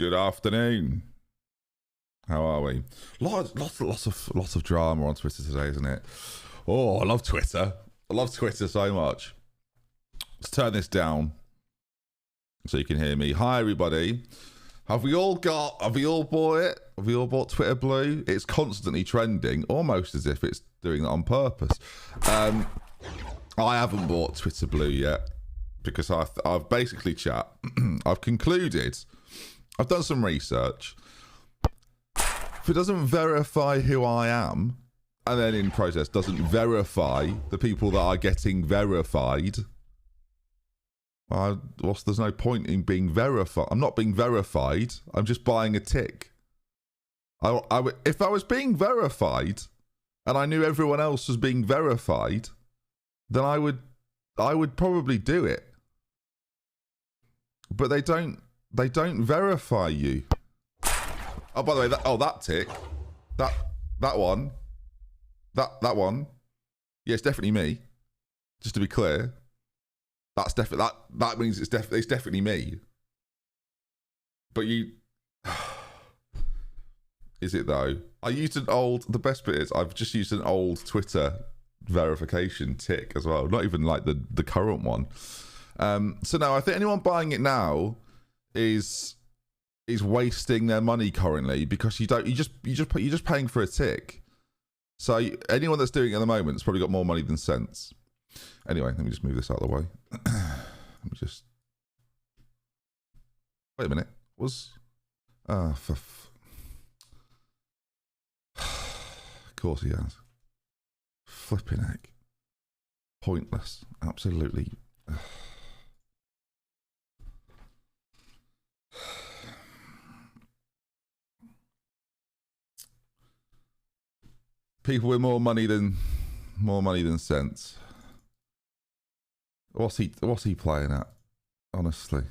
Good afternoon. How are we? Lots of drama on Twitter today, isn't it? Oh, I love Twitter. I love Twitter so much. Let's turn this down so you can hear me. Hi, everybody. Have we all bought it? Have we all bought Twitter Blue? It's constantly trending, almost as if it's doing that on purpose. I haven't bought Twitter Blue yet because I've basically, chat, I've concluded, I've done some research. If it doesn't verify who I am, and then in process doesn't verify the people that are getting verified, there's no point in being verified. I'm not being verified. I'm just buying a tick. If I was being verified, and I knew everyone else was being verified, then I would probably do it. But they don't verify you. Oh, by the way, that tick, that one, that one, yeah, it's definitely me. Just to be clear, that's definitely that means it's definitely me. But is it though? I used the best bit is I've just used an old Twitter verification tick as well, not even like the current one. So no, I think anyone buying it now is wasting their money currently, because you're just paying for a tick. So anyone that's doing it at the moment has probably got more money than sense. Anyway, let me just move this out of the way. Let me just wait a minute. Of course he has. Flipping heck. Pointless. Absolutely. People with more money than sense. What's he playing at? Honestly.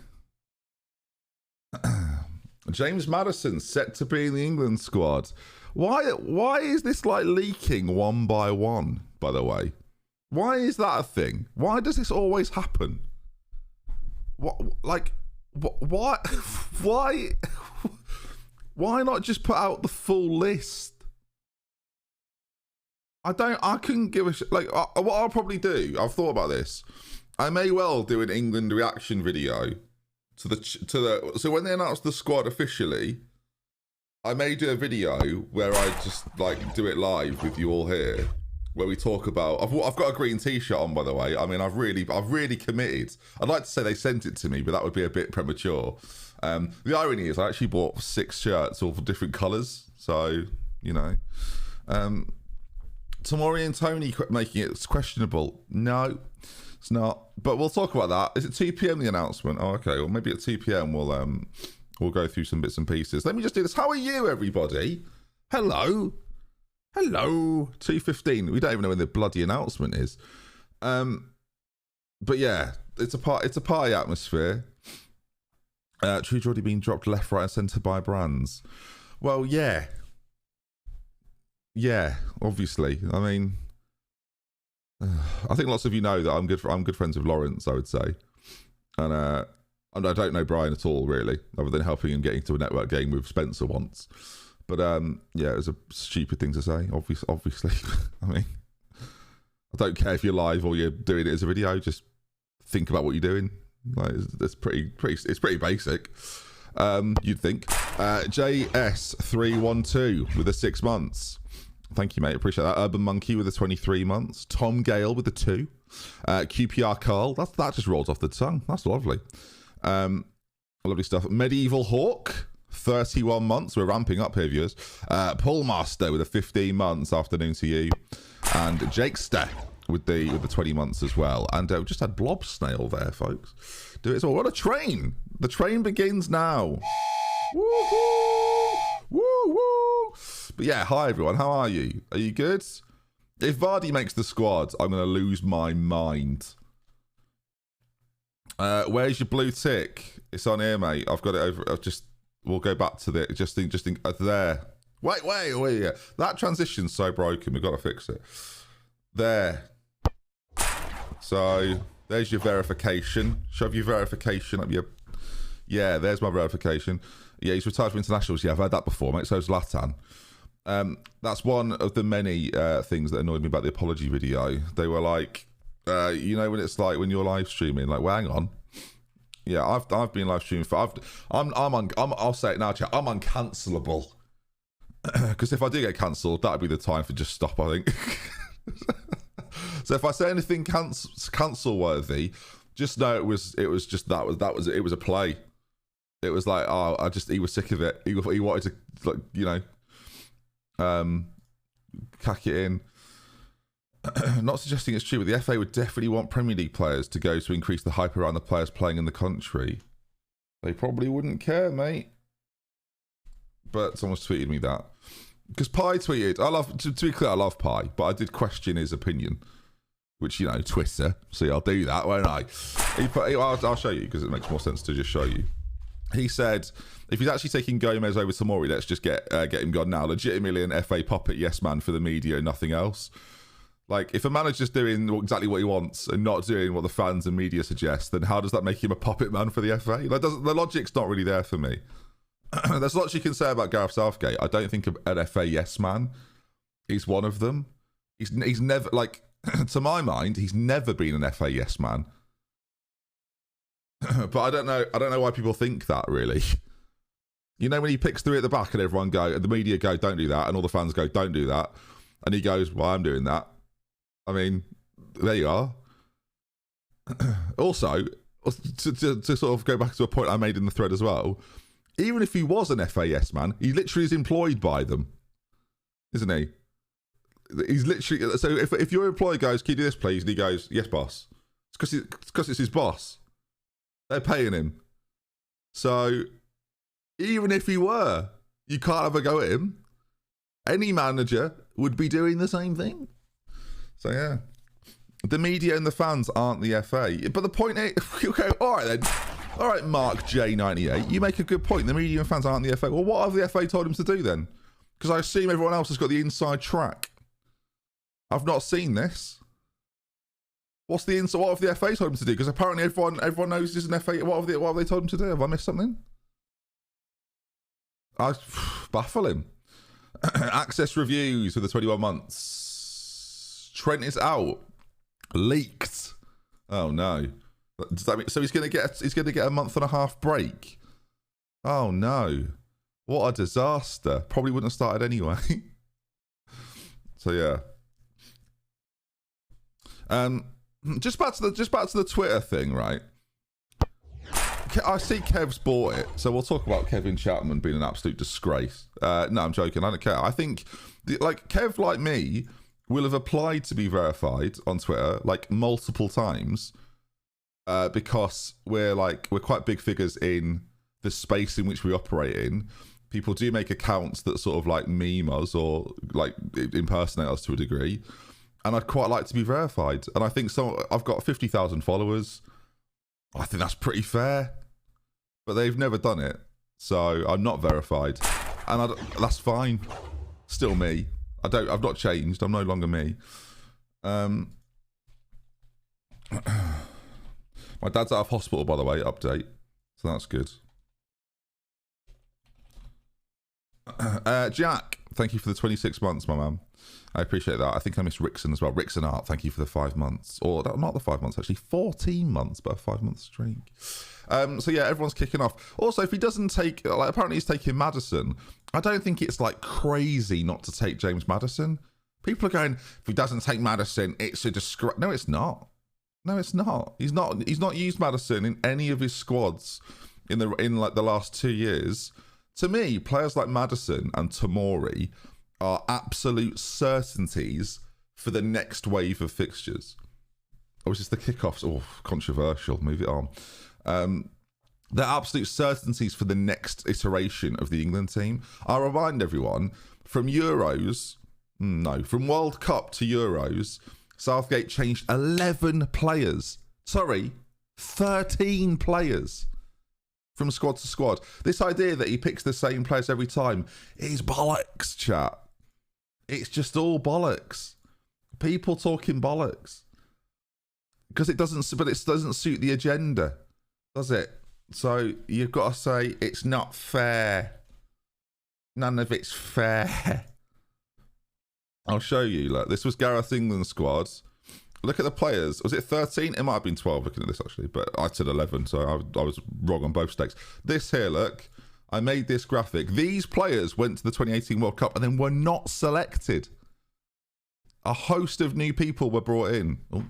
James Maddison set to be in the England squad. Why is this like leaking one by one, by the way? Why is that a thing? Why does this always happen? Why not just put out the full list? I couldn't give a shit. Like, what I'll probably do, I've thought about this. I may well do an England reaction video so when they announce the squad officially, I may do a video where I just like do it live with you all here, where we talk about. I've got a green t-shirt on, by the way. I mean, I've really committed. I'd like to say they sent it to me, but that would be a bit premature. The irony is I actually bought 6 shirts, all for different colours. So, you know. Tamori and Tony making it questionable. No, it's not. But we'll talk about that. Is it 2 p.m. the announcement? Oh, okay. Well, maybe at 2 p.m. we'll go through some bits and pieces. Let me just do this. How are you, everybody? Hello. 2:15. We don't even know when the bloody announcement is. But yeah, it's a party atmosphere. Trude's already been dropped left, right, and centre by brands. Well, yeah. Yeah, obviously. I mean, I think lots of you know that I'm good friends with Lawrence, I would say, and I don't know Brian at all, really, other than helping him get into a network game with Spencer once. But yeah, it was a stupid thing to say. Obviously, I mean, I don't care if you're live or you're doing it as a video. Just think about what you're doing. Like, it's pretty basic. You'd think. JS312 with the 6 months. Thank you, mate. Appreciate that. Urban Monkey with the 23 months. Tom Gale with the 2. QPR Carl. That just rolls off the tongue. That's lovely. Lovely stuff. Medieval Hawk, 31 months. We're ramping up here, viewers. Paul Master with the 15 months. Afternoon to you. And Jakester with the 20 months as well. And we just had Blob Snail there, folks. Do it as well. What a train! The train begins now. Woohoo! Woo-woo! But yeah, hi everyone. How are you? Are you good? If Vardy makes the squad, I'm going to lose my mind. Where's your blue tick? It's on here, mate. I've got it over. We'll go back to the just think there. Wait. Yeah. That transition's so broken. We've got to fix it. There. So there's your verification. Shove your verification up your. Yeah, there's my verification. Yeah, he's retired from internationals. Yeah, I've heard that before, mate. So is Latan. That's one of the many things that annoyed me about the apology video. They were like, you know, when it's like when you're live streaming, like, well, hang on. Yeah, I've been live streaming for. I'll say it now, chat. I'm uncancelable. Because if I do get cancelled, that'd be the time for just stop, I think. So if I say anything cancel worthy, just know it was a play. It was like, oh, he was sick of it. He wanted to, like, you know, cack it in. Not suggesting it's true, but the FA would definitely want Premier League players to go to increase the hype around the players playing in the country. They probably wouldn't care, mate. But someone's tweeted me that. Because Pi tweeted, to be clear, I love Pi, but I did question his opinion. Which, you know, Twitter. See, I'll do that, won't I? I'll show you, because it makes more sense to just show you. He said, if he's actually taking Gomez over Tomori, let's just get him gone now. Legitimately an FA puppet yes man for the media and nothing else. Like, if a manager's doing exactly what he wants and not doing what the fans and media suggest, then how does that make him a puppet man for the FA? Like, the logic's not really there for me. There's lots you can say about Gareth Southgate. I don't think an FA yes man is one of them. He's never, like, to my mind, he's never been an FA yes man. But I don't know why people think that, really. You know, when he picks three at the back and everyone go, and the media go, don't do that, and all the fans go, don't do that, and he goes, well, I'm doing that. I mean, there you are. Also, to sort of go back to a point I made in the thread as well, even if he was an FAS man, he literally is employed by them, isn't he? He's literally, so if your employer goes, can you do this please? And he goes, yes boss. It's because it's his boss. They're paying him. So even if he were, you can't have a go at him. Any manager would be doing the same thing. So yeah, the media and the fans aren't the FA. But the point is, okay, all right then. All right, Mark J98, you make a good point. The media and fans aren't the FA. Well, what have the FA told him to do then? Because I assume everyone else has got the inside track. I've not seen this. What's the inside? What have the FA told him to do? Because apparently everyone knows he's an FA. What have they told him to do? Have I missed something? I baffle him. Access reviews for the 21 months. Trent is out. Leaked. Oh no. Does that mean, so he's gonna get a month and a half break? Oh no. What a disaster. Probably wouldn't have started anyway. So yeah. Just back to the Twitter thing, right? I see Kev's bought it, so we'll talk about Kevin Chapman being an absolute disgrace. No, I'm joking. I don't care. I think, like, Kev, like me, will have applied to be verified on Twitter like multiple times, because we're quite big figures in the space in which we operate in. People do make accounts that sort of like meme us or like impersonate us to a degree, and I'd quite like to be verified. And I think I've got 50,000 followers. I think that's pretty fair. But they've never done it, so I'm not verified, and that's fine. Still me. I've not changed. I'm no longer me. My dad's out of hospital, by the way. Update. So that's good. Jack, thank you for the 26 months, my man. I appreciate that. I think I missed Rickson as well. Rickson Art, thank you for the 5 months. Or not the 5 months, actually. 14 months, but a 5-month streak. So yeah, everyone's kicking off. Also, if he doesn't take, like, apparently he's taking Maddison. I don't think it's like crazy not to take James Maddison. People are going, if he doesn't take Maddison, it's a disgrace. No, it's not. No, it's not. He's not used Maddison in any of his squads in like the last 2 years. To me, players like Maddison and Tomori are absolute certainties for the next wave of fixtures. Oh, is this the kickoffs? Oh, controversial. Move it on. They're absolute certainties for the next iteration of the England team. I'll remind everyone, from World Cup to Euros, Southgate changed 11 players. Sorry, 13 players from squad to squad. This idea that he picks the same players every time is bollocks, chat. It's just all bollocks. People talking bollocks. Because it doesn't suit the agenda, does it? So you've got to say it's not fair. None of it's fair. I'll show you. Look, this was Gareth England's squad. Look at the players. Was it 13? It might have been 12 looking at this, actually. But I said 11, so I was wrong on both stakes. This here, look. I made this graphic. These players went to the 2018 World Cup and then were not selected. A host of new people were brought in. Oh,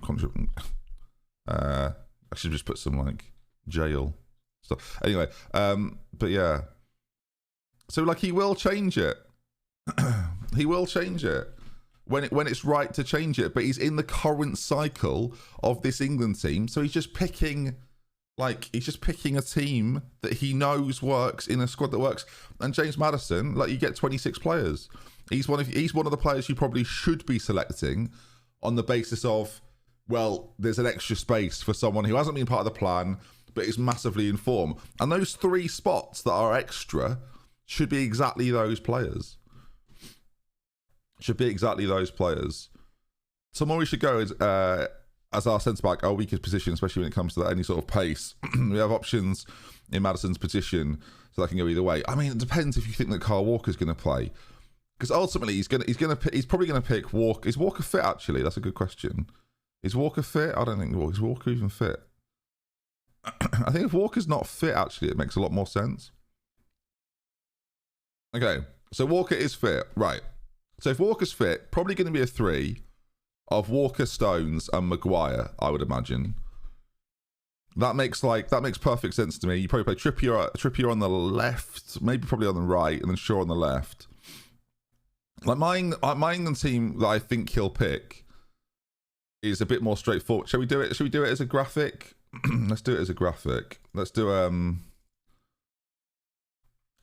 I should just put some, like, jail stuff. Anyway, but yeah. So, like, he will change it. He will change it. When it's right to change it, but he's in the current cycle of this England team, so he's just picking a team that he knows works in a squad that works. And James Maddison, like, you get 26 players. He's one of the players you probably should be selecting on the basis of, well, there's an extra space for someone who hasn't been part of the plan but is massively in form. And those 3 spots that are extra should be exactly those players. Someone we should go is as our centre back, our weakest position, especially when it comes to that, any sort of pace. We have options in Maddison's position, so that can go either way. I mean, it depends if you think that Kyle Walker's going to play, because ultimately he's probably going to pick Walker. Is Walker fit? Actually, that's a good question. Is Walker fit? I don't think is Walker even fit. I think if Walker's not fit, actually, it makes a lot more sense. Okay, so Walker is fit, right? So if Walker's fit, probably going to be a 3 of Walker, Stones, and Maguire, I would imagine. That makes perfect sense to me. You probably play Trippier on the left, maybe probably on the right, and then Shaw on the left. Like my England team that I think he'll pick is a bit more straightforward. Shall we do it? Should we do it as a graphic? Let's do it as a graphic. Let's do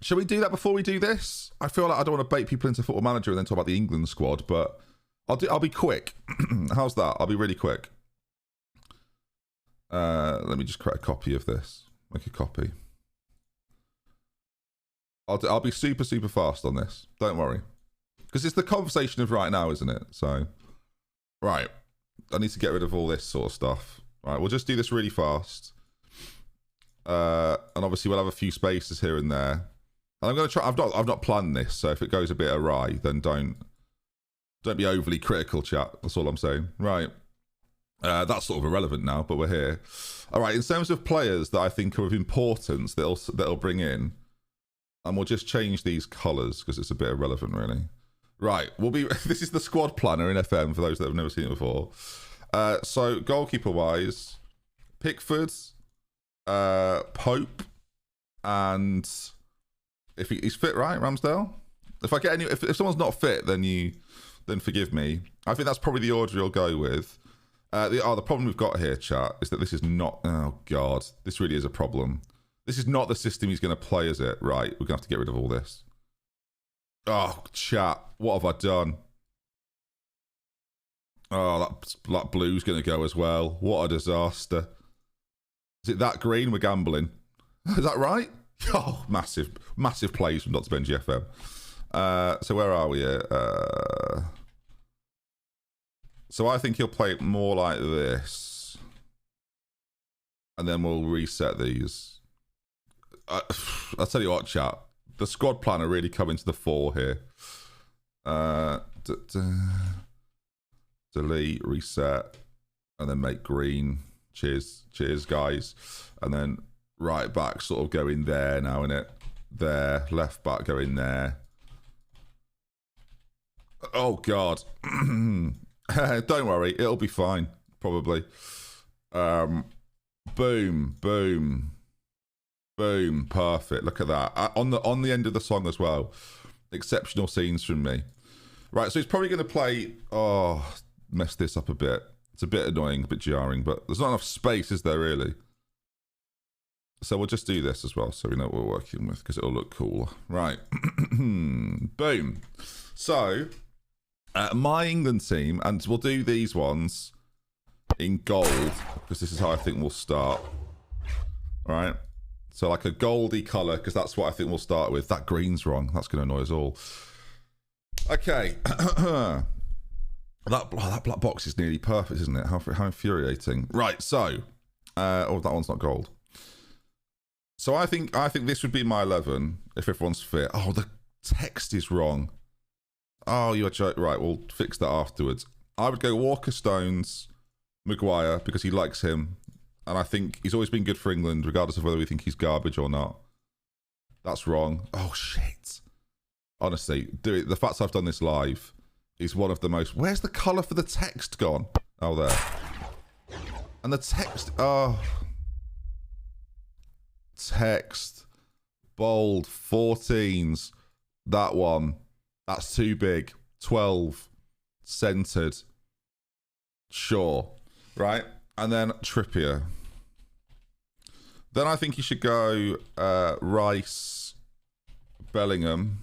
Shall we do that before we do this? I feel like I don't want to bait people into Football Manager and then talk about the England squad, but I'll be quick. How's that? I'll be really quick. Let me just create a copy of this. Make a copy. I'll be super, super fast on this. Don't worry. Because it's the conversation of right now, isn't it? So, right. I need to get rid of all this sort of stuff. Right, we'll just do this really fast. And obviously we'll have a few spaces here and there. And I'm going to try. I've not planned this, so if it goes a bit awry, then don't be overly critical, chat. That's all I'm saying. Right. That's sort of irrelevant now, but we're here. All right. In terms of players that I think are of importance that'll bring in, and we'll just change these colours because it's a bit irrelevant, really. Right. This is the squad planner in FM for those that have never seen it before. So goalkeeper wise, Pickford, Pope, and if he's fit, right, Ramsdale. If someone's not fit, then forgive me. I think that's probably the order you'll go with. The problem we've got here, chat, is that this is not. Oh God, this really is a problem. This is not the system he's going to play, is it? Right, we're going to have to get rid of all this. Oh, chat, what have I done? Oh, that blue's going to go as well. What a disaster. Is it that green? We're gambling. Is that right? Oh, massive plays from Dr. Benji FM. So where are we here? So I think he'll play it more like this. And then we'll reset these. I'll tell you what, chat. The squad planner really coming to the fore here. Delete, reset, and then make green. Cheers, guys. And then right back sort of go in there now, innit? There, left back go in there. Oh, God. Don't worry, it'll be fine, probably. Boom, perfect. Look at that. On the end of the song as well. Exceptional scenes from me. Right, so he's probably going to play... Oh, mess this up a bit. It's a bit annoying, a bit jarring, but there's not enough space, is there, really? So we'll just do this as well, so we know what we're working with, because it'll look cool. Right. Boom. So, my England team, and we'll do these ones in gold, because this is how I think we'll start. All right? So like a goldy colour, because that's what I think we'll start with. That green's wrong. That's going to annoy us all. Okay. That black box is nearly perfect, isn't it? How infuriating. Right, so... oh, that one's not gold. So I think this would be my 11 if everyone's fit. Oh, the text is wrong. Oh, you're joking. Right, we'll fix that afterwards. I would go Walker, Stones, Maguire, because he likes him. And I think he's always been good for England, regardless of whether we think he's garbage or not. That's wrong. Oh, shit. Honestly, the fact I've done this live is one of the most... Where's the colour for the text gone? Oh, there. And the text... Oh... Text, bold, 14s, that one, that's too big, 12, centered, sure, right? And then Trippier. Then I think you should go Rice, Bellingham.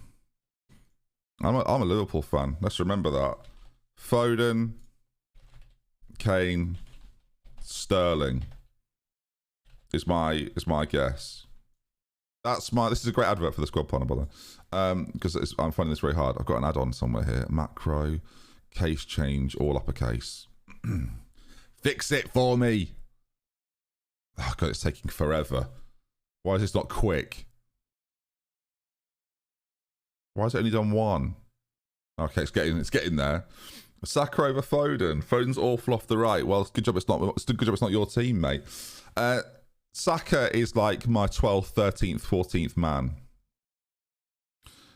I'm a Liverpool fan, let's remember that. Foden, Kane, Sterling. Is my guess. This is a great advert for the squad planner, by the way. Because I'm finding this very hard. I've got an add-on somewhere here. Macro, case change, all uppercase. Fix it for me. Oh god, it's taking forever. Why is this not quick? Why has it only done one? Okay, it's getting there. Saka over Foden. Foden's awful off the right. Well, good job it's not your team, mate. Saka is like my 12th, 13th, 14th man.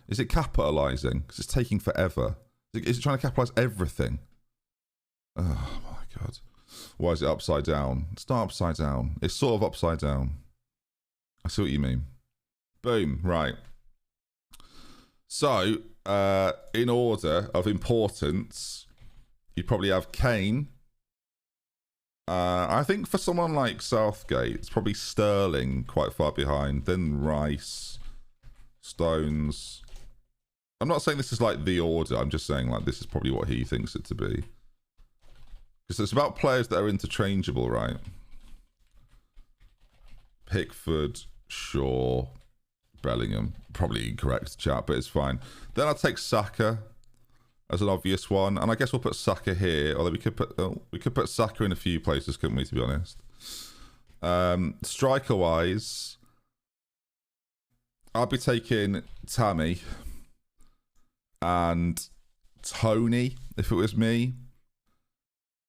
Is it capitalising? Because it's taking forever. Is it trying to capitalise everything? Oh my god. Why is it upside down? It's not upside down. It's sort of upside down. I see what you mean. Boom. Right. So, in order of importance, you'd probably have Kane. I think for someone like Southgate, it's probably Sterling quite far behind. Then Rice, Stones. I'm not saying this is like the order. I'm just saying like this is probably what he thinks it to be. Because it's about players that are interchangeable, right? Pickford, Shaw, Bellingham. Probably incorrect, chat, but it's fine. Then I'll take Saka as an obvious one, and I guess we'll put Saka here. Although we could put Saka in a few places, couldn't we? To be honest, striker wise, I'd be taking Tammy and Tony if it was me.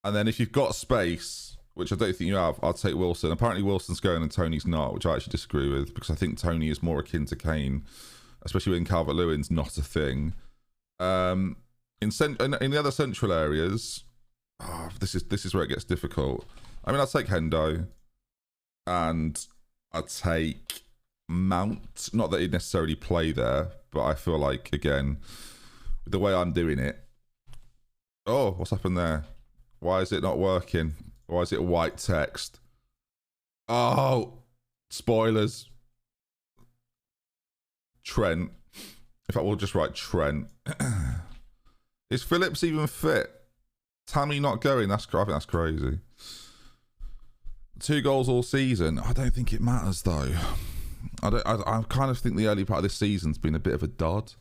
And then if you've got space, which I don't think you have, I'll take Wilson. Apparently Wilson's going and Tony's not, which I actually disagree with because I think Tony is more akin to Kane, especially when Calvert-Lewin's not a thing. In the other central areas, this is where it gets difficult. I mean, I'll take Hendo, and I'll take Mount. Not that he'd necessarily play there, but I feel like, again, with the way I'm doing it... Oh, what's happened there? Why is it not working? Why is it white text? Oh, spoilers. Trent. In fact, we'll just write Trent. Is Phillips even fit? Tammy not going? I think that's crazy. 2 goals all season. I don't think it matters though. I kind of think the early part of this season's been a bit of a dud.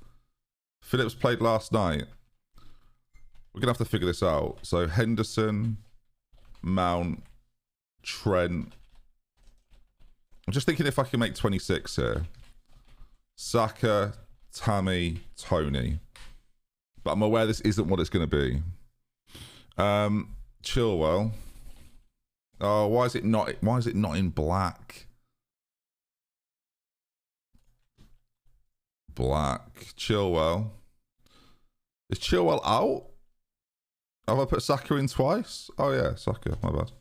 Phillips played last night. We're gonna have to figure this out. So Henderson, Mount, Trent. I'm just thinking if I can make 26 here. Saka, Tammy, Tony. But I'm aware this isn't what it's going to be. Chilwell. Oh, why is it not in black? Black. Chilwell. Is Chilwell out? Have I put Saka in twice? Oh yeah, Saka. My bad.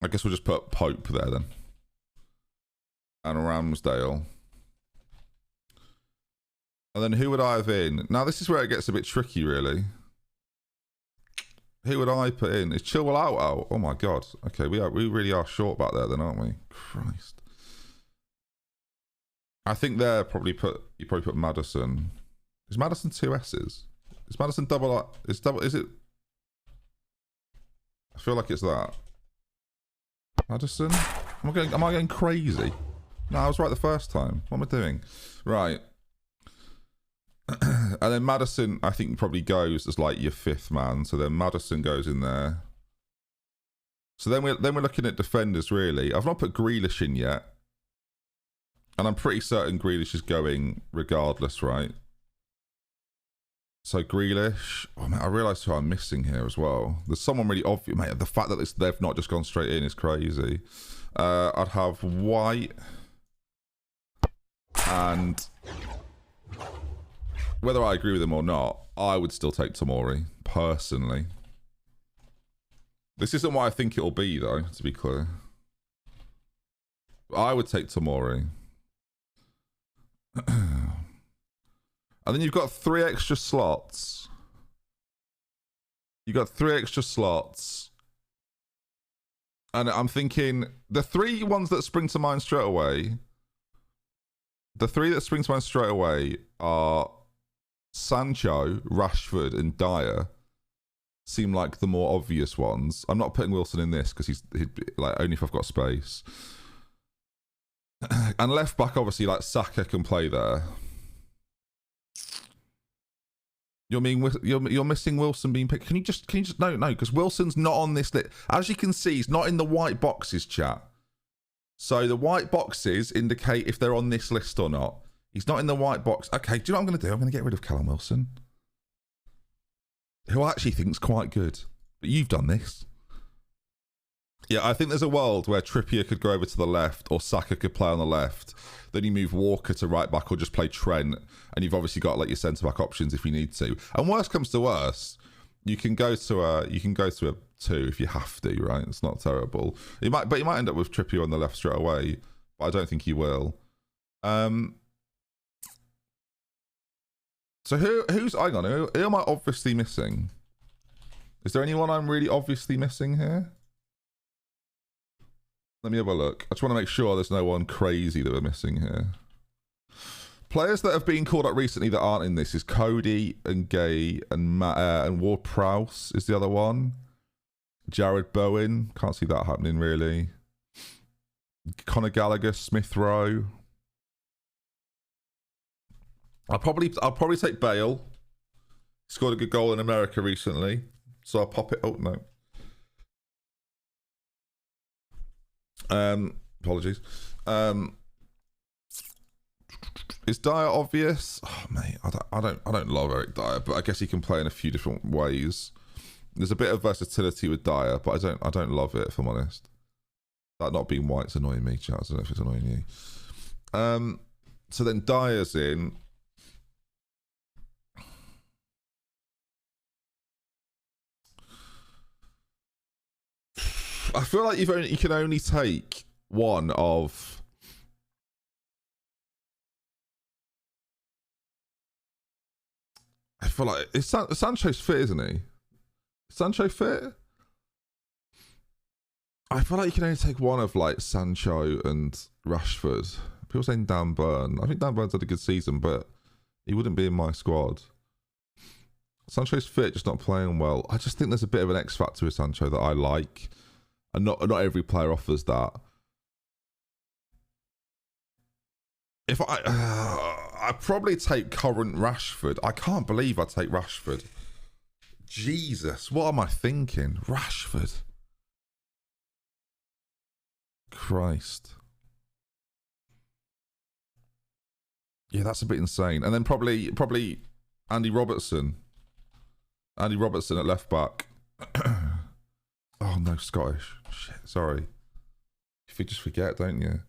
I guess we'll just put Pope there then. And Ramsdale. And then who would I have in? Now this is where it gets a bit tricky, really. Who would I put in? Is Chilwell out? Oh my god. Okay, we really are short back there then, aren't we? Christ. I think you probably put Maddison. Is Maddison 2 S's? Is Maddison double? Is it? I feel like it's that. Maddison? Am I going crazy? No, I was right the first time. What am I doing? Right. And then Maddison, I think, probably goes as like your 5th man. So then Maddison goes in there. So then we're looking at defenders, really. I've not put Grealish in yet. And I'm pretty certain Grealish is going regardless, right? So Grealish. Oh, man, I realise who I'm missing here as well. There's someone really obvious. Mate, the fact that they've not just gone straight in is crazy. I'd have White. And whether I agree with him or not, I would still take Tomori, personally. This isn't what I think it'll be, though, to be clear. I would take Tomori. And then you've got 3 extra slots. You've got 3 extra slots. And I'm thinking, the 3 ones that spring to mind straight away... The 3 that spring to mind straight away are Sancho, Rashford, and Dyer. Seem like the more obvious ones. I'm not putting Wilson in this because he'd like only if I've got space. And left back, obviously, like Saka can play there. You're missing Wilson being picked. Can you just no, because Wilson's not on this list. As you can see, he's not in the white boxes, chat. So the white boxes indicate if they're on this list or not. He's not in the white box. Okay, do you know what I'm going to do? I'm going to get rid of Callum Wilson, who I actually think's quite good. But you've done this. Yeah, I think there's a world where Trippier could go over to the left or Saka could play on the left. Then you move Walker to right back or just play Trent. And you've obviously got like your centre-back options if you need to. And worst comes to worst, you can go to a 2 if you have to, right? It's not terrible. You might end up with Trippier on the left straight away, but I don't think you will. So hang on, who am I obviously missing? Is there anyone I'm really obviously missing here? Let me have a look. I just want to make sure there's no one crazy that we're missing here. Players that have been called up recently that aren't in this is Cody and Gay and Ward-Prowse is the other one. Jared Bowen, can't see that happening really. Conor Gallagher, Smith Rowe. I'll probably take Bale. He scored a good goal in America recently, so I'll pop it. Oh no. Apologies. Is Dyer obvious? Oh mate, I don't love Eric Dyer, but I guess he can play in a few different ways. There's a bit of versatility with Dyer, but I don't love it, if I'm honest. That not being white's annoying me, chat. I don't know if it's annoying you. So then Dyer's in. I feel like you can only take one of. I feel like Sancho's fit, isn't he? Is Sancho fit? I feel like you can only take one of like Sancho and Rashford. People saying Dan Burn. I think Dan Burn's had a good season, but he wouldn't be in my squad. Sancho's fit, just not playing well. I just think there's a bit of an X factor with Sancho that I like, and not every player offers that. If I'd probably take current Rashford. I can't believe I'd take Rashford. Jesus, what am I thinking? Rashford. Christ. Yeah, that's a bit insane. And then probably Andy Robertson. Andy Robertson at left back. Oh no, Scottish. Shit, sorry. You just forget, don't you?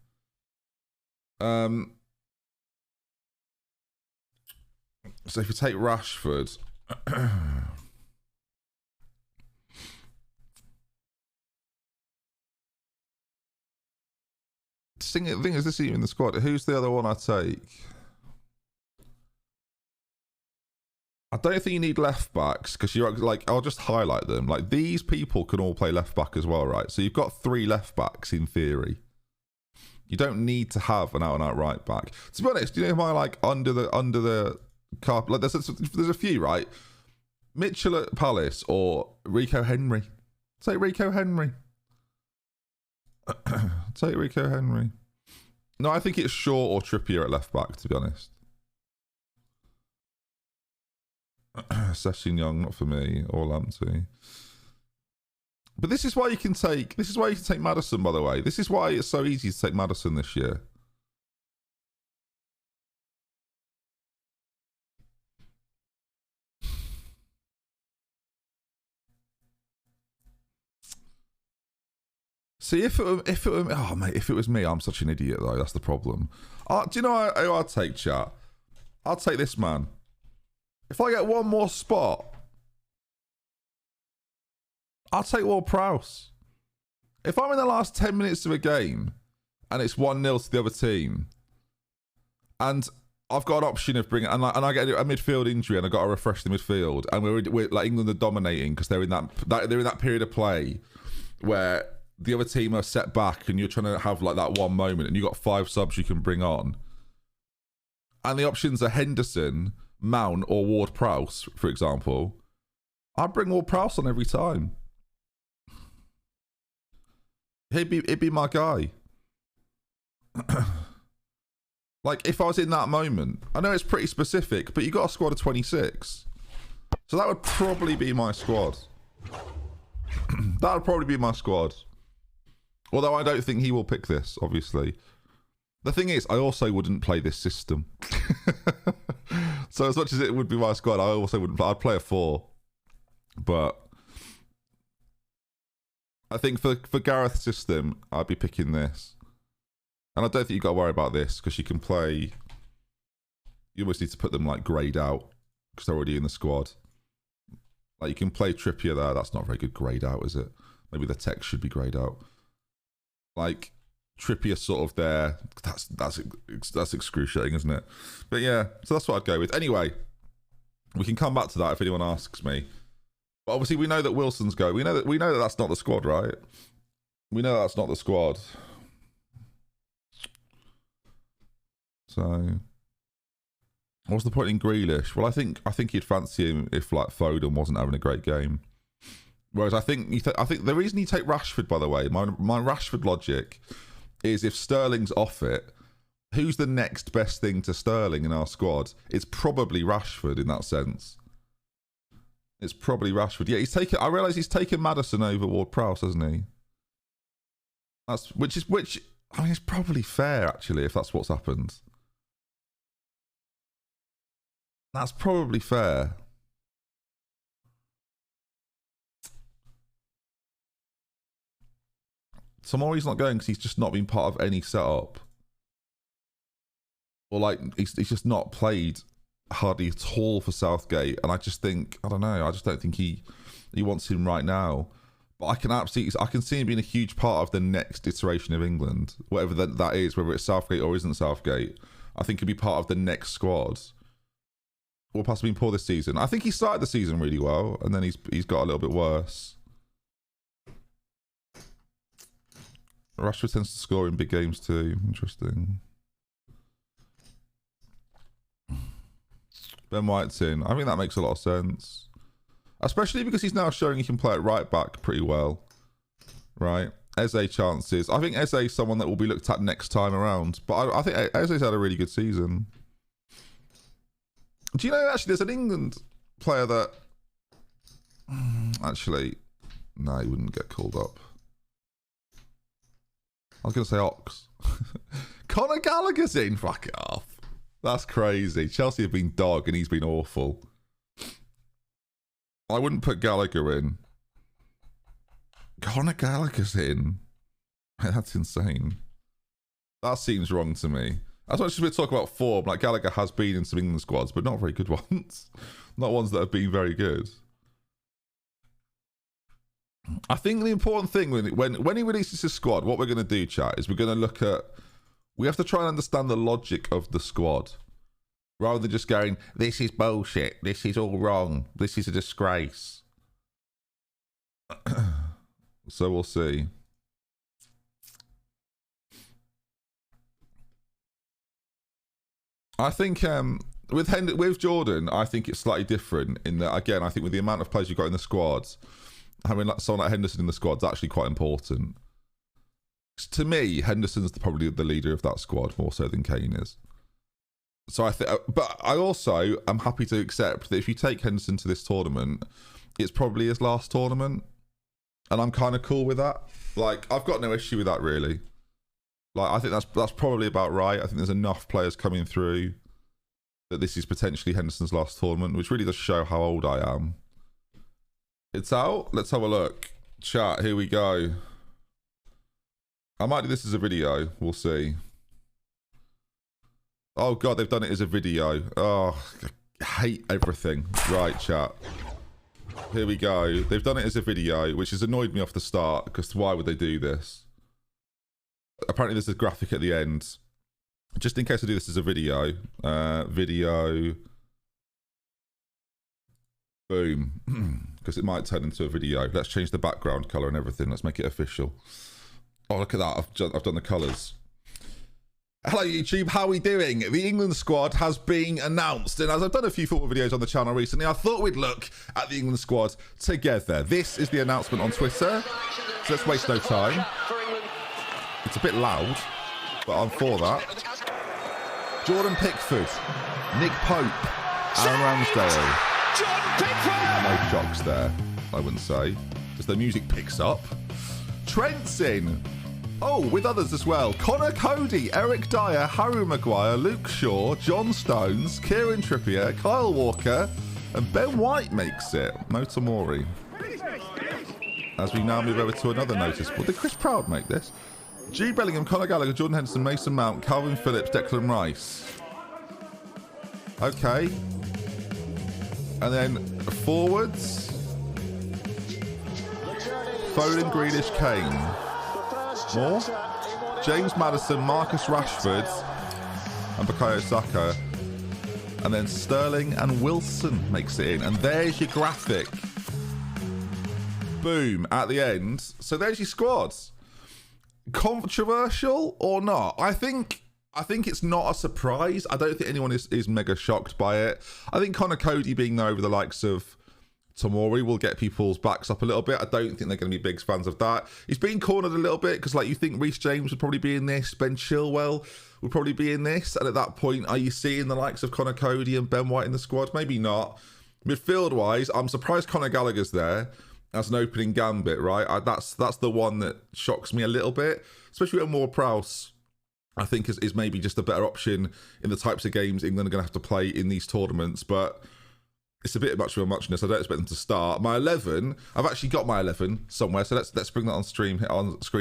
So if you take Rashford, the thing is, this isn't even the squad. Who's the other one I take? I don't think you need left backs because you're like, I'll just highlight them. Like these people can all play left back as well, right? So you've got 3 left backs in theory. You don't need to have an out-and-out right back. To be honest, you know who I like under the carpet? Like there's a few, right? Mitchell at Palace or Rico Henry. Take Rico Henry. Take Rico Henry. No, I think it's Shaw or Trippier at left back, to be honest. Session Young, not for me, or Lamptey. But this is why you can take Maddison, by the way. This is why it's so easy to take Maddison this year. See, if it was me, I'm such an idiot though. That's the problem. Do you know who I'd take, chat? I'll take this man. If I get one more spot, I'll take Ward-Prowse. If I'm in the last 10 minutes of a game and it's 1-0 to the other team, and I've got an option of bringing, and I get a midfield injury and I've got to refresh the midfield, and we're like England are dominating because they're in that period of play where the other team are set back and you're trying to have like that one moment and you've got 5 subs you can bring on. And the options are Henderson, Mount, or Ward-Prowse, for example. I'd bring Ward-Prowse on every time. He'd be my guy. Like, if I was in that moment, I know it's pretty specific, but you got a squad of 26. So that would probably be my squad. That would probably be my squad. Although I don't think he will pick this, obviously. The thing is, I also wouldn't play this system. So as much as it would be my squad, I also wouldn't play. I'd play a 4. But I think for Gareth's system, I'd be picking this. And I don't think you've got to worry about this, because you can play... You almost need to put them, like, greyed out, because they're already in the squad. Like, you can play Trippier there. That's not very good greyed out, is it? Maybe the text should be greyed out. Like, Trippier sort of there. That's excruciating, isn't it? But yeah, so that's what I'd go with. Anyway, we can come back to that if anyone asks me. But obviously, we know that Wilson's go. We know that that's not the squad, right? We know that's not the squad. So, what's the point in Grealish? Well, I think you'd fancy him if like Foden wasn't having a great game. Whereas I think the reason you take Rashford, by the way, my Rashford logic is if Sterling's off it, who's the next best thing to Sterling in our squad? It's probably Rashford in that sense. It's probably Rashford. Yeah, I realise he's taken Maddison over Ward-Prowse, hasn't he? Which I mean, it's probably fair actually if that's what's happened. That's probably fair. Tomori's not going because he's just not been part of any setup. Or like, he's just not played hardly at all for Southgate. And I just think, I don't know, I just don't think he wants him right now. But I can see him being a huge part of the next iteration of England. Whatever that is, whether it's Southgate or isn't Southgate. I think he'll be part of the next squad. Or possibly been poor this season. I think he started the season really well, and then he's got a little bit worse. Rashford tends to score in big games too. Interesting. Ben White's in. I think that makes a lot of sense. Especially because he's now showing he can play at right back pretty well. Right? Eze chances. I think Eze is someone that will be looked at next time around. But I think Eze's had a really good season. Do you know, actually, there's an England player that... Actually, no, he wouldn't get called up. I was going to say Ox. Conor Gallagher's in. Fuck it off. That's crazy. Chelsea have been dog and he's been awful. I wouldn't put Gallagher in. Conor Gallagher's in. That's insane. That seems wrong to me. As much as we talk about form, like Gallagher has been in some England squads, but not very good ones. Not ones that have been very good. I think the important thing when he releases his squad, what we're going to do, chat, is we're going to look at... We have to try and understand the logic of the squad. Rather than just going, this is bullshit, this is all wrong, this is a disgrace. So we'll see. I think with Jordan, I think it's slightly different in that, again, I think with the amount of players you've got in the squads, having someone like Henderson in the squad is actually quite important. To me, Henderson's probably the leader of that squad more so than Kane is. So I think, but I also am happy to accept that if you take Henderson to this tournament, it's probably his last tournament. And I'm kind of cool with that. Like, I've got no issue with that, really. Like, I think that's probably about right. I think there's enough players coming through that this is potentially Henderson's last tournament, which really does show how old I am. It's out. Let's have a look. Chat, here we go. I might do this as a video. We'll see. Oh, God, they've done it as a video. Oh, I hate everything. Right, chat. Here we go. They've done it as a video, which has annoyed me off the start, because why would they do this? Apparently, there's a graphic at the end. Just in case I do this as a video. Video. Boom. Because it might turn into a video. Let's change the background colour and everything. Let's make it official. Oh, look at that. I've done the colours. Hello YouTube, how are we doing? The England squad has been announced, and as I've done a few football videos on the channel recently, I thought we'd look at the England squad together. This is the announcement on Twitter, so let's waste no time. It's a bit loud, but I'm for that. Jordan Pickford, Nick Pope, Aaron Ramsdale. No shocks there, I wouldn't say, as the music picks up. Trent's in. Oh, with others as well. Connor Cody, Eric Dyer, Harry Maguire, Luke Shaw, John Stones, Kieran Trippier, Kyle Walker, and Ben White makes it. No Tomori. As we now move over to another notice. Well, did Chris Proud make this? G. Bellingham, Conor Gallagher, Jordan Henderson, Mason Mount, Calvin Phillips, Declan Rice. Okay. And then forwards. Foden, Grealish, Kane. More. James Maddison, Marcus Rashford, and Bukayo Saka. And then Sterling and Wilson makes it in. And there's your graphic. Boom, at the end. So there's your squads. Controversial or not? I think it's not a surprise. I don't think anyone is mega shocked by it. I think Connor Cody being there over the likes of Tomori will get people's backs up a little bit. I don't think they're going to be big fans of that. He's been cornered a little bit because, like, you think Reece James would probably be in this, Ben Chilwell would probably be in this, and at that point, are you seeing the likes of Connor Cody and Ben White in the squad? Maybe not. Midfield-wise, I'm surprised Conor Gallagher's there as an opening gambit, right? That's the one that shocks me a little bit, especially when Ward-Prowse, I think, is maybe just a better option in the types of games England are going to have to play in these tournaments, but it's a bit much of a muchness. I don't expect them to start. My 11, I've actually got my 11 somewhere, so let's bring that on screen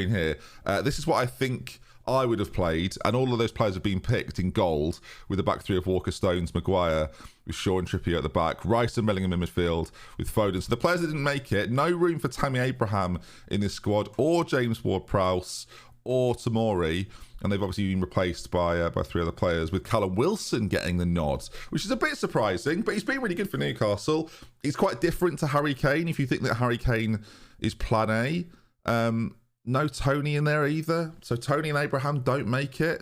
here. This is what I think I would have played, and all of those players have been picked in gold, with the back three of Walker, Stones, Maguire, with Shaw and Trippier at the back, Rice and Bellingham in midfield, with Foden. So the players that didn't make it, no room for Tammy Abraham in this squad, or James Ward-Prowse, or Tomori, and they've obviously been replaced by three other players, with Callum Wilson getting the nod, which is a bit surprising, but he's been really good for Newcastle. He's quite different to Harry Kane, if you think that Harry Kane is plan A. No Tony in there either, so Tony and Abraham don't make it,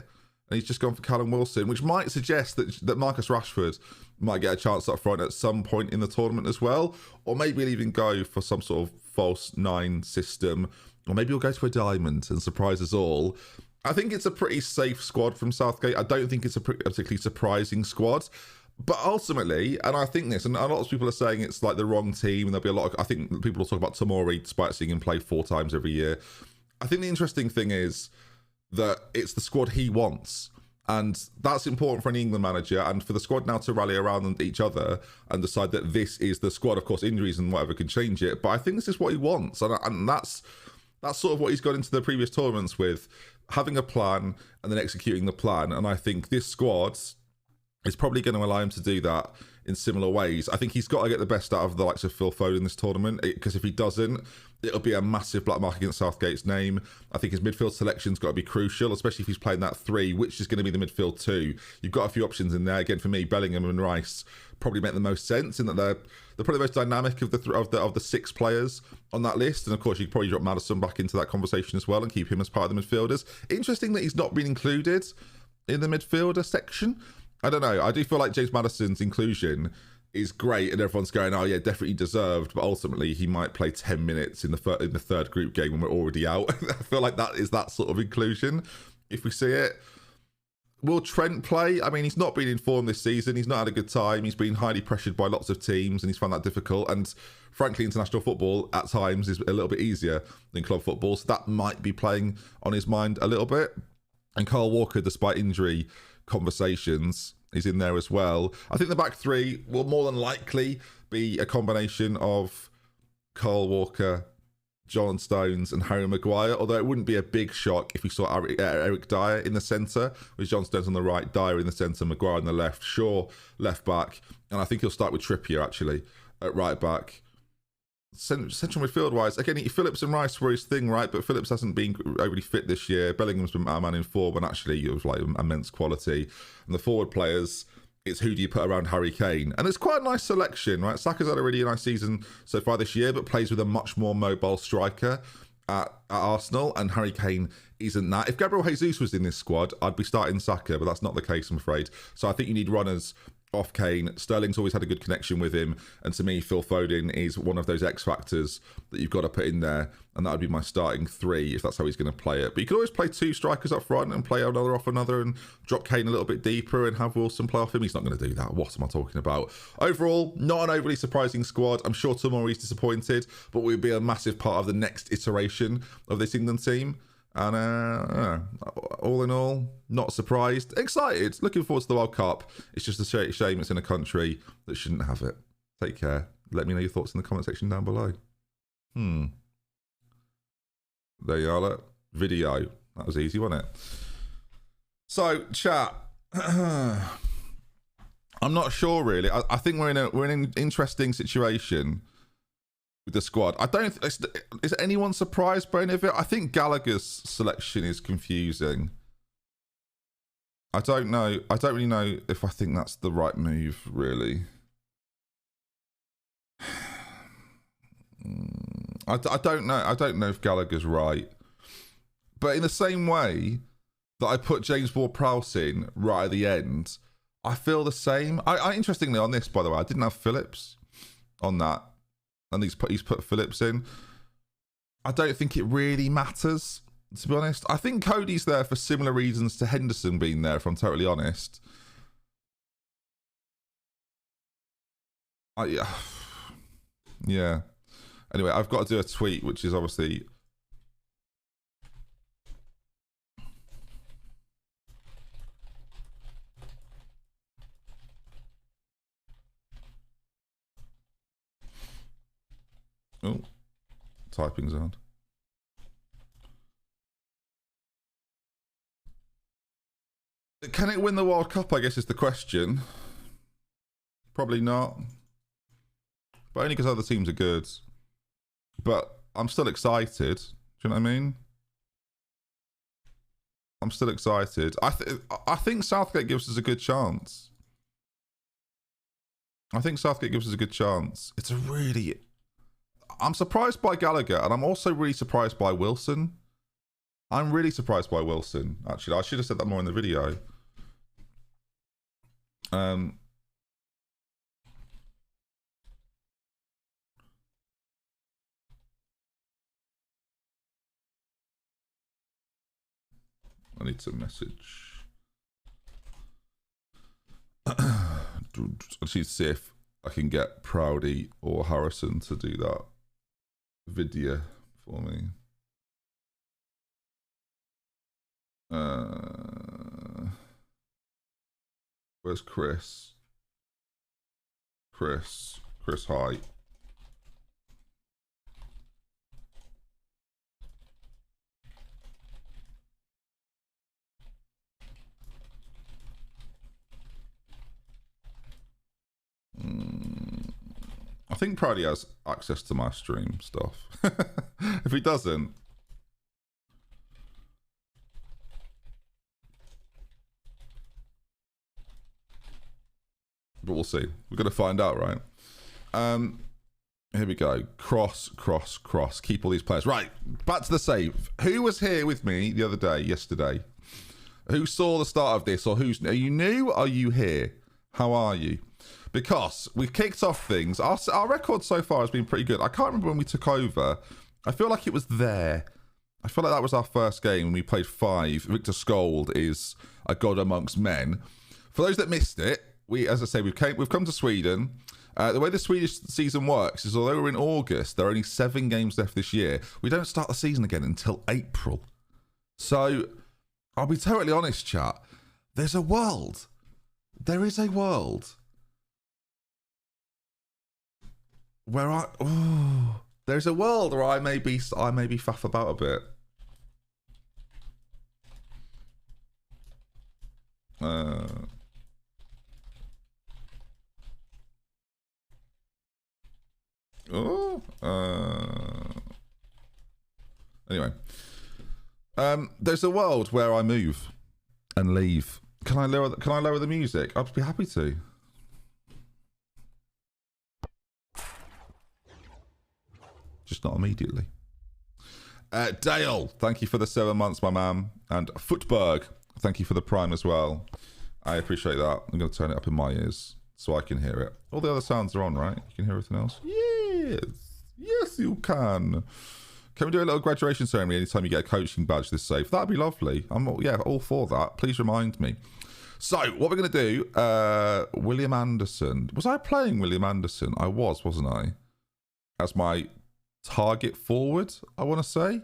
and he's just gone for Callum Wilson, which might suggest that Marcus Rashford might get a chance up front at some point in the tournament as well, or maybe he'll even go for some sort of false 9 system, or maybe he'll go to a diamond and surprise us all. I think it's a pretty safe squad from Southgate. I don't think it's a particularly surprising squad. But ultimately, and I think this, and a lot of people are saying it's like the wrong team, and there'll be a lot of, I think people will talk about Tomori despite seeing him play 4 times every year. I think the interesting thing is that it's the squad he wants. And that's important for an England manager, and for the squad now to rally around each other and decide that this is the squad. Of course, injuries and whatever can change it, but I think this is what he wants. And that's sort of what he's got into the previous tournaments with, having a plan and then executing the plan. And I think this squad is probably going to allow him to do that in similar ways. I think he's got to get the best out of the likes of Phil Foden in this tournament, because if he doesn't, it'll be a massive black mark against Southgate's name. I think his midfield selection's got to be crucial, especially if he's playing that 3, which is going to be the midfield 2. You've got a few options in there. Again, for me, Bellingham and Rice probably make the most sense in that they're probably the most dynamic of the 6 players on that list. And of course, you could probably drop Maddison back into that conversation as well and keep him as part of the midfielders. Interesting that he's not been included in the midfielder section. I don't know. I do feel like James Maddison's inclusion is great, and everyone's going, oh yeah, definitely deserved, but ultimately he might play 10 minutes in the third group game when we're already out. I feel like that is that sort of inclusion, if we see it. Will Trent play? I mean, he's not been in form this season. He's not had a good time. He's been highly pressured by lots of teams and he's found that difficult. And frankly, international football at times is a little bit easier than club football. So that might be playing on his mind a little bit. And Kyle Walker, despite injury conversations, is in there as well. I think the back three will more than likely be a combination of Kyle Walker, John Stones and Harry Maguire, although it wouldn't be a big shock if we saw Eric Dyer in the centre, with John Stones on the right, Dyer in the centre, Maguire on the left, Shaw left back, and I think he'll start with Trippier actually at right back. Central midfield wise, again, Phillips and Rice were his thing, right? But Phillips hasn't been overly fit this year. Bellingham's been our man in form, and actually it was like immense quality. And the forward players, it's who do you put around Harry Kane? And it's quite a nice selection, right? Saka's had a really nice season so far this year, but plays with a much more mobile striker at Arsenal, and Harry Kane isn't that. If Gabriel Jesus was in this squad, I'd be starting Saka, but that's not the case, I'm afraid. So I think you need runners off Kane. Sterling's always had a good connection with him, and to me, Phil Foden is one of those X factors that you've got to put in there, and that would be my starting three if that's how he's going to play it. But you could always play two strikers up front and play another off another and drop Kane a little bit deeper and have Wilson play off him. He's not going to do that. What am I talking about? Overall, not an overly surprising squad. I'm sure Tomori's disappointed, but we'll be a massive part of the next iteration of this England team. And all in all, not surprised. Excited. Looking forward to the World Cup. It's just a shame it's in a country that shouldn't have it. Take care. Let me know your thoughts in the comment section down below. There you are. Look. Video. That was easy, wasn't it? So, chat. I'm not sure, really. I think we're in an interesting situation with the squad. I don't. Is anyone surprised by any of it? I think Gallagher's selection is confusing. I don't know. I don't really know if I think that's the right move, really. I don't know. I don't know if Gallagher's right. But in the same way that I put James Ward-Prowse in right at the end, I feel the same. I interestingly on this, by the way, I didn't have Phillips on that. And he's put Phillips in. I don't think it really matters, to be honest. I think Cody's there for similar reasons to Henderson being there, if I'm totally honest. Yeah. Anyway, I've got to do a tweet, which is obviously... Oh, typing's on. Can it win the World Cup, I guess, is the question. Probably not. But only because other teams are good. But I'm still excited. Do you know what I mean? I'm still excited. I think Southgate gives us a good chance. It's a really... I'm surprised by Gallagher, and I'm also really surprised by Wilson. I'm really surprised by Wilson, actually. I should have said that more in the video. I need to message. I just need to see if I can get Proudy or Harrison to do that video for me. Where's Chris? Chris High. I think Proudy has access to my stream stuff. If he doesn't, but we'll see. We're going to find out, right? Here we go. Cross. Keep all these players. Right, back to the save. Who was here with me the other day, yesterday? Who saw the start of this? Or are you new? Are you here? How are you? Because we've kicked off things. Our record so far has been pretty good. I can't remember when we took over. I feel like it was there. I feel like that was our first game when we played 5. Victor Skold is a god amongst men. For those that missed it, as I say, we've come to Sweden. The way the Swedish season works is, although we're in August, there are only 7 games left this year. We don't start the season again until April. So, I'll be totally honest, chat. There's a world. There is a world where there's a world where I may be faff about a bit. Anyway, there's a world where I move and leave. Can I lower the music? I'd be happy to. Just not immediately. Dale, thank you for the 7 months, my man. And Footberg, thank you for the prime as well. I appreciate that. I'm going to turn it up in my ears so I can hear it. All the other sounds are on, right? You can hear everything else? Yes. Yes, you can. Can we do a little graduation ceremony anytime you get a coaching badge this safe? That'd be lovely. I'm all for that. Please remind me. So, what we're going to do, William Anderson. Was I playing William Anderson? I was, wasn't I? As my target forward, I want to say.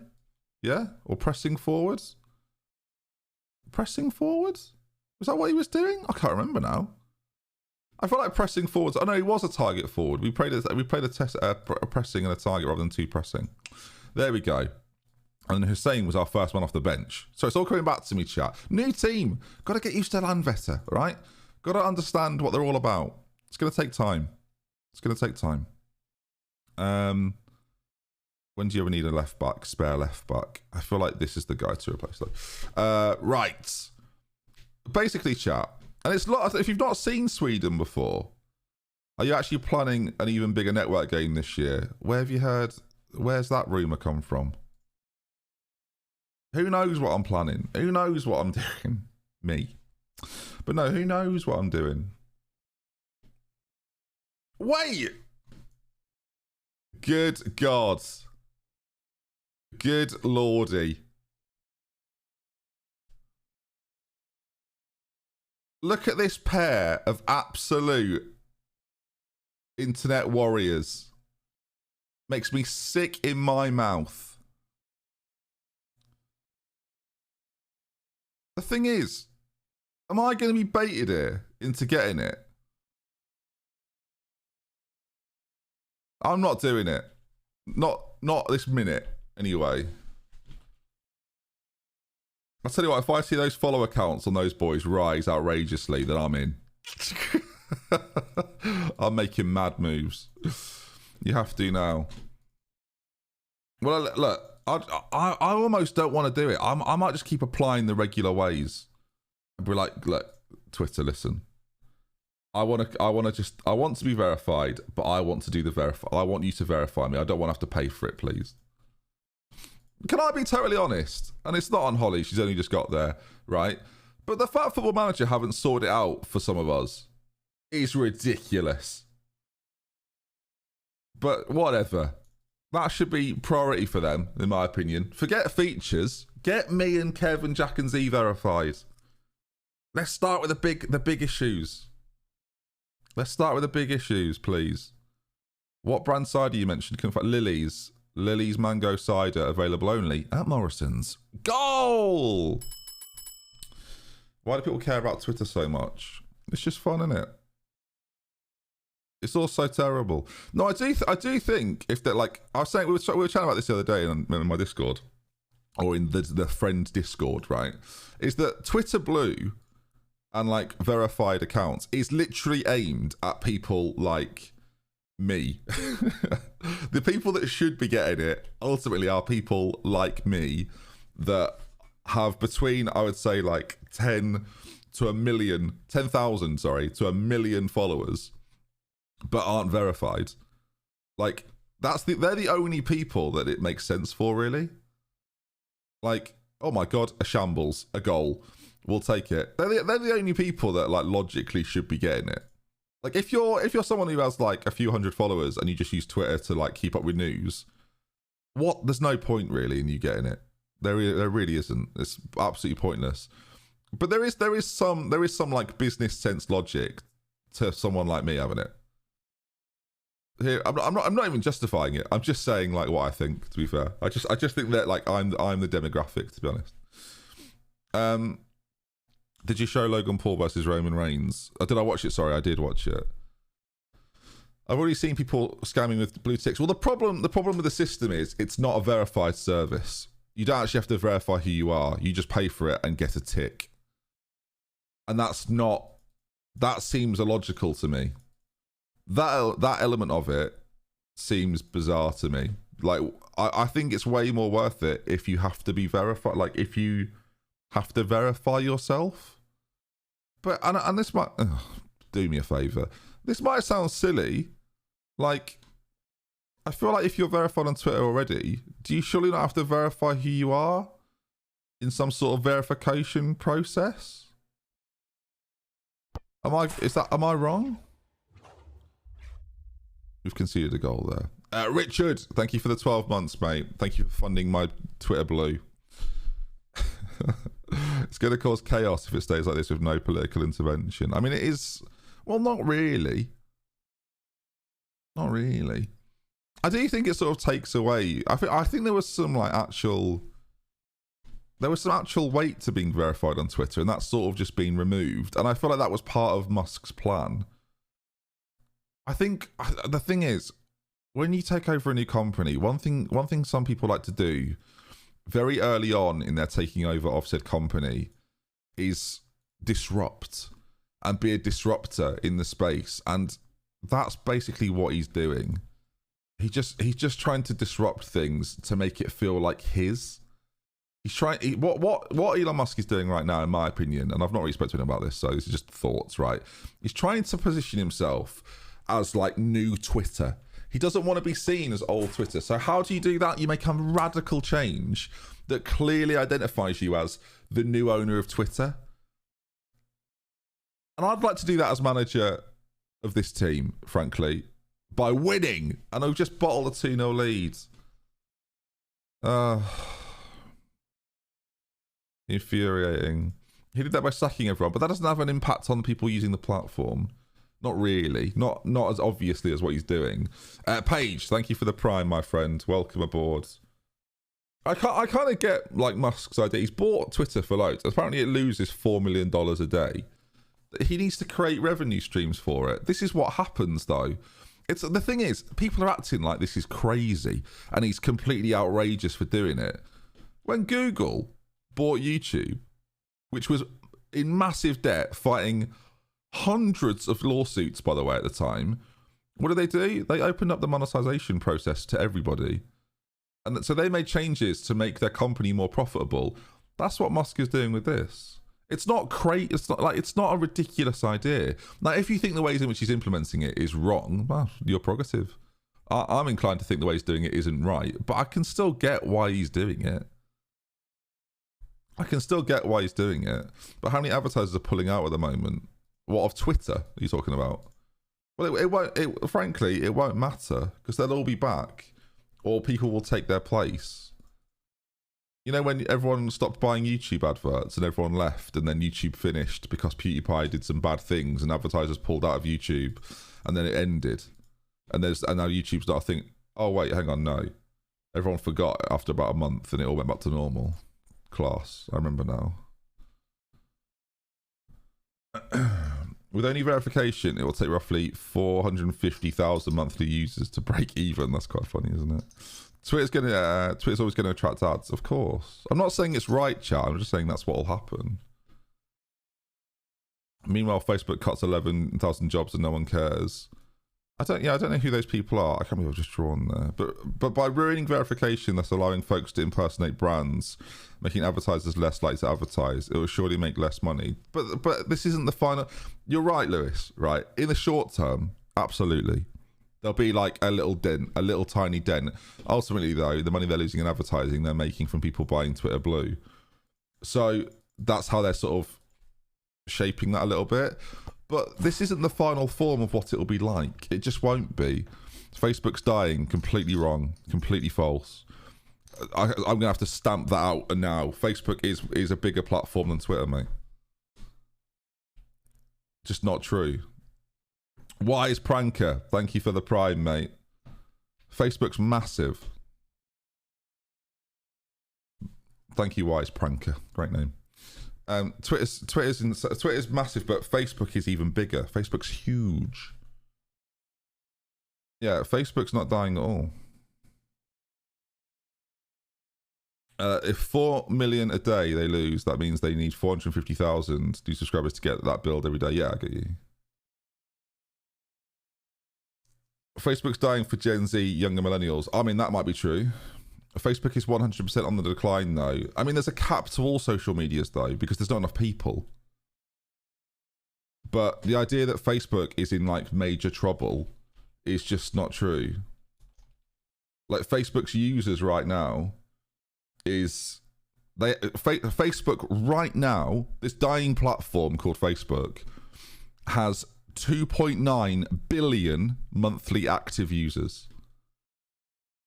Yeah? Or pressing forward? Pressing forward? Was that what he was doing? I can't remember now. I feel like pressing forwards. Oh no, he was a target forward. We played a test, a pressing and a target rather than 2 pressing. There we go. And Hussein was our first one off the bench. So it's all coming back to me, chat. New team. Got to get used to Landvetter, right? Got to understand what they're all about. It's going to take time. It's going to take time. When do you ever need a left back, spare left back? I feel like this is the guy to replace though. Right. Basically, chat. And it's not, if you've not seen Sweden before, are you actually planning an even bigger network game this year? Where have you heard? Where's that rumour come from? Who knows what I'm planning? Who knows what I'm doing? Me. But no, who knows what I'm doing? Wait! Good God. Good lordy. Look at this pair of absolute internet warriors. Makes me sick in my mouth. The thing is, am I going to be baited here into getting it? I'm not doing it. Not this minute, anyway. I'll tell you what, if I see those follower counts on those boys rise outrageously, then I'm in. I'm making mad moves. You have to now. Well, look, I almost don't want to do it. I might just keep applying the regular ways. And be like, look, Twitter, listen. I want to be verified, but I want to do the verify. I want you to verify me. I don't want to have to pay for it, please. Can I be totally honest? And it's not on Holly. She's only just got there, right? But the fact Football Manager haven't sorted it out for some of us is ridiculous. But whatever. That should be priority for them, in my opinion. Forget features. Get me and Kev and Jack and Z verified. Let's start with the big issues. Let's start with the big issues, please. What brand cider you mentioned? Lily's. Lily's Mango Cider, available only at Morrison's. Goal! Why do people care about Twitter so much? It's just fun, isn't it? It's all so terrible. No, I do think if that, like I was saying, we were chatting about this the other day in my Discord, or in the friend Discord, right? Is that Twitter Blue and like verified accounts is literally aimed at people like me. The people that should be getting it ultimately are people like me that have between, I would say, like 10,000 to a million followers, but aren't verified. Like they're the only people that it makes sense for, really. Like, oh my God, a shambles, a goal, we'll take it. They're the only people that like logically should be getting it. Like if you're someone who has like a few hundred followers and you just use Twitter to like keep up with news, there's no point really in you getting it. There really isn't. It's absolutely pointless. But there is some like business sense logic to someone like me having it. Here, I'm not even justifying it. I'm just saying like what I think. To be fair, I just think that like I'm the demographic. To be honest. Did you show Logan Paul versus Roman Reigns? Did I watch it? Sorry, I did watch it. I've already seen people scamming with blue ticks. Well, the problem with the system is it's not a verified service. You don't actually have to verify who you are. You just pay for it and get a tick. And that seems illogical to me. That element of it seems bizarre to me. Like, I think it's way more worth it if you have to be verified. Like, if you have to verify yourself. But, and this might, do me a favor. This might sound silly. Like, I feel like if you're verified on Twitter already, do you surely not have to verify who you are in some sort of verification process? Am I wrong? We've conceded a goal there. Richard, thank you for the 12 months, mate. Thank you for funding my Twitter blue. It's going to cause chaos if it stays like this with no political intervention. I mean, it is... Well, not really. Not really. I do think it sort of takes away... I think there was some, like, actual... There was some actual weight to being verified on Twitter, and that's sort of just been removed. And I feel like that was part of Musk's plan. I think... The thing is, when you take over a new company, one thing some people like to do very early on in their taking over of said company is disrupt and be a disruptor in the space, and that's basically what he's doing. He's just trying to disrupt things to make it feel like his. He's trying. What Elon Musk is doing right now, in my opinion, and I've not really spoken to him about this, so this is just thoughts, right? He's trying to position himself as like new Twitter. He doesn't want to be seen as old Twitter. So how do you do that? You make a radical change that clearly identifies you as the new owner of Twitter. And I'd like to do that as manager of this team, frankly, by winning. And I'll just bottle the 2-0 lead. Infuriating. He did that by sacking everyone, but that doesn't have an impact on people using the platform. Not really. Not as obviously as what he's doing. Paige, thank you for the Prime, my friend. Welcome aboard. I kind of get like Musk's idea. He's bought Twitter for loads. Apparently it loses $4 million a day. He needs to create revenue streams for it. This is what happens, though. The thing is, people are acting like this is crazy and he's completely outrageous for doing it. When Google bought YouTube, which was in massive debt, fighting hundreds of lawsuits, by the way, at the time, what did? They opened up the monetization process to everybody. And so they made changes to make their company more profitable. That's what Musk is doing with this. It's not crazy. It's not a ridiculous idea. Now, if you think the ways in which he's implementing it is wrong, well, you're prerogative. I'm inclined to think the way he's doing it isn't right, but I can still get why he's doing it. But how many advertisers are pulling out at the moment? What, of Twitter are you talking about? Well, it won't. Frankly, it won't matter because they'll all be back, or people will take their place. You know, when everyone stopped buying YouTube adverts and everyone left, and then YouTube finished because PewDiePie did some bad things and advertisers pulled out of YouTube, and then it ended, and now YouTube's not a thing. Oh wait, hang on, no, everyone forgot after about a month, and it all went back to normal. Class, I remember now. With only verification, it will take roughly 450,000 monthly users to break even. That's quite funny, isn't it? Twitter's always going to attract ads, of course. I'm not saying it's right, chat. I'm just saying that's what will happen. Meanwhile, Facebook cuts 11,000 jobs and no one cares. I don't know who those people are. I can't believe I've just drawn there. But by ruining verification, that's allowing folks to impersonate brands, making advertisers less likely to advertise. It will surely make less money. But this isn't the final. You're right, Lewis. Right, in the short term, absolutely. There'll be like a little dent, a little tiny dent. Ultimately, though, the money they're losing in advertising, they're making from people buying Twitter Blue. So that's how they're sort of shaping that a little bit. But this isn't the final form of what it'll be like. It just won't be. Facebook's dying. Completely wrong. Completely false. I'm going to have to stamp that out now. Facebook is a bigger platform than Twitter, mate. Just not true. Wise Pranker, thank you for the prime, mate. Facebook's massive. Thank you, Wise Pranker. Great name. Twitter's massive, but Facebook is even bigger. Facebook's huge. Yeah, Facebook's not dying at all. If 4 million a day they lose, that means they need 450,000 new subscribers to get that build every day. Yeah, I get you. Facebook's dying for Gen Z, younger millennials. I mean, that might be true. Facebook is 100% on the decline, though. I mean, there's a cap to all social medias, though, because there's not enough people. But the idea that Facebook is in, like, major trouble is just not true. Like, Facebook's users right now is... Facebook right now, this dying platform called Facebook, has 2.9 billion monthly active users.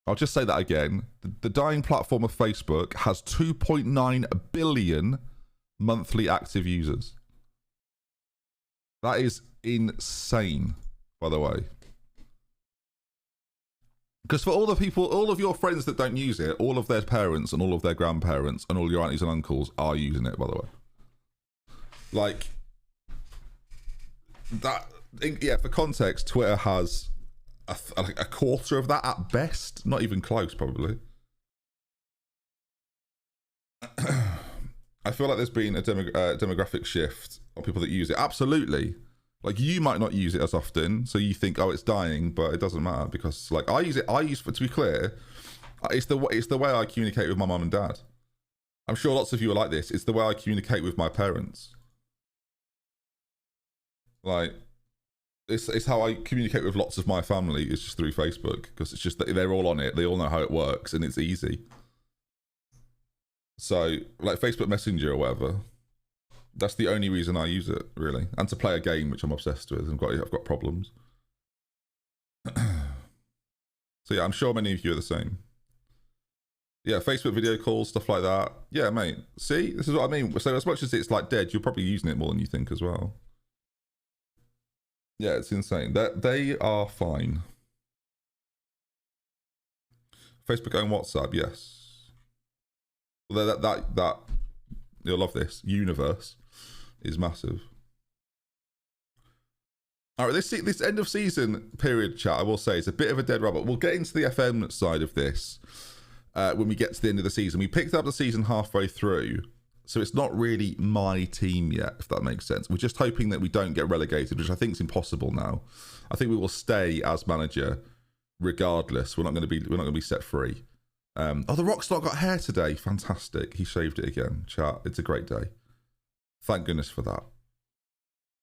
I'll just say that again. The dying platform of Facebook has 2.9 billion monthly active users. That is insane, by the way. Because for all the people, all of your friends that don't use it, all of their parents and all of their grandparents and all your aunties and uncles are using it, by the way. Like, that, yeah, for context, Twitter has a quarter of that at best. Not even close, probably. I feel like there's been a demographic shift on people that use it. Absolutely. Like, you might not use it as often, so you think, oh, it's dying, but it doesn't matter because, like, I use, to be clear, it's the way I communicate with my mum and dad. I'm sure lots of you are like this. It's the way I communicate with my parents. Like, it's how I communicate with lots of my family. It's just through Facebook because it's just that they're all on it. They all know how it works and it's easy. So, like Facebook Messenger or whatever, that's the only reason I use it, really. And to play a game, which I'm obsessed with. I've got problems. So yeah, I'm sure many of you are the same. Yeah, Facebook video calls, stuff like that. Yeah, mate. See, this is what I mean. So as much as it's like dead, you're probably using it more than you think as well. Yeah, it's insane. They are fine. Facebook own WhatsApp, yes. Well, that you'll love this. Universe is massive. All right, this end of season period chat, I will say, is a bit of a dead rubber. We'll get into the FM side of this when we get to the end of the season. We picked up the season halfway through, so it's not really my team yet, if that makes sense. We're just hoping that we don't get relegated, which I think is impossible now. I think we will stay as manager regardless. We're not going to be set free. Oh, the Rockstar got hair today. Fantastic. He shaved it again. Chat. It's a great day. Thank goodness for that.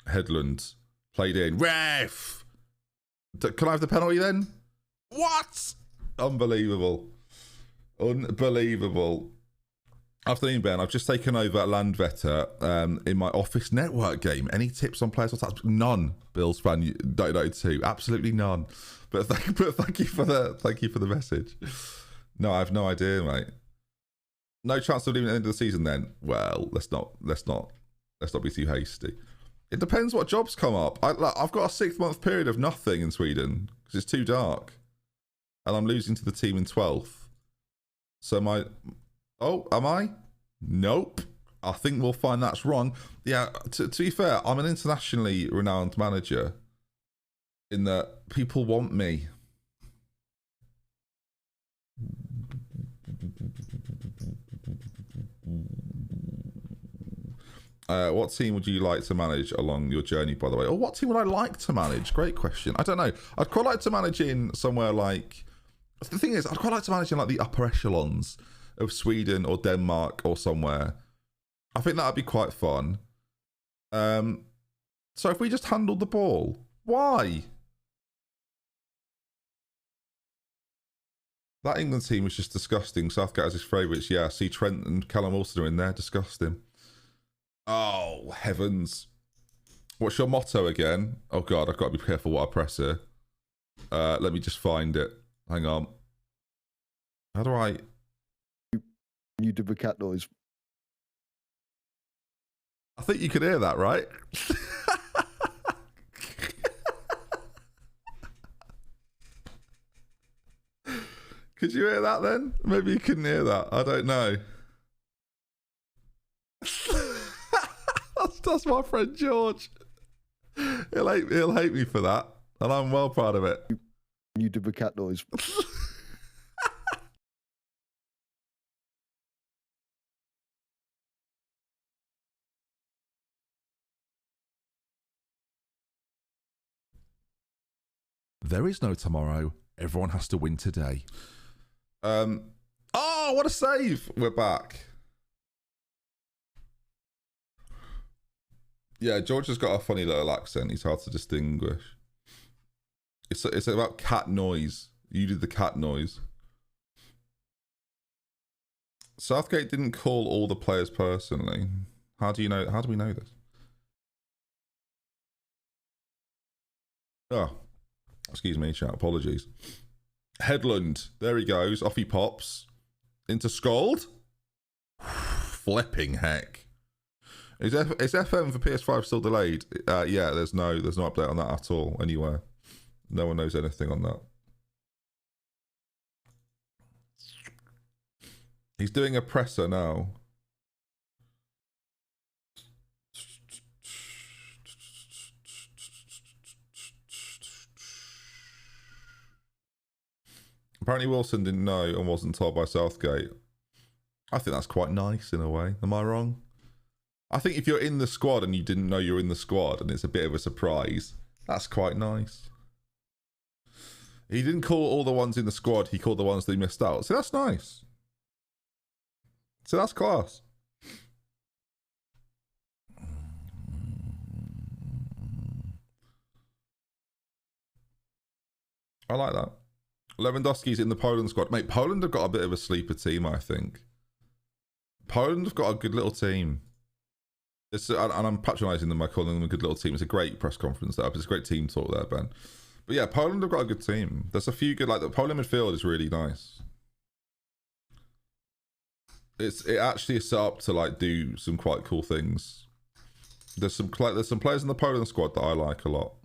Headland played in. Ref! Can I have the penalty then? What? Unbelievable. Unbelievable. Afternoon, Ben. I've just taken over Landvetter in my office network game. Any tips on players or tactics? None. Bills fan, .92. Absolutely none. But thank you for the message. No, I have no idea, mate. No chance of leaving at the end of the season then? Well, let's not be too hasty. It depends what jobs come up. I've got a 6-month period of nothing in Sweden because it's too dark. And I'm losing to the team in 12th. So am I? Nope. I think we'll find that's wrong. Yeah, to be fair, I'm an internationally renowned manager in that people want me. What team would you like to manage along your journey, by the way? Or what team would I like to manage? Great question. I don't know. I'd quite like to manage in somewhere like... The thing is, I'd quite like to manage in like the upper echelons of Sweden or Denmark or somewhere. I think that'd be quite fun. So if we just handled the ball, why? That England team was just disgusting. Southgate has his favourites. Yeah, see Trent and Callum Wilson are in there. Disgusting. Oh, heavens. What's your motto again? Oh, God, I've got to be careful what I press here. Let me just find it. Hang on. How do I... You did the cat noise. I think you could hear that, right? Could you hear that then? Maybe you couldn't hear that. I don't know. that's my friend George. He'll hate me for that. And I'm well proud of it. You did the cat noise. There is no tomorrow. Everyone has to win today. Oh, what a save! We're back. Yeah, George has got a funny little accent. He's hard to distinguish. It's about cat noise. You did the cat noise. Southgate didn't call all the players personally. How do you know? How do we know this? Oh, excuse me, chat. Apologies. Headland. There he goes. Off he pops. Into Scald. Flipping heck. Is FM for PS5 still delayed? Yeah, there's no update on that at all anywhere. No one knows anything on that. He's doing a presser now. Apparently Wilson didn't know and wasn't told by Southgate. I think that's quite nice in a way. Am I wrong? I think if you're in the squad and you didn't know you're in the squad and it's a bit of a surprise, that's quite nice. He didn't call all the ones in the squad, he called the ones they missed out. So that's nice. So that's class. I like that. Lewandowski's in the Poland squad. Mate, Poland have got a bit of a sleeper team, I think. Poland have got a good little team. And I'm patronising them by calling them a good little team. It's a great press conference there. It's a great team talk there, Ben. But yeah, Poland have got a good team. There's a few good, like the Poland midfield is really nice. It actually is set up to like do some quite cool things. There's some players in the Poland squad that I like a lot.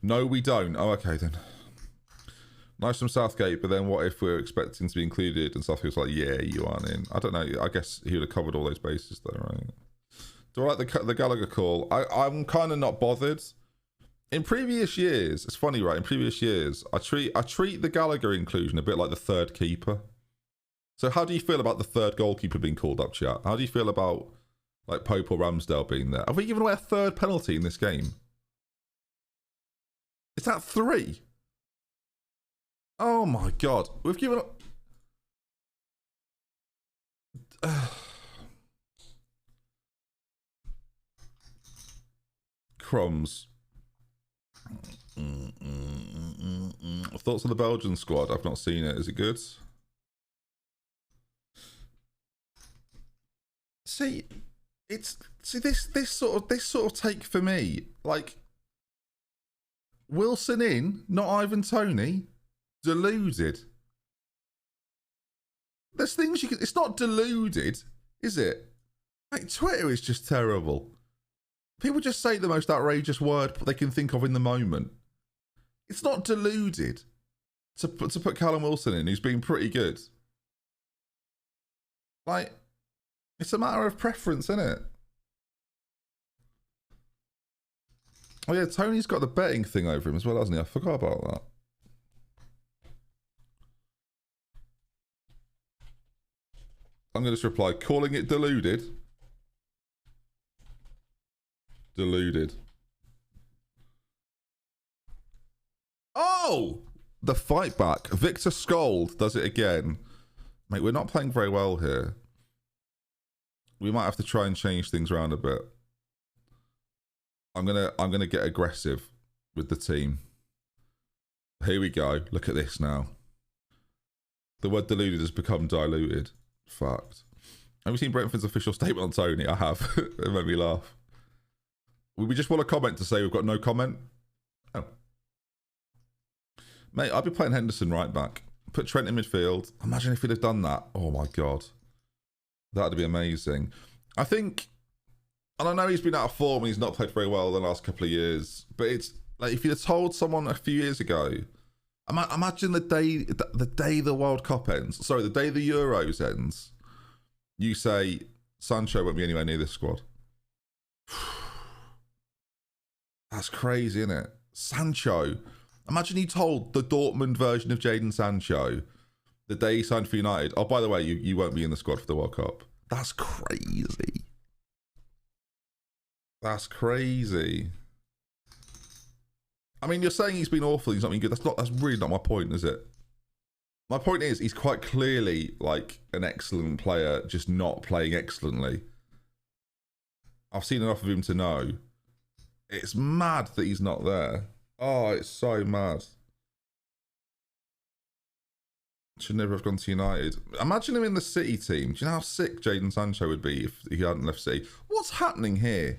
No, we don't. Oh, okay then. Nice from Southgate, but then what if we're expecting to be included and Southgate's like, yeah, you aren't in. I don't know. I guess he would have covered all those bases though, right? Do I like the Gallagher call? I'm kind of not bothered. In previous years, it's funny, right? In previous years, I treat the Gallagher inclusion a bit like the third keeper. So how do you feel about the third goalkeeper being called up, chat? How do you feel about like Pope or Ramsdale being there? Have we given away a third penalty in this game? Is that 3? Oh my god, we've given up. Crumbs. Thoughts on the Belgian squad? I've not seen it. Is it good? See, this sort of take for me, like Wilson in, not Ivan Toney. Deluded. There's things you can. It's not deluded, is it? Like Twitter is just terrible. People just say the most outrageous word they can think of in the moment. It's not deluded to put Callum Wilson in, who's been pretty good. Like, it's a matter of preference, isn't it? Oh yeah, Tony's got the betting thing over him as well, hasn't he? I forgot about that. I'm going to just reply, calling it deluded. Deluded. Oh! The fight back. Victor Scold does it again. Mate, we're not playing very well here. We might have to try and change things around a bit. I'm gonna get aggressive with the team. Here we go. Look at this now. The word deluded has become diluted. Fucked. Have you seen Brentford's official statement on Tony? I have. It made me laugh. We just want a comment to say we've got no comment. Oh. Mate, I'll be playing Henderson right back. Put Trent in midfield. Imagine if he'd have done that. Oh my God. That'd be amazing. I think, and I know he's been out of form and he's not played very well the last couple of years, but it's like if you'd have told someone a few years ago, imagine the day the World Cup ends, sorry, the day the Euros ends, you say Sancho won't be anywhere near this squad. That's crazy, isn't it? Sancho. Imagine you told the Dortmund version of Jadon Sancho the day he signed for United, oh, by the way, you won't be in the squad for the World Cup. That's crazy. That's crazy. I mean, you're saying he's been awful, he's not been good. That's really not my point, is it? My point is, he's quite clearly like an excellent player, just not playing excellently. I've seen enough of him to know. It's mad that he's not there. Oh, it's so mad. Should never have gone to United. Imagine him in the City team. Do you know how sick Jadon Sancho would be if he hadn't left City? What's happening here?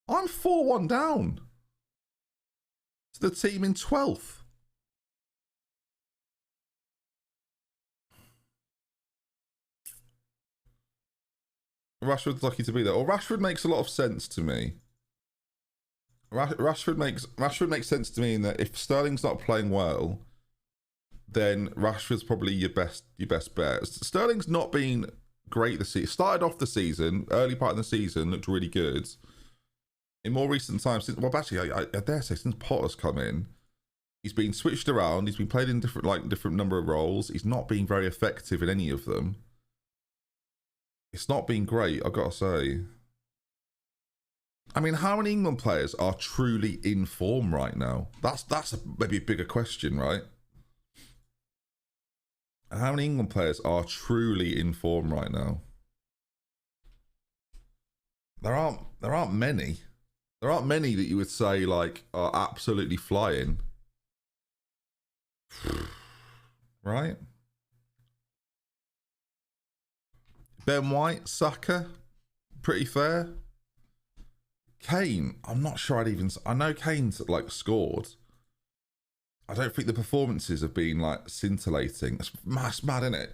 I'm 4-1 down to the team in 12th. Rashford's lucky to be there. Or Rashford makes a lot of sense to me. Rashford makes sense to me in that if Sterling's not playing well, then Rashford's probably your best bet. Sterling's not been great this season. Started off the season, early part of the season, looked really good. In more recent times, I dare say since Potter's come in, he's been switched around. He's been played in different number of roles. He's not been very effective in any of them. It's not been great, I've got to say. I mean, how many England players are truly in form right now? That's maybe a bigger question, right? How many England players are truly in form right now? There aren't many. There aren't many that you would say like are absolutely flying. Right? Ben White, Saka, pretty fair. Kane, I'm not sure I know Kane's like scored. I don't think the performances have been like scintillating. It's mad, isn't it?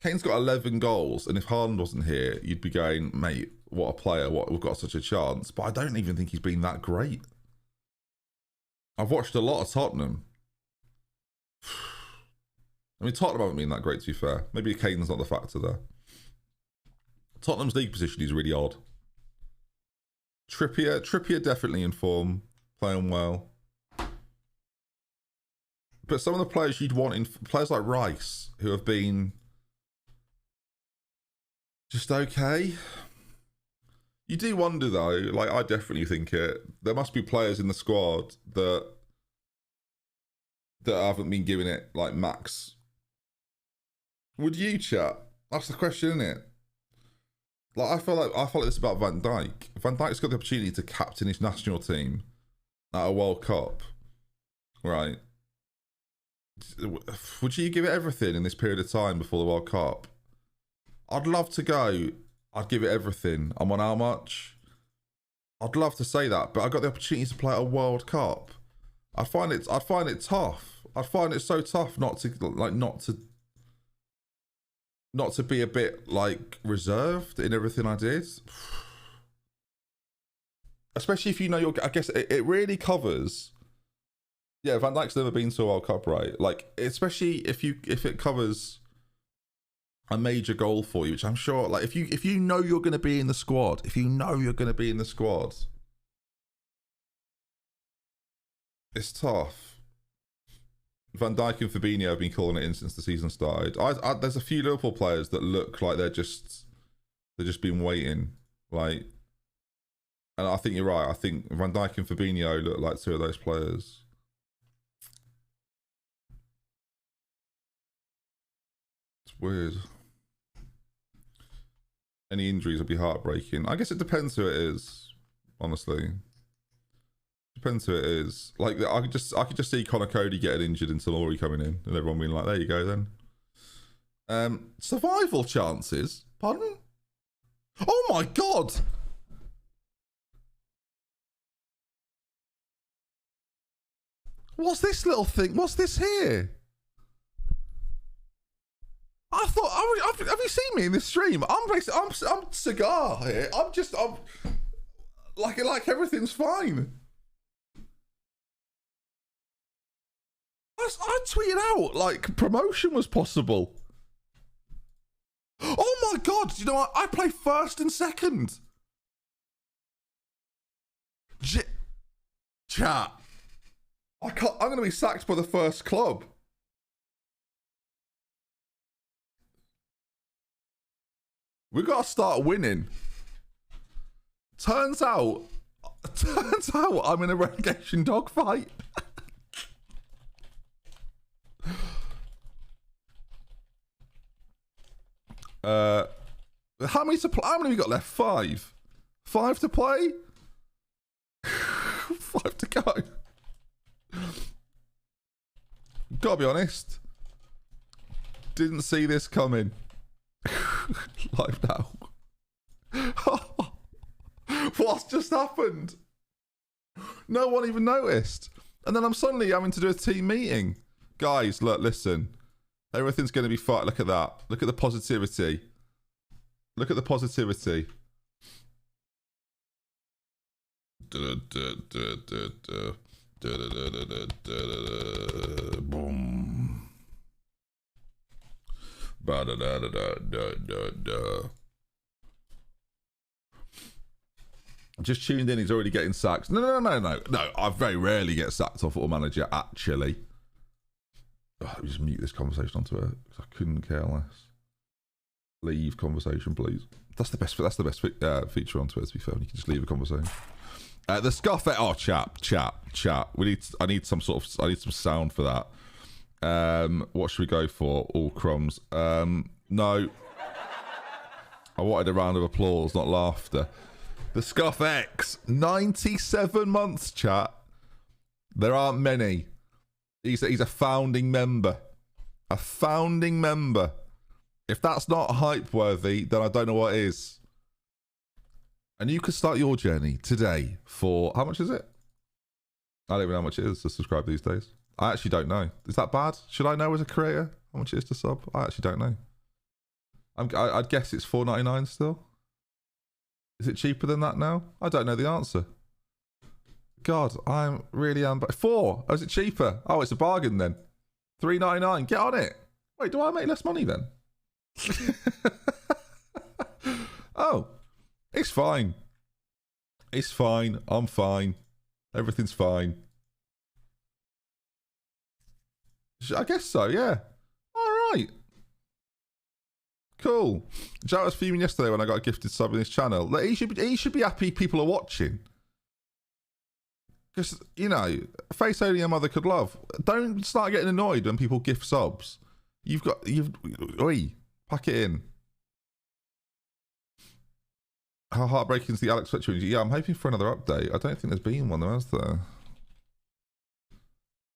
Kane's got 11 goals, and if Haaland wasn't here, you'd be going, mate, what a player, we've got such a chance. But I don't even think he's been that great. I've watched a lot of Tottenham. I mean, Tottenham haven't been that great, to be fair. Maybe Kane's not the factor there. Tottenham's league position is really odd. Trippier definitely in form, playing well. But some of the players you'd want in players like Rice, who have been just okay. You do wonder though, like I definitely think there must be players in the squad that haven't been giving it like max. Would you, chat? That's the question, isn't it? Like I feel like this about Van Dijk. Van Dijk's got the opportunity to captain his national team at a World Cup, right? Would you give it everything in this period of time before the World Cup? I'd love to go. I'd give it everything. I'm on how much? I'd love to say that, but I got the opportunity to play at a World Cup. I'd find it tough. I'd find it so tough not to be a bit like reserved in everything I did. Especially if you know I guess it really covers. Yeah, Van Dijk's never been to a World Cup, right? Like, especially if it covers a major goal for you, which I'm sure, like, if you know you're going to be in the squad, it's tough. Van Dijk and Fabinho have been calling it in since the season started. There's a few Liverpool players that look like they're just been waiting, like, and I think you're right. I think Van Dijk and Fabinho look like two of those players. It's weird. Any injuries would be heartbreaking. I guess it depends who it is, honestly. Depends who it is. Like, I could just see Connor Cody getting injured and Tomori coming in, and everyone being like, "There you go, then." Survival chances. Pardon? Oh my god! What's this little thing? What's this here? I thought, have you seen me in this stream? I'm cigar here. I'm like everything's fine. I tweeted out like promotion was possible. Oh my god! You know what? I play first and second. Chat. I'm going to be sacked by the first club. We got to start winning. Turns out I'm in a relegation dogfight. How many to play? How many we got left? 5. 5 to play. 5 to go. Gotta be honest. Didn't see this coming. Live now. What's just happened? No one even noticed. And then I'm suddenly having to do a team meeting. Guys, look, listen. Everything's going to be fine. Look at that. Look at the positivity. Look at the positivity. Boom. Just tuned in, he's already getting sacked. No. I very rarely get sacked off Football Manager, actually. Let me just mute this conversation onto it, because I couldn't care less. Leave conversation, please. That's the best feature on Twitter, to be fair. You can just leave a conversation. The scuff. Oh, chat. I need some sound for that. What should we go for? All crumbs. No. I wanted a round of applause, not laughter. The Scuff X, 97 months, chat. There aren't many. He's a founding member. A founding member. If that's not hype worthy, then I don't know what is. And you can start your journey today for, how much is it? I don't even know how much it is to subscribe these days. I actually don't know. Is that bad? Should I know as a creator how much it is to sub? I actually don't know. I'd guess it's $4.99 still. Is it cheaper than that now? I don't know the answer. God, I'm really but 4. Oh, is it cheaper? Oh, it's a bargain then. $3.99. Get on it. Wait, do I make less money then? Oh, it's fine. It's fine. I'm fine. Everything's fine. I guess so, yeah. All right. Cool. Joe was fuming yesterday when I got a gifted sub in his channel. He should be happy people are watching. Because, you know, face only a mother could love. Don't start getting annoyed when people gift subs. Oi, pack it in. How heartbreaking is the Alex Fletcher injury? Yeah, I'm hoping for another update. I don't think there's been one, though, has there?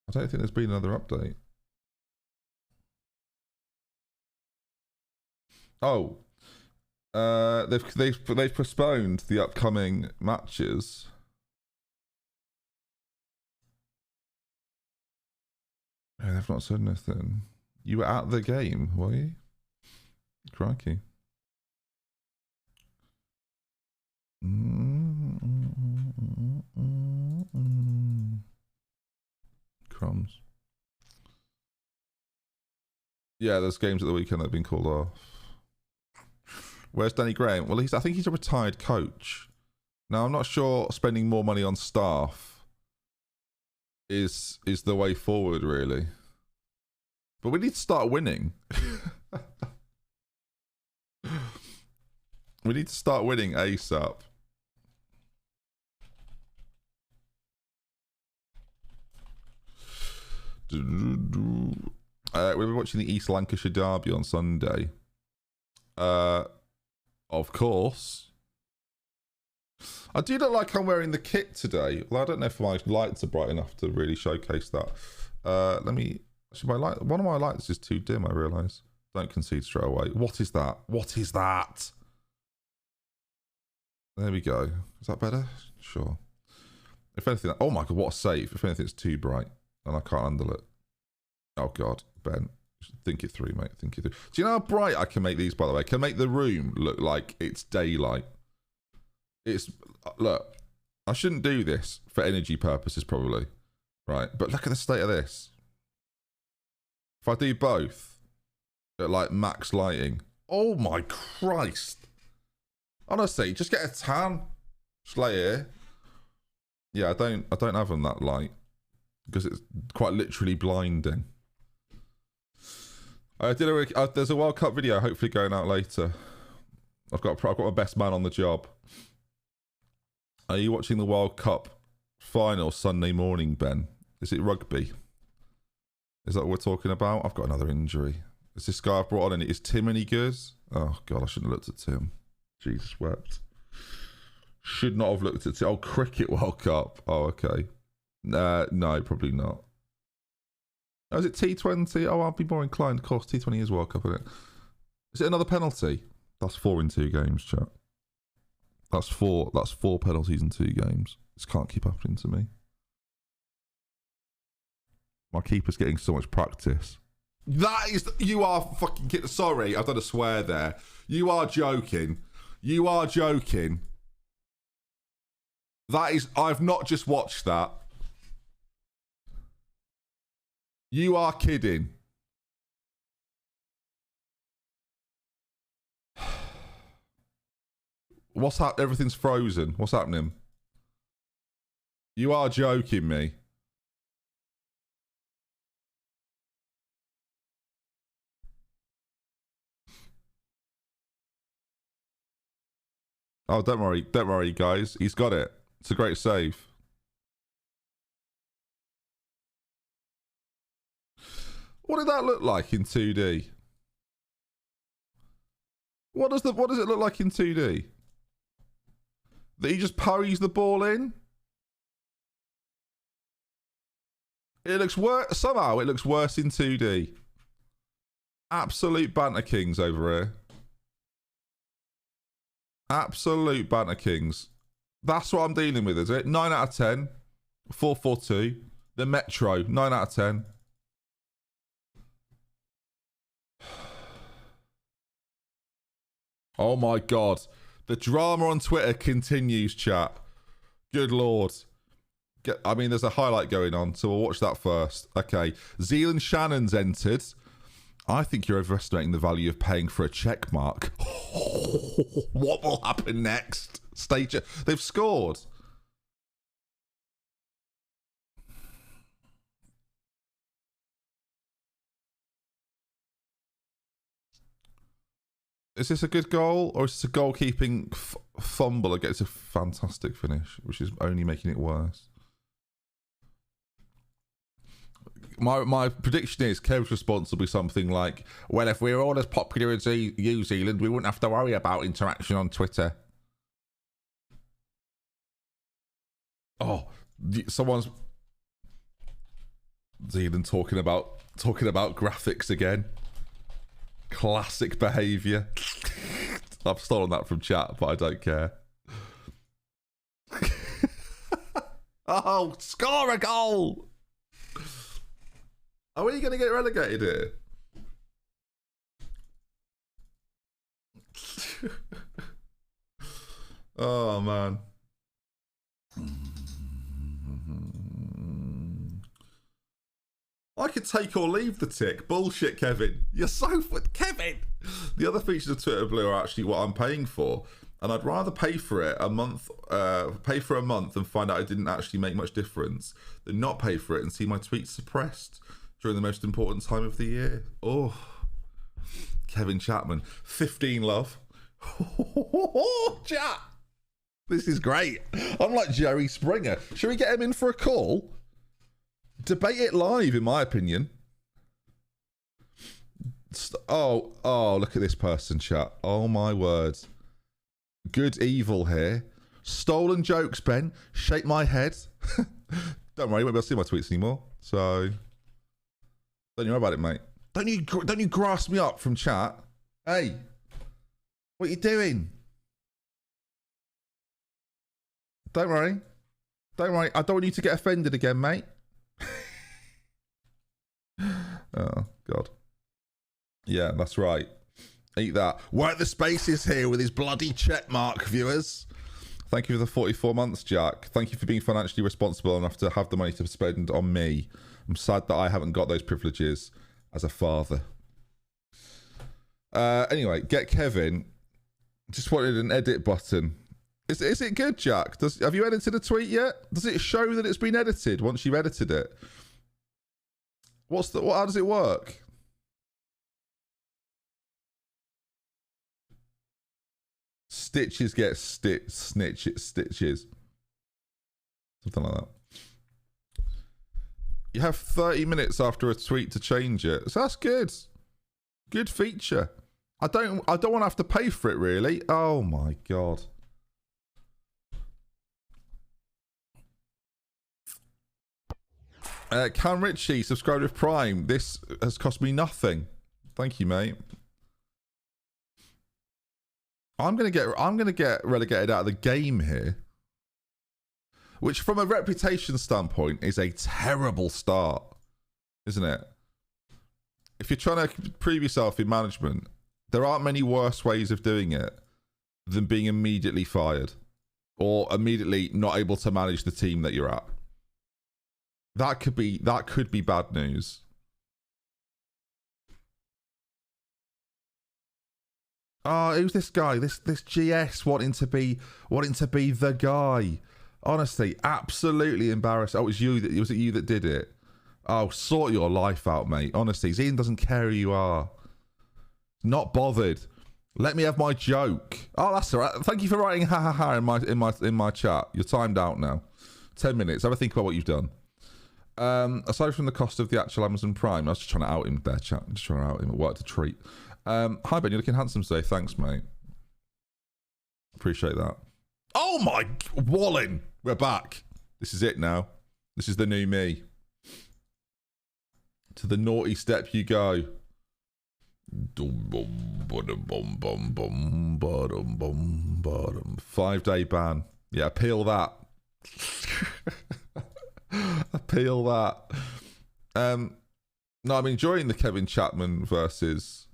I don't think there's been another update. Oh, they've postponed the upcoming matches. Oh, they've not said anything. You were at the game, were you? Crikey. Crumbs. Yeah, there's games at the weekend that have been called off. Where's Danny Graham? Well, I think he's a retired coach. Now, I'm not sure spending more money on staff is the way forward, really. But we need to start winning. We need to start winning ASAP. We'll be watching the East Lancashire Derby on Sunday. Of course. I do look like I'm wearing the kit today. Well, I don't know if my lights are bright enough to really showcase that. Let me... Actually, one of my lights is too dim, I realise. Don't concede straight away. What is that? What is that? There we go. Is that better? Sure. If anything... Oh my god, what a save. If anything, it's too bright. And I can't handle it. Oh god, Ben. Think it through, mate. Think it through. Do you know how bright I can make these, by the way? I can make the room look like it's daylight. Look, I shouldn't do this for energy purposes, probably. Right? But look at the state of this. If I do both at like max lighting. Oh my Christ. Honestly, just get a tan. Just lay here. Yeah, I don't have them that light. Because it's quite literally blinding. There's a World Cup video hopefully going out later. I've got my best man on the job. Are you watching the World Cup final Sunday morning, Ben? Is it rugby? Is that what we're talking about? I've got another injury. Is this guy I've brought on? Is Tim any good? Oh God, I shouldn't have looked at Tim. Jesus wept. Should not have looked at Tim. Oh, Cricket World Cup. Oh, okay. No, probably not. Oh, is it T20? Oh, I'll be more inclined. Of course, T20 is World Cup, isn't it? Is it another penalty? That's 4 in 2 games, chat. That's four penalties in 2 games. This can't keep happening to me. My keeper's getting so much practice. You are fucking kidding. Sorry, I've done a swear there. You are joking. You are joking. I've not just watched that. You are kidding. What's happening? Everything's frozen. What's happening? You are joking me. Oh, don't worry, guys. He's got it. It's a great save. What did that look like in 2D? What does it look like in 2D? That he just parries the ball in? It looks worse. Somehow it looks worse in 2D. Absolute banter kings over here. Absolute banter kings. That's what I'm dealing with, is it? 9 out of 10. 442. The Metro. 9 out of 10. Oh my God. The drama on Twitter continues, chat. Good Lord. There's a highlight going on, so we'll watch that first. Okay. Zealand Shannon's entered. I think you're overestimating the value of paying for a check mark. What will happen next? They've scored. Is this a good goal, or is this a goalkeeping fumble against a fantastic finish, which is only making it worse? My prediction is Kev's response will be something like, well, if we were all as popular as New Zealand, we wouldn't have to worry about interaction on Twitter. Oh, someone's Zealand talking about graphics again. Classic behaviour. I've stolen that from chat, but I don't care. Oh, score a goal! Are we going to get relegated here? Oh, man. I could take or leave the tick. Bullshit, Kevin. You're so... Kevin! The other features of Twitter Blue are actually what I'm paying for. And I'd rather pay for it a month and find out I didn't actually make much difference than not pay for it and see my tweets suppressed during the most important time of the year. Oh, Kevin Chapman, 15 love. Chat. This is great. I'm like Jerry Springer. Should we get him in for a call? Debate it live, in my opinion. Oh, look at this person, chat. Oh my word. Good evil here. Stolen jokes, Ben. Shake my head. Don't worry, you won't be able to see my tweets anymore. So... don't you worry about it, mate. Don't you grass me up from chat. Hey, what are you doing? Don't worry. I don't want you to get offended again, mate. Oh, God. Yeah, that's right. Eat that. Work the spaces here with his bloody check mark, viewers. Thank you for the 44 months, Jack. Thank you for being financially responsible enough to have the money to spend on me. I'm sad that I haven't got those privileges as a father. Anyway, get Kevin. Just wanted an edit button. Is it good, Jack? Have you edited a tweet yet? Does it show that it's been edited once you've edited it? How does it work? Stitches get stitches. Something like that. You have 30 minutes after a tweet to change it. So that's good. Good feature. I don't want to have to pay for it, really. Oh my god. Cam Ritchie, subscribed with Prime. This has cost me nothing. Thank you, mate. I'm gonna get relegated out of the game here, which, from a reputation standpoint, is a terrible start, isn't it? If you're trying to prove yourself in management, there aren't many worse ways of doing it than being immediately fired or immediately not able to manage the team that you're at. That could be bad news. Oh, who's this guy? This GS wanting to be the guy. Honestly, absolutely embarrassed. Oh, was it you that did it? Oh, sort your life out, mate. Honestly, Ian doesn't care who you are. Not bothered. Let me have my joke. Oh, that's all right. Thank you for writing ha ha ha in my chat. You're timed out now. 10 minutes. Have a think about what you've done. Aside from the cost of the actual Amazon Prime, I was just trying to out him there, chat. Just trying to out him. It worked a treat. Hi Ben, you're looking handsome today. Thanks, mate. Appreciate that. Oh my Wallen, we're back. This is it now. This is the new me. To the naughty step you go. 5-day ban. Yeah, appeal that. Appeal that. No, I'm enjoying the Kevin Chapman versus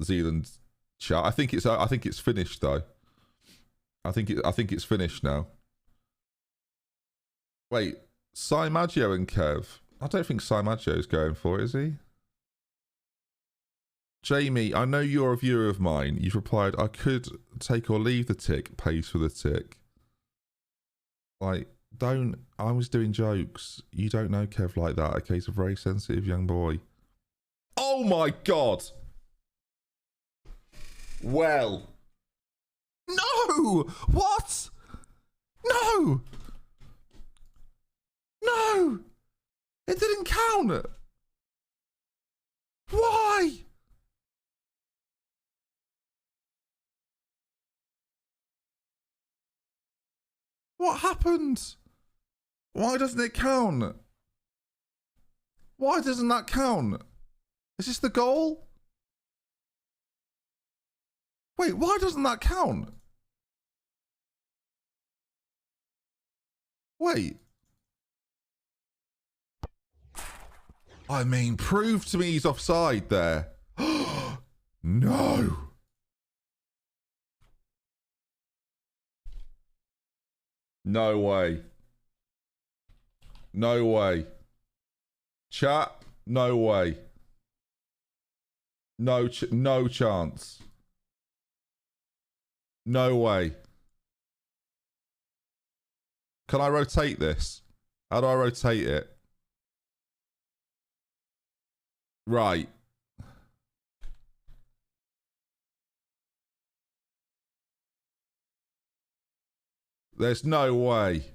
Zealand chat. I think it's finished though. I think it's finished now. Wait, Sai Maggio and Kev. I don't think Sai Maggio is going for it, is he? Jamie, I know you're a viewer of mine. You've replied, I could take or leave the tick, pays for the tick. Like, I was doing jokes. You don't know Kev like that. Okay, he's a very sensitive young boy. Oh my god! Well. No! What? No! No! It didn't count! Why? What happened? Why doesn't it count? Why doesn't that count? Is this the goal? Wait, why doesn't that count? Wait. I mean, prove to me he's offside there. No. No way. No way. Chat, no way. No chance. No way. Can I rotate this? How do I rotate it? Right. There's no way.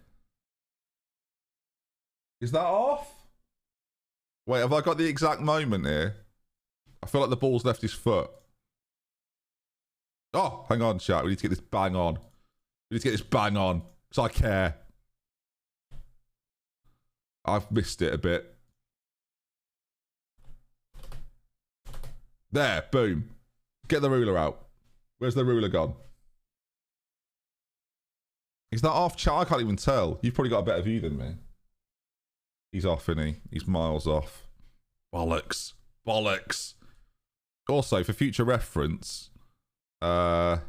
Is that off? Wait, have I got the exact moment here? I feel like the ball's left his foot. Oh, hang on, chat. We need to get this bang on. We need to get this bang on. Because I care. I've missed it a bit. There, boom. Get the ruler out. Where's the ruler gone? Is that off, chat? I can't even tell. You've probably got a better view than me. He's off, isn't he? He's miles off. Bollocks. Bollocks. Also, for future reference, I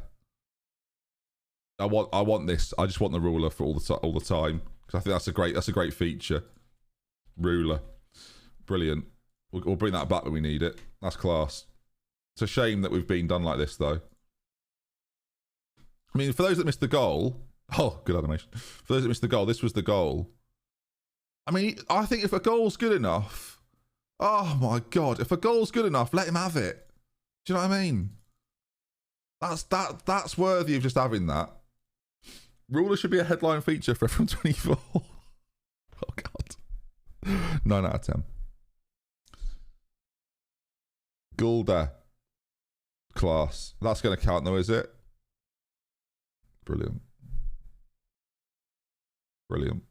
want this. I just want the ruler for all the time because I think that's a great feature. Ruler, brilliant. We'll bring that back when we need it. That's class. It's a shame that we've been done like this, though. I mean, for those that missed the goal, oh, good animation. For those that missed the goal, this was the goal. I mean, I think if a goal's good enough, oh my god, if a goal's good enough, let him have it. Do you know what I mean? That's worthy of just having that. Ruler should be a headline feature for from 24. Oh god. 9 out of 10. Gulda. Class. That's going to count though, is it? Brilliant. Brilliant.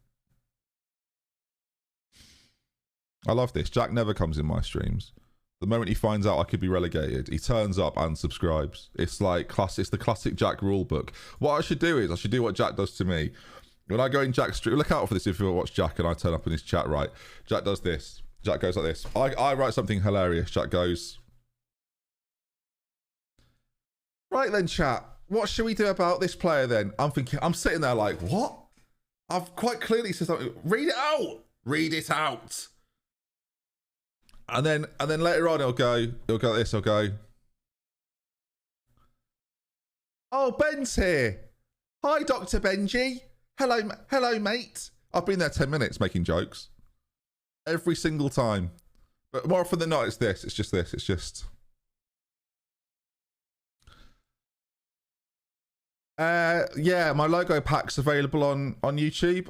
I love this. Jack never comes in my streams. The moment he finds out I could be relegated, he turns up and subscribes. It's like it's the classic Jack rule book. What I should do is I should do what Jack does to me. When I go in Jack's stream, look out for this if you watch Jack and I turn up in his chat, right? Jack does this. Jack goes like this. I write something hilarious. Jack goes, right then, chat. What should we do about this player then? I'm sitting there like, what? I've quite clearly said something. Read it out. Read it out. And then later on he'll go like this, he'll go, oh, Ben's here. Hi, Dr. Benji. Hello, mate. I've been there 10 minutes making jokes. Every single time. But more often than not, it's this. It's just this. It's just... yeah, my logo pack's available on YouTube.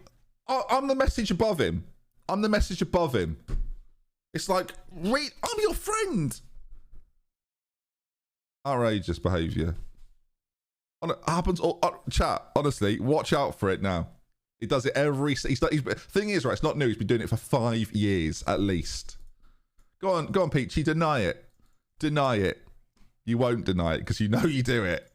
Oh, I'm the message above him. I'm the message above him. It's like, wait, I'm your friend. Outrageous behaviour. Happens all chat. Honestly, watch out for it now. He does it every. Thing is, right? It's not new. He's been doing it for 5 years at least. Go on, Peachy. Deny it. Deny it. You won't deny it because you know you do it.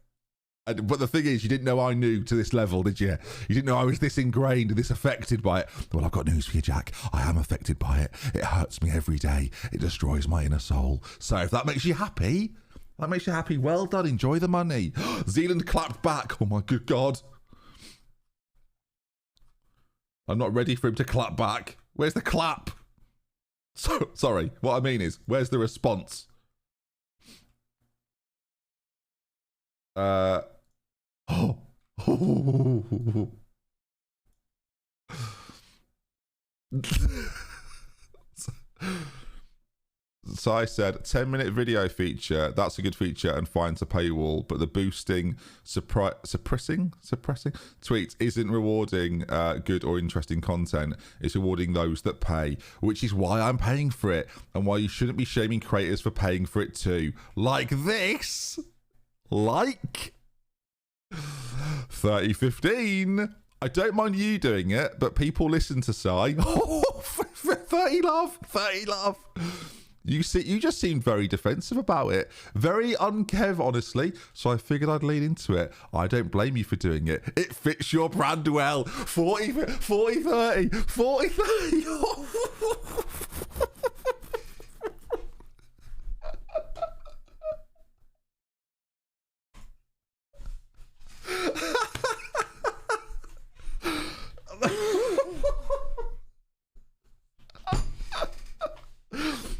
But the thing is, you didn't know I knew to this level, did you? You didn't know I was this ingrained and this affected by it. Well, I've got news for you, Jack. I am affected by it. It hurts me every day. It destroys my inner soul. So if that makes you happy, well done. Enjoy the money. Zealand clapped back. Oh my good God. I'm not ready for him to clap back. Where's the clap? Sorry. What I mean is, where's the response? So I said 10-minute video feature, that's a good feature and fine to paywall, but the boosting suppressing tweets isn't rewarding good or interesting content. It's rewarding those that pay, which is why I'm paying for it and why you shouldn't be shaming creators for paying for it too. Like this. Like 3015. I don't mind you doing it, but people listen to Sai. 30 love. You just seemed very defensive about it. Very unkev, honestly. So I figured I'd lean into it. I don't blame you for doing it. It fits your brand well. 40 30.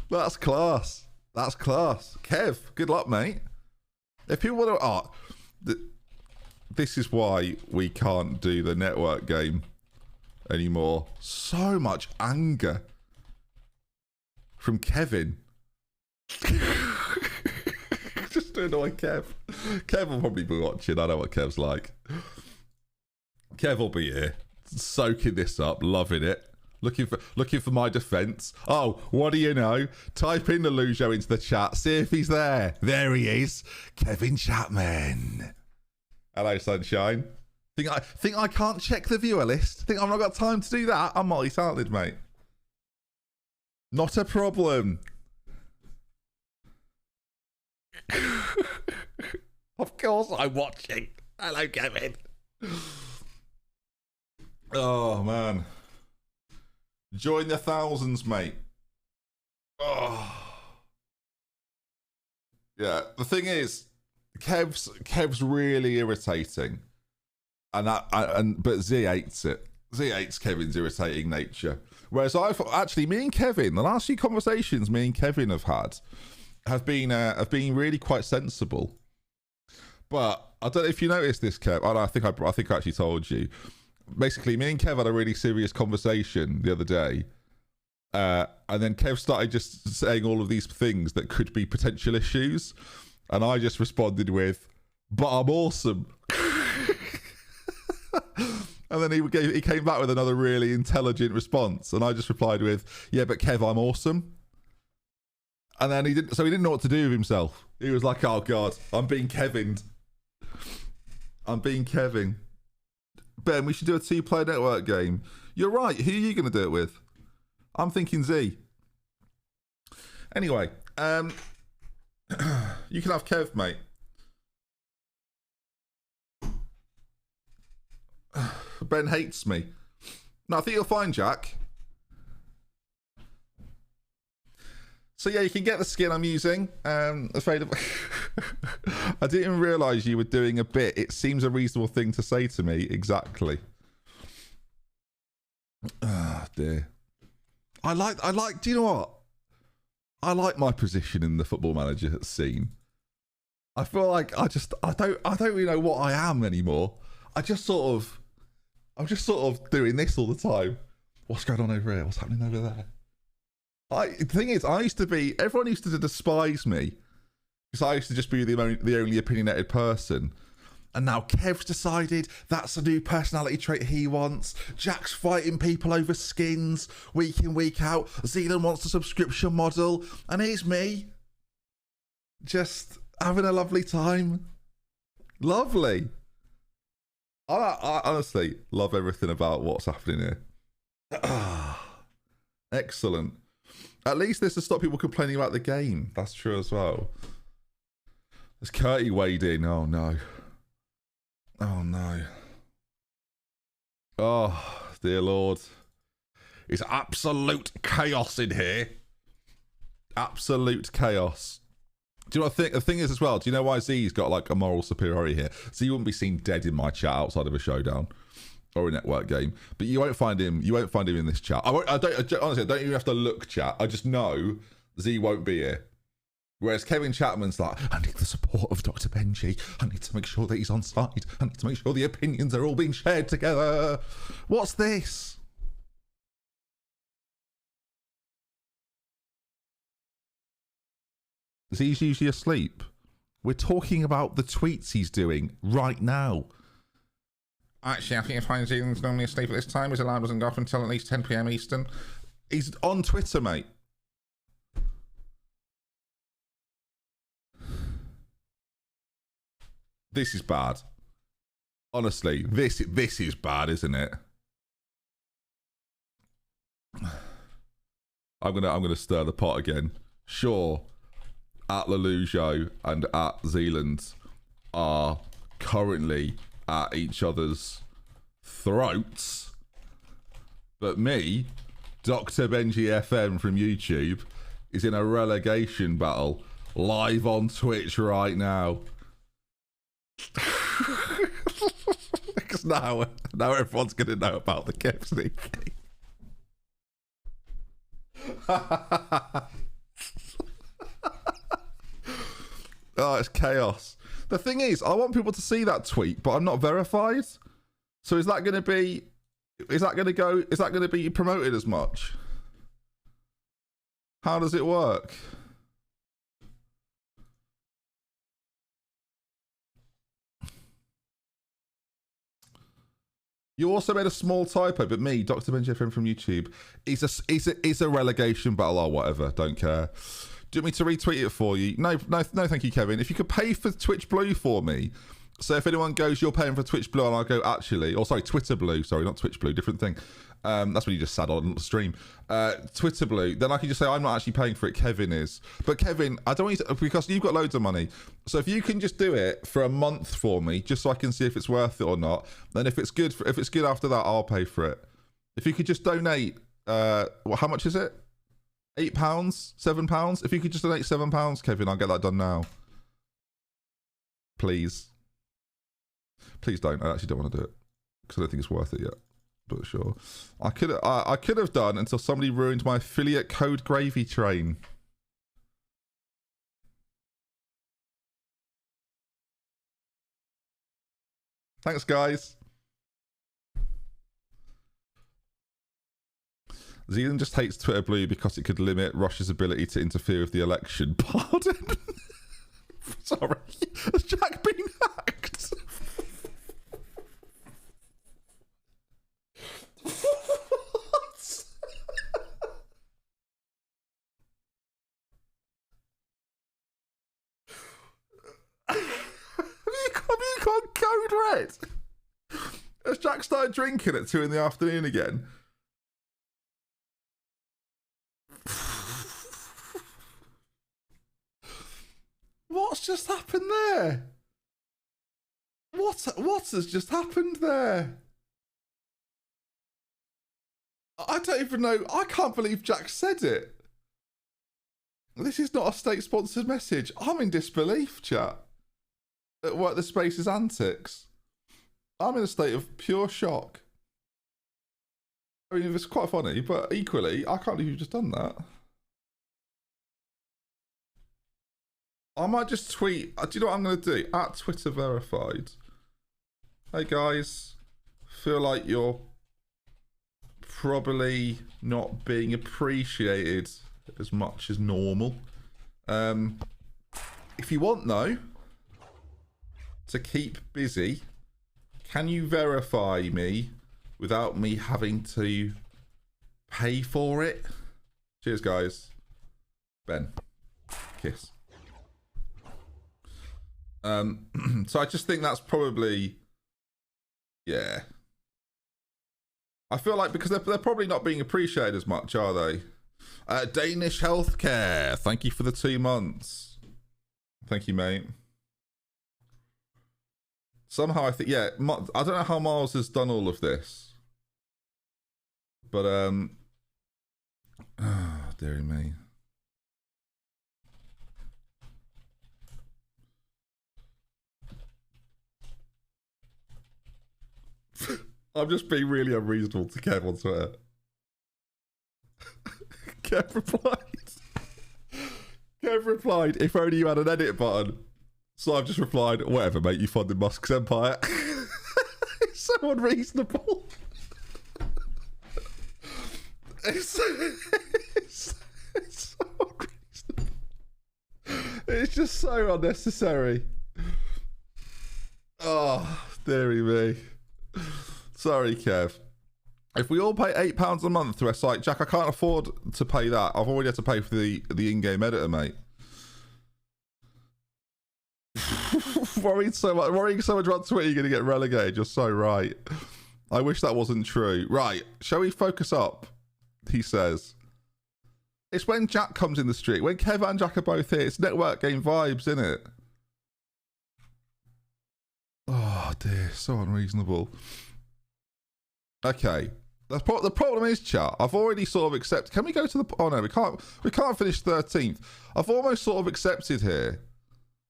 That's class. That's class. Kev, good luck, mate. If people want to... this is why we can't do the network game anymore. So much anger from Kevin. Just to annoy Kev. Kev will probably be watching. I know what Kev's like. Kev will be here, soaking this up, loving it. Looking for my defence. Oh, what do you know? Type in the Lujo into the chat. See if he's there. There he is. Kevin Chapman. Hello, sunshine. Think I can't check the viewer list? Think I've not got time to do that? I'm multi-talented, mate. Not a problem. Of course I'm watching. Hello, Kevin. Oh, man. Join the thousands, mate. Oh. Yeah, the thing is, Kev's really irritating, but Z hates it. Z hates Kevin's irritating nature. Whereas me and Kevin, the last few conversations me and Kevin have had have been really quite sensible. But I don't know if you noticed this, Kev. I think I actually told you. Basically, me and Kev had a really serious conversation the other day. And then Kev started just saying all of these things that could be potential issues. And I just responded with, "But I'm awesome." And then he came back with another really intelligent response. And I just replied with, "Yeah, but Kev, I'm awesome." And then he didn't know what to do with himself. He was like, "Oh God, I'm being Kevined. I'm being Kevin." Ben, we should do a 2-player network game. You're right. Who are you going to do it with? I'm thinking Z. Anyway, you can have Kev, mate. Ben hates me. No, I think you'll find Jack. So yeah, you can get the skin I'm using. Afraid of. I didn't realise you were doing a bit. It seems a reasonable thing to say to me. Exactly. Ah, dear. I like. Do you know what? I like my position in the Football Manager scene. I feel like I don't really know what I am anymore. I'm just sort of doing this all the time. What's going on over here? What's happening over there? The thing is, everyone used to despise me because I used to just be the only opinionated person. And now Kev's decided that's a new personality trait he wants. Jack's fighting people over skins week in, week out. Zealand wants a subscription model. And here's me, just having a lovely time. Lovely. I honestly love everything about what's happening here. Excellent. At least this has stopped people complaining about the game. That's true as well. There's Curty weighed in. Oh no. Oh no. Oh, dear Lord. It's absolute chaos in here. Absolute chaos. Do you know what the thing is as well? Do you know why Z's got like a moral superiority here? Z wouldn't be seen dead in my chat outside of a showdown or a network game. But you won't find him in this chat. Honestly, I don't even have to look, chat. I just know Z won't be here. Whereas Kevin Chapman's like, I need the support of Dr. Benji. I need to make sure that he's on side. I need to make sure the opinions are all being shared together. What's this? Z's usually asleep. We're talking about the tweets he's doing right now. Actually, I think if Heinz Zealand's normally asleep at this time, his alarm doesn't go off until at least 10 p.m. Eastern. He's on Twitter, mate. This is bad. Honestly, this is bad, isn't it? I'm gonna stir the pot again. Sure, at Lelujo and at Zealand are currently at each other's throats, but me, Dr. Benji FM from YouTube, is in a relegation battle live on Twitch right now. Because now everyone's going to know about the Kev sneaking. Oh, it's chaos. The thing is, I want people to see that tweet, but I'm not verified. So is that going to be promoted as much? How does it work? You also made a small typo, but me, Dr. Benji FM from YouTube, is a relegation battle or whatever. Don't care. Do you want me to retweet it for you? No, thank you, Kevin. If you could pay for Twitch Blue for me, so if anyone goes, you're paying for Twitch Blue, and I'll go, actually, or sorry, Twitter Blue, sorry, not Twitch Blue, different thing. That's what you just said on the stream. Twitter Blue, then I can just say, I'm not actually paying for it, Kevin is. But Kevin, I don't want you to, because you've got loads of money. So if you can just do it for a month for me, just so I can see if it's worth it or not, then if it's good after that, I'll pay for it. If you could just donate, how much is it? £8? £7? If you could just donate £7, Kevin, I'll get that done now. Please. Please don't. I actually don't want to do it because I don't think it's worth it yet. But sure. I could have done until somebody ruined my affiliate code gravy train. Thanks, guys. Zealand just hates Twitter Blue because it could limit Russia's ability to interfere with the election. Pardon? Sorry. Has Jack been hacked? What? Have you got code red? Has Jack started drinking at 2 in the afternoon again? What's just happened there? What has just happened there? I don't even know. I can't believe Jack said it. This is not a state-sponsored message. I'm in disbelief, chat. At Work the Space's antics. I'm in a state of pure shock. I mean, it's quite funny, but equally, I can't believe you've just done that. I might just tweet. Do you know what I'm going to do? At Twitter verified. Hey guys, feel like you're probably not being appreciated as much as normal. If you want though to keep busy, can you verify me without me having to pay for it? Cheers, guys. Ben. Kiss. So I just think that's probably, yeah. I feel like because they're probably not being appreciated as much, are they? Danish healthcare. Thank you for the 2 months. Thank you, mate. Somehow I think, yeah, I don't know how Miles has done all of this. But, oh, dearie me. I'm just being really unreasonable to Kev on Twitter. Kev replied, if only you had an edit button. So I've just replied, whatever, mate, you funded Musk's empire. It's so unreasonable. It's so unreasonable. It's just so unnecessary. Oh, dearie me. Sorry, Kev. If we all pay £8 a month to SI, Jack, I can't afford to pay that. I've already had to pay for the in-game editor, mate. worrying so much on Twitter you're going to get relegated. You're so right. I wish that wasn't true. Right, shall we focus up? He says. It's when Jack comes in the street. When Kev and Jack are both here. It's network game vibes, isn't it? Oh, dear. So unreasonable. Okay. The problem is, chat, I've already sort of accepted. Can we go to the... Oh, no, we can't finish 13th. I've almost sort of accepted here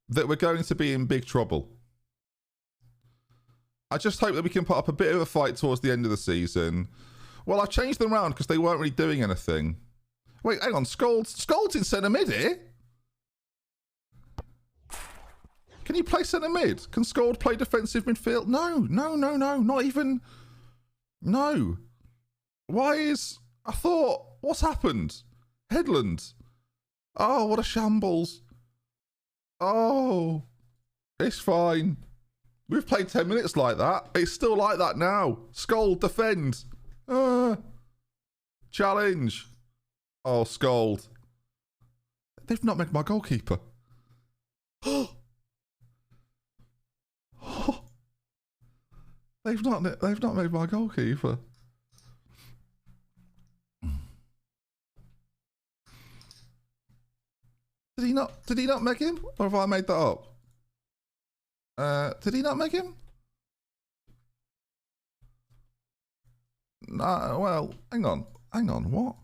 that we're going to be in big trouble. I just hope that we can put up a bit of a fight towards the end of the season. Well, I've changed them around because they weren't really doing anything. Wait, hang on. Scold's in centre mid here? Can you play centre mid? Can Scold play defensive midfield? No. Not even... No. Why is... I thought... What's happened? Headland. Oh, what a shambles. Oh. It's fine. We've played 10 minutes like that. It's still like that now. Scold, defend. Challenge. Oh, Scold. They've not made my goalkeeper. They've not made my goalkeeper. Did he not make him? Or have I made that up? Did he not make him? Well, hang on, what?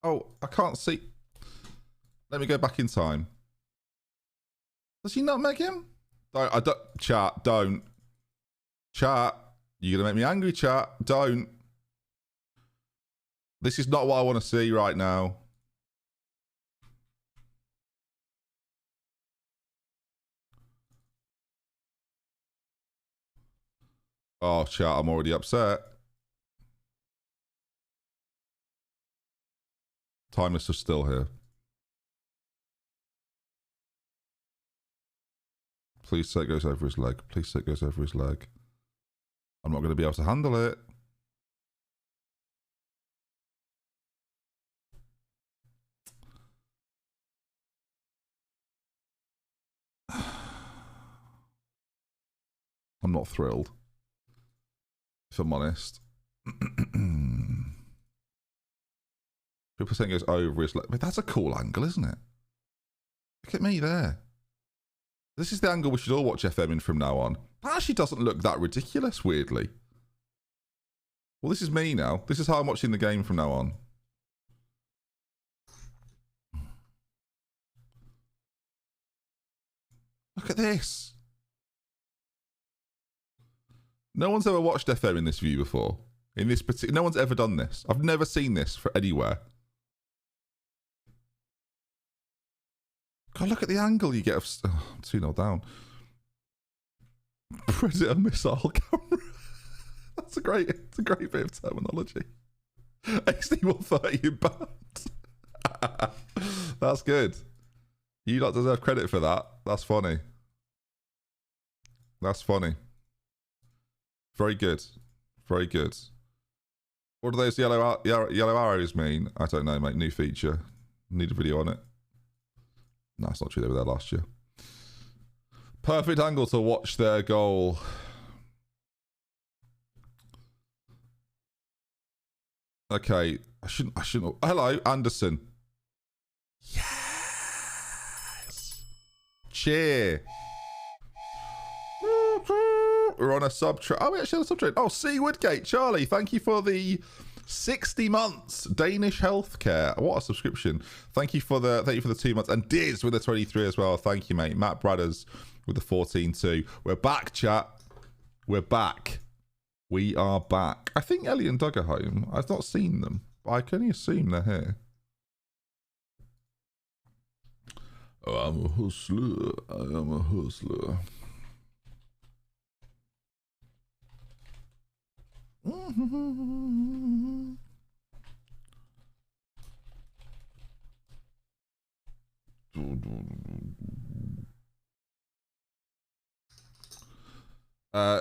Oh, I can't see. Let me go back in time. Does she not make him? I don't. Chat, don't. Chat, you're gonna make me angry, chat. Don't. This is not what I want to see right now. Oh, chat, I'm already upset. Timeless is still here. Please say it goes over his leg. Please say it goes over his leg. I'm not going to be able to handle it. I'm not thrilled, if I'm honest. 50% goes over his leg. But that's a cool angle, isn't it? Look at me there. This is the angle we should all watch FM in from now on. That actually doesn't look that ridiculous, weirdly. Well, this is me now. This is how I'm watching the game from now on. Look at this. No one's ever watched FM in this view before. In this particular, no one's ever done this. I've never seen this for anywhere. God, look at the angle you get of... Oh, I'm 2-0 down. Predator missile camera. It's a great bit of terminology. XD130 in bounds. That's good. You lot deserve credit for that. That's funny. That's funny. Very good. Very good. What do those yellow arrows mean? I don't know, mate. New feature. Need a video on it. No, it's not true. They were there last year. Perfect angle to watch their goal. Okay. I shouldn't. Hello, Anderson. Yes. Cheer. We're on a sub train. Oh, we actually on a sub train. Oh, C. Woodgate, Charlie, thank you for the 60 months Danish healthcare. What a subscription. Thank you for the 2 months. And Diz with the 23 as well. Thank you, mate. Matt Bradders with the 14 too. We're back, chat. We're back. We are back. I think Ellie and Doug are home. I've not seen them, but I can only assume they're here. Oh, I'm a hustler. I am a hustler.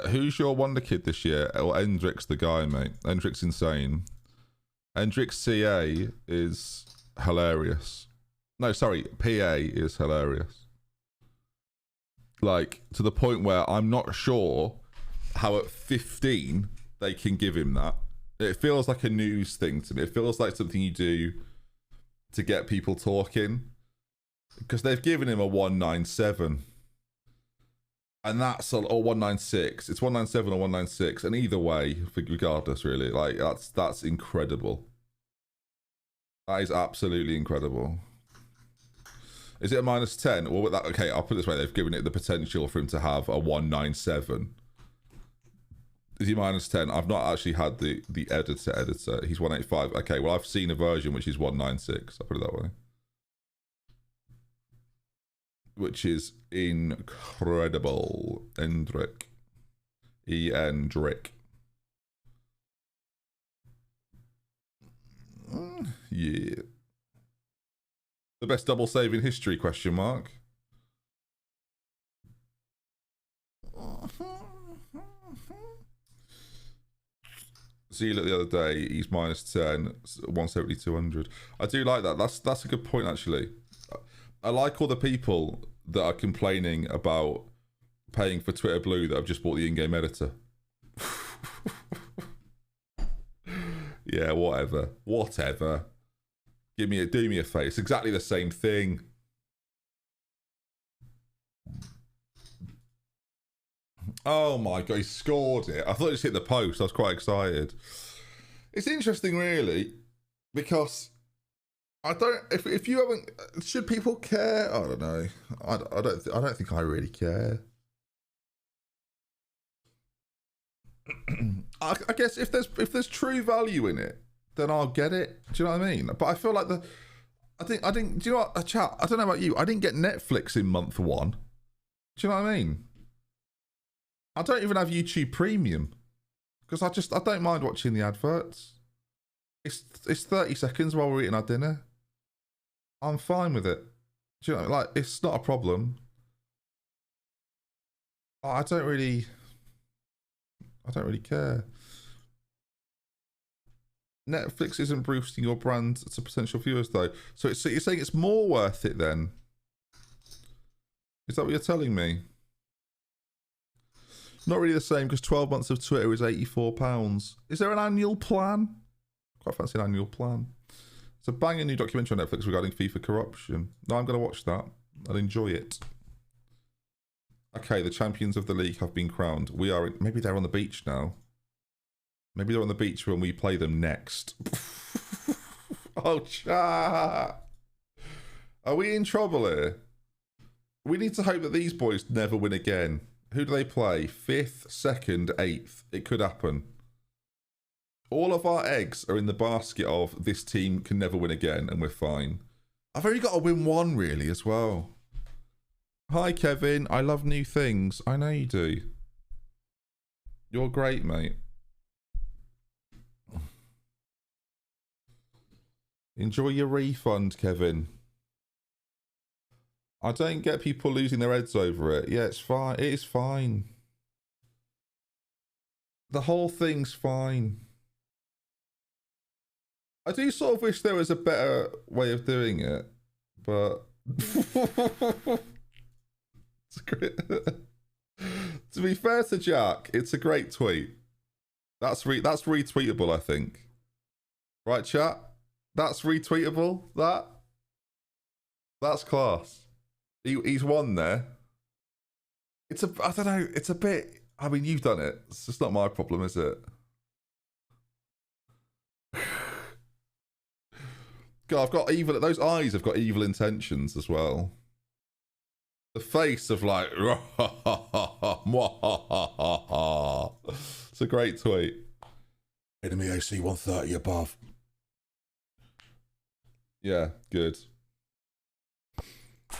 Who's your wonder kid this year? Well, Endrick's the guy, mate. Endrick's insane. Endrick's CA is hilarious. No, sorry, PA is hilarious. Like, to the point where I'm not sure how at 15 they can give him that. It feels like a news thing to me. It feels like something you do to get people talking. Because they've given him a 197. And that's or 196. It's 197 or 196. And either way, regardless, really, like that's incredible. That is absolutely incredible. Is it a -10? Well, that, okay, I'll put it this way. They've given it the potential for him to have a 197. Is he -10? I've not actually had the editor. He's 185. Okay, well, I've seen a version which is 196. I'll put it that way. Which is incredible. Endrick. Endrick. Yeah. The best double save in history, question mark. Zeal the other day, he's -10, 170, 200. I do like that. That's a good point, actually. I like all the people that are complaining about paying for Twitter Blue that have just bought the in-game editor. Yeah, whatever. Whatever. Do me a face. Exactly the same thing. Oh my god, he scored it. I thought he just hit the post. I was quite excited. It's interesting, really, because I don't. If you haven't, should people care? I don't know. I don't think I really care. I guess if there's true value in it, then I'll get it. Do you know what I mean? But I feel like I think. Do you know what, chat? I don't know about you. I didn't get Netflix in month 1. Do you know what I mean? I don't even have YouTube Premium because I don't mind watching the adverts. It's 30 seconds while we're eating our dinner. I'm fine with it. Do you know, like, it's not a problem. I don't really care. Netflix isn't boosting your brand to potential viewers though. So you're saying it's more worth it then? Is that what you're telling me? Not really the same because 12 months of Twitter is £84. Is there an annual plan? Quite fancy an annual plan. It's a banging new documentary on Netflix regarding FIFA corruption. No, I'm going to watch that. I'll enjoy it. Okay, the champions of the league have been crowned. We are. Maybe they're on the beach now. Maybe they're on the beach when we play them next. Oh, chat. Are we in trouble here? We need to hope that these boys never win again. Who do they play? 5th, 2nd, 8th. It could happen. All of our eggs are in the basket of this team can never win again, and we're fine. I've only got to win 1, really, as well. Hi, Kevin. I love new things. I know you do. You're great, mate. Enjoy your refund, Kevin. I don't get people losing their heads over it. Yeah, it's fine. It is fine. The whole thing's fine. I do sort of wish there was a better way of doing it, but it's great. To be fair to Jack, it's a great tweet. That's retweetable, I think. Right, chat? That's retweetable. That's class. He's won there. I don't know. It's a bit. I mean, you've done it. It's just not my problem, is it? God, I've got evil. Those eyes have got evil intentions as well. The face of like. It's a great tweet. Enemy AC 130 above. Yeah, good.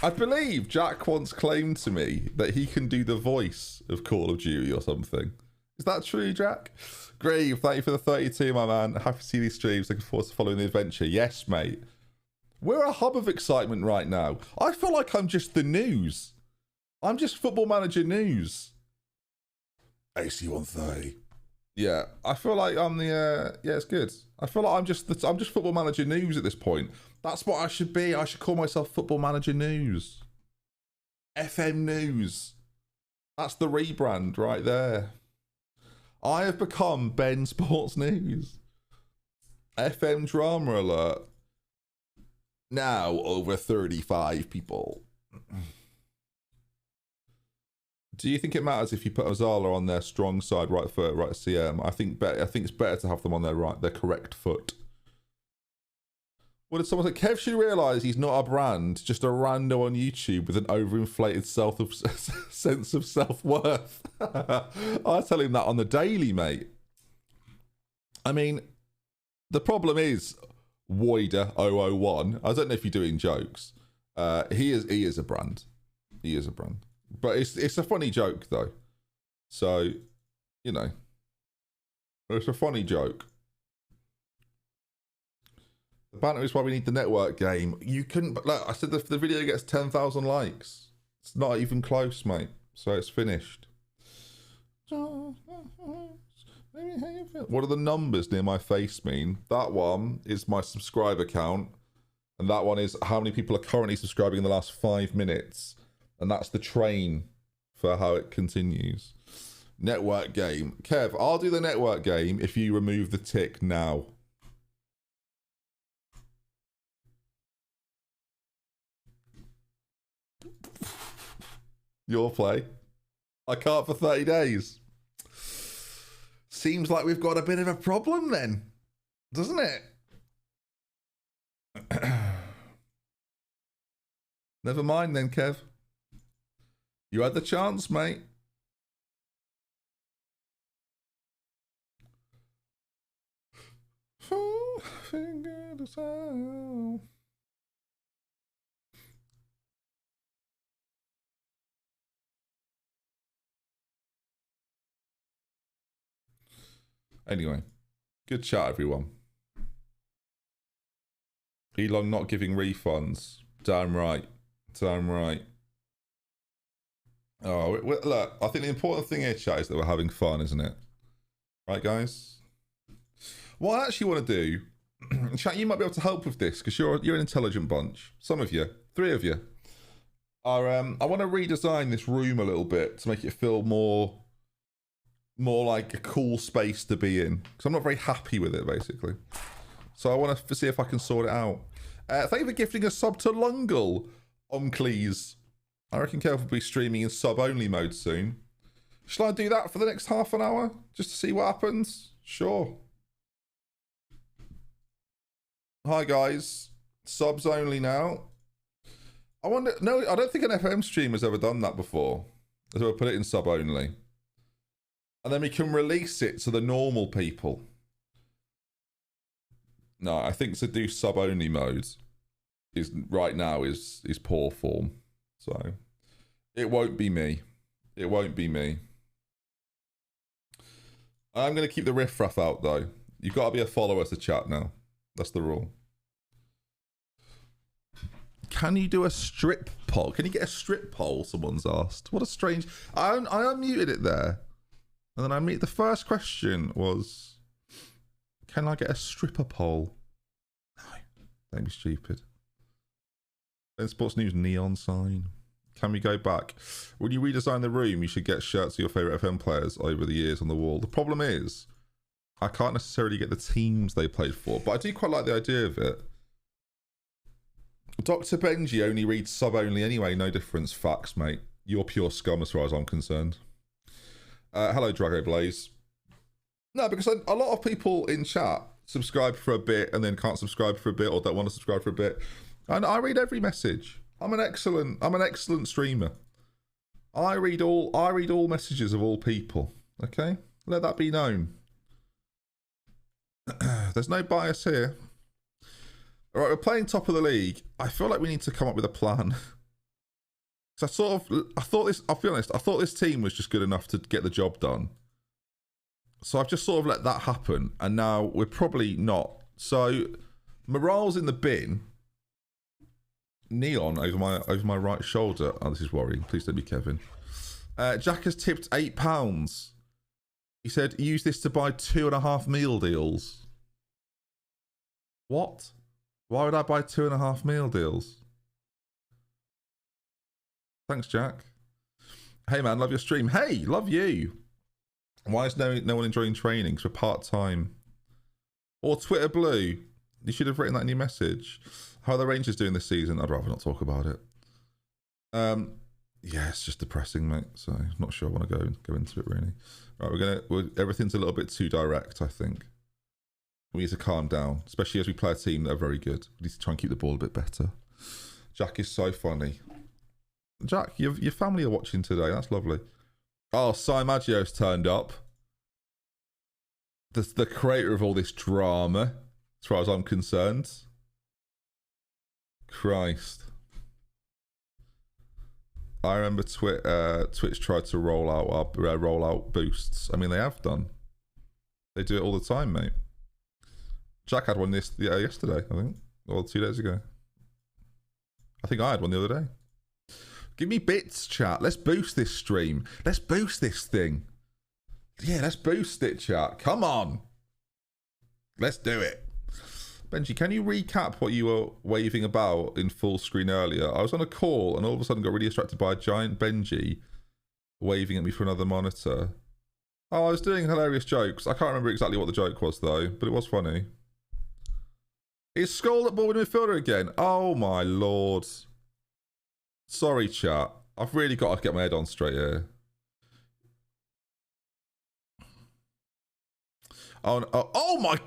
I believe Jack once claimed to me that he can do the voice of Call of Duty or something. Is that true, Jack? Grave, thank you for the 32, my man. Happy to see these streams. Looking forward to following the adventure. Yes, mate. We're a hub of excitement right now. I feel like I'm just the news. I'm just Football Manager news. AC 130. Yeah, I feel like I'm the. Yeah, it's good. I feel like I'm just Football Manager news at this point. That's what I should be. I should call myself Football Manager News. FM News. That's the rebrand right there. I have become Ben Sports News. FM Drama Alert. Now over 35 people. Do you think it matters if you put Ozala on their strong side, right foot, right CM? I think it's better to have them on their correct foot. What did someone say? Kev should realise he's not a brand, just a rando on YouTube with an overinflated sense of self-worth. I tell him that on the daily, mate. I mean, the problem is Woider001. I don't know if you're doing jokes. He is a brand. He is a brand. But it's a funny joke though. So, you know. It's a funny joke. The banner is why we need the network game. You couldn't. Look, I said the video gets 10,000 likes. It's not even close, mate. So it's finished. What do the numbers near my face mean? That one is my subscriber count, and that one is how many people are currently subscribing in the last 5 minutes, and that's the train for how it continues. Network game. Kev, I'll do the network game if you remove the tick now. Your play. I can't for 30 days. Seems like we've got a bit of a problem then, doesn't it? Never mind then, Kev. You had the chance, mate. Anyway, good chat, everyone. Elon not giving refunds. Damn right. Damn right. Oh, look, I think the important thing here, chat, is that we're having fun, isn't it? Right, guys? What I actually want to do, chat, you might be able to help with this, because you're an intelligent bunch. Some of you, 3 of you, are, I want to redesign this room a little bit to make it feel more like a cool space to be in, because I'm not very happy with it, basically. So I want to see if I can sort it out. Thank you for gifting a sub to Lungle, Oncles. I reckon Kev will be streaming in sub-only mode soon. Shall I do that for the next half an hour? Just to see what happens? Sure. Hi, guys. Subs only now. I wonder... No, I don't think an FM stream has ever done that before. So we'll put it in sub-only. And then we can release it to the normal people. No, I think to do sub-only mode is right now is poor form. So it won't be me. It won't be me. I'm going to keep the riffraff out, though. You've got to be a follower to chat now. That's the rule. Can you do a strip poll? Can you get a strip poll? Someone's asked. What a strange... I unmuted it there. And then the first question was... Can I get a stripper poll? No. Don't be stupid. Then Sports News neon sign. Can we go back? When you redesign the room, you should get shirts of your favourite FM players over the years on the wall. The problem is, I can't necessarily get the teams they played for, but I do quite like the idea of it. Dr. Benji only reads sub-only anyway, no difference. Facts, mate. You're pure scum as far as I'm concerned. Hello, Drago Blaze. No, because a lot of people in chat subscribe for a bit and then can't subscribe for a bit or don't want to subscribe for a bit. And I read every message. I'm an excellent streamer. I read all messages of all people. Okay? Let that be known. There's no bias here. All right, we're playing top of the league. I feel like we need to come up with a plan. So I'll be honest, I thought this team was just good enough to get the job done. So I've just sort of let that happen, and now we're probably not. So morale's in the bin. Neon over my right shoulder. Oh, this is worrying. Please don't be Kevin. Jack has tipped £8. He said, use this to buy 2.5 meal deals. What? Why would I buy 2.5 meal deals? Thanks, Jack. Hey, man, love your stream. Hey, love you. Why is no one enjoying training? Because we're part-time. Or Twitter Blue. You should have written that in your message. How are the Rangers doing this season? I'd rather not talk about it. Yeah, it's just depressing, mate. So I'm not sure I want to go into it, really. Right, everything's a little bit too direct, I think. We need to calm down, especially as we play a team that are very good. We need to try and keep the ball a bit better. Jack is so funny. Jack, your family are watching today. That's lovely. Oh, Sai Maggio's turned up. The creator of all this drama, as far as I'm concerned. Christ. I remember Twitch tried to roll out boosts. I mean, they have done. They do it all the time, mate. Jack had one yesterday, I think. Or 2 days ago. I think I had one the other day. Give me bits, chat. Let's boost this stream. Let's boost this thing. Yeah, let's boost it, chat. Come on. Let's do it. Benji, can you recap what you were waving about in full screen earlier? I was on a call and all of a sudden got really distracted by a giant Benji waving at me for another monitor. Oh, I was doing hilarious jokes. I can't remember exactly what the joke was, though, but it was funny. Is Skull at ball midfielder again? Oh, my lord. Sorry, chat. I've really got to get my head on straight here. Oh my...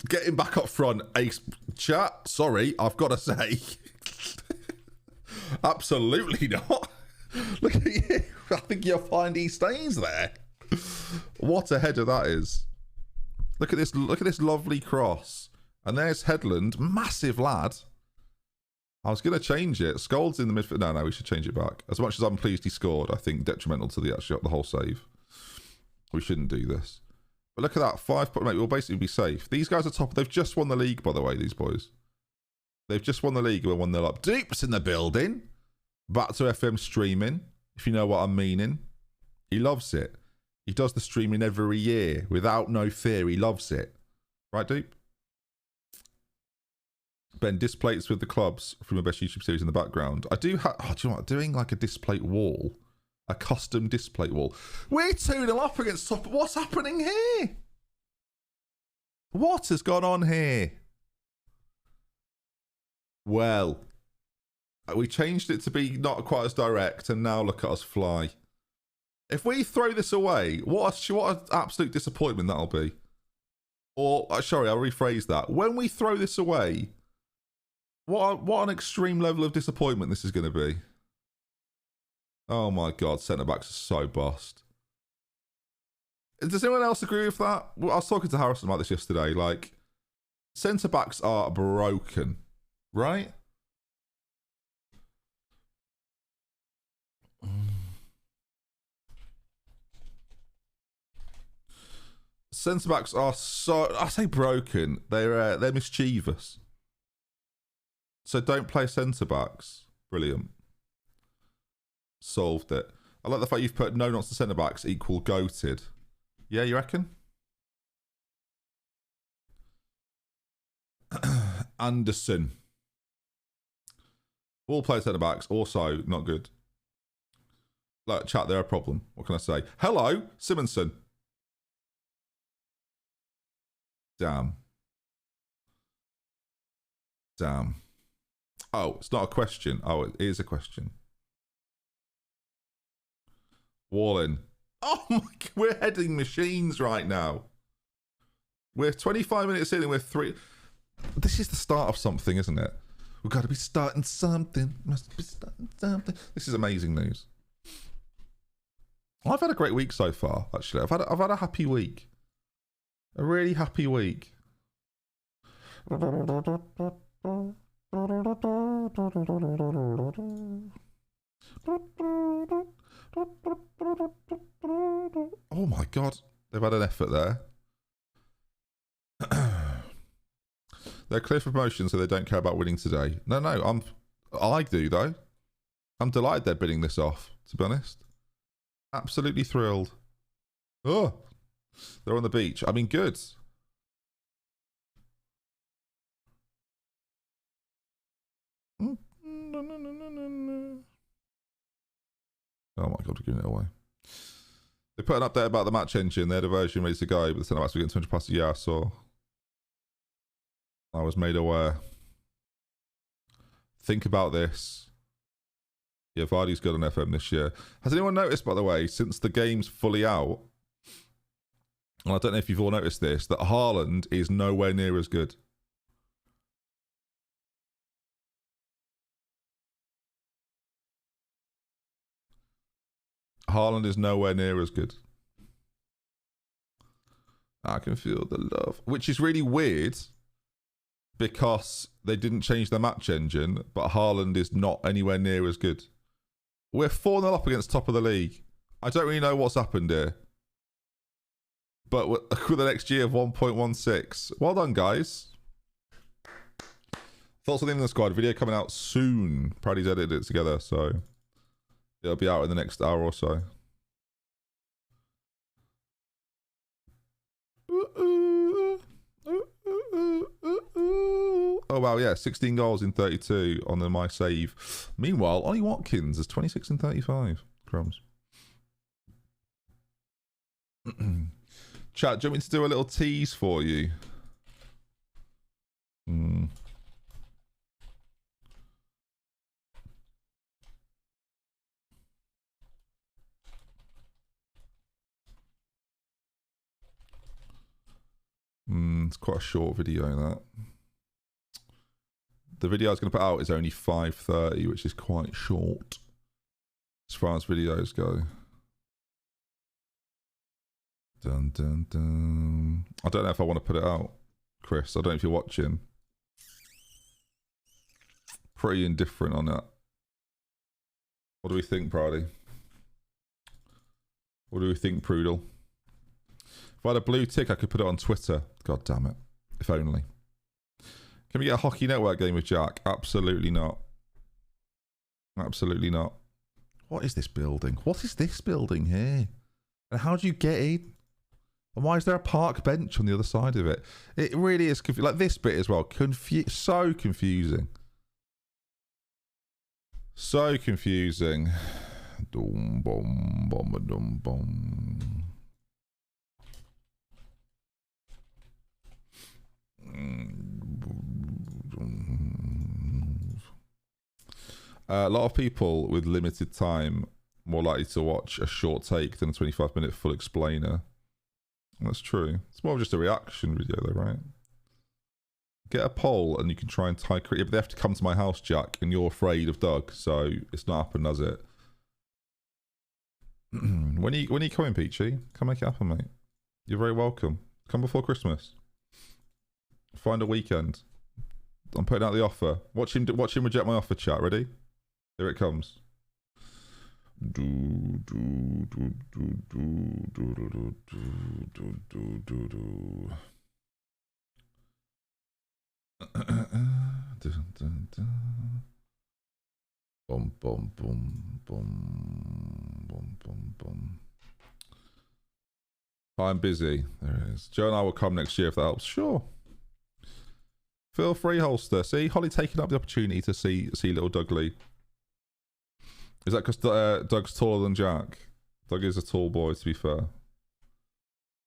Getting back up front. Ace, chat, sorry, I've got to say. Absolutely not. Look at you. I think you'll find he stays there. What a header that is. Look at this. Look at this lovely cross. And there's Headland. Massive lad. I was going to change it. Scold's in the midfield. No, we should change it back. As much as I'm pleased he scored, I think detrimental to the whole save. We shouldn't do this. But look at that. 5 point, mate, we'll basically be safe. These guys are top. They've just won the league, by the way, these boys. They've just won the league when they're up. Deep's in the building. Back to FM streaming, if you know what I'm meaning. He loves it. He does the streaming every year without no fear. He loves it. Right, Deep? Ben, displays with the clubs from your best YouTube series in the background. I do have... Oh, do you know what? Doing like a display wall. A custom display wall. We're 2-0 up against top. What's happening here? What has gone on here? Well, we changed it to be not quite as direct, and now look at us fly. If we throw this away, what an absolute disappointment that'll be. Or, sorry, I'll rephrase that. When we throw this away, what an extreme level of disappointment this is going to be. Oh my God, centre-backs are so bust. Does anyone else agree with that? Well, I was talking to Harrison about this yesterday. Like, centre-backs are broken, right? Centre-backs are so... I say broken. They're mischievous. So don't play centre-backs. Brilliant. Solved it. I like the fact you've put no nots to centre-backs equal goated. Yeah, you reckon? Anderson. All play centre-backs. Also not good. Like, chat, they're a problem. What can I say? Hello, Simonson. Damn. Damn. Oh, it's not a question. Oh, it is a question. Wallen. Oh my God, we're heading machines right now. We're 25 minutes in and we're 3. This is the start of something, isn't it? We've got to be starting something. Must be starting something. This is amazing news. I've had a great week so far, actually. I've had a happy week. A really happy week. Oh my God, they've had an effort there. They're clear for promotion, so they don't care about winning today. No, I do though. I'm delighted they're bidding this off, to be honest. Absolutely thrilled. Oh, they're on the beach. I mean, good. Oh my God, we're giving it away. They put an update about the match engine. They had a version ready to go, but the centre-backs were getting 200 passes. Yeah, I saw. I was made aware. Think about this. Yeah, Vardy's good on FM this year. Has anyone noticed, by the way, since the game's fully out, and I don't know if you've all noticed this, that Haaland is nowhere near as good. Haaland is nowhere near as good. I can feel the love. Which is really weird because they didn't change their match engine, but Haaland is not anywhere near as good. We're 4-0 up against top of the league. I don't really know what's happened here. But with an XG of 1.16. Well done, guys. Thoughts on the England squad. Video coming out soon. Praddy's edited it together, so it'll be out in the next hour or so. Oh, wow, yeah. 16 goals in 32 on the My Save. Meanwhile, Ollie Watkins is 26 and 35. Crumbs. Chat, do you want me to do a little tease for you? It's quite a short video, that. The video I was going to put out is only 5:30, which is quite short as far as videos go. Dun, dun, dun. I don't know if I want to put it out, Chris. I don't know if you're watching. Pretty indifferent on that. What do we think, Proudy? What do we think, Prudel? If I had a blue tick, I could put it on Twitter. God damn it. If only. Can we get a Hockey Network game with Jack? Absolutely not. Absolutely not. What is this building? What is this building here? And how do you get in? And why is there a park bench on the other side of it? It really is like this bit as well. So confusing. So confusing. Dum bum bum dum bum. A lot of people with limited time more likely to watch a short take than a 25-minute full explainer. That's true. It's more of just a reaction video though, right? Get a poll and you can try and tie create. Yeah, but they have to come to my house, Jack, and you're afraid of Doug, so it's not happening, does it? when are you coming, Peachy? Come make it happen, mate. You're very welcome. Come before Christmas. Find a weekend. I'm putting out the offer. Watch him reject my offer, chat. Ready? Here it comes. Boom, boom, boom, boom, boom, boom, boom. I'm busy. There it is. Joe and I will come next year if that helps. Sure. Feel free, Holster. See, Holly taking up the opportunity to see little Doug Lee. Is that because Doug's taller than Jack? Doug is a tall boy, to be fair.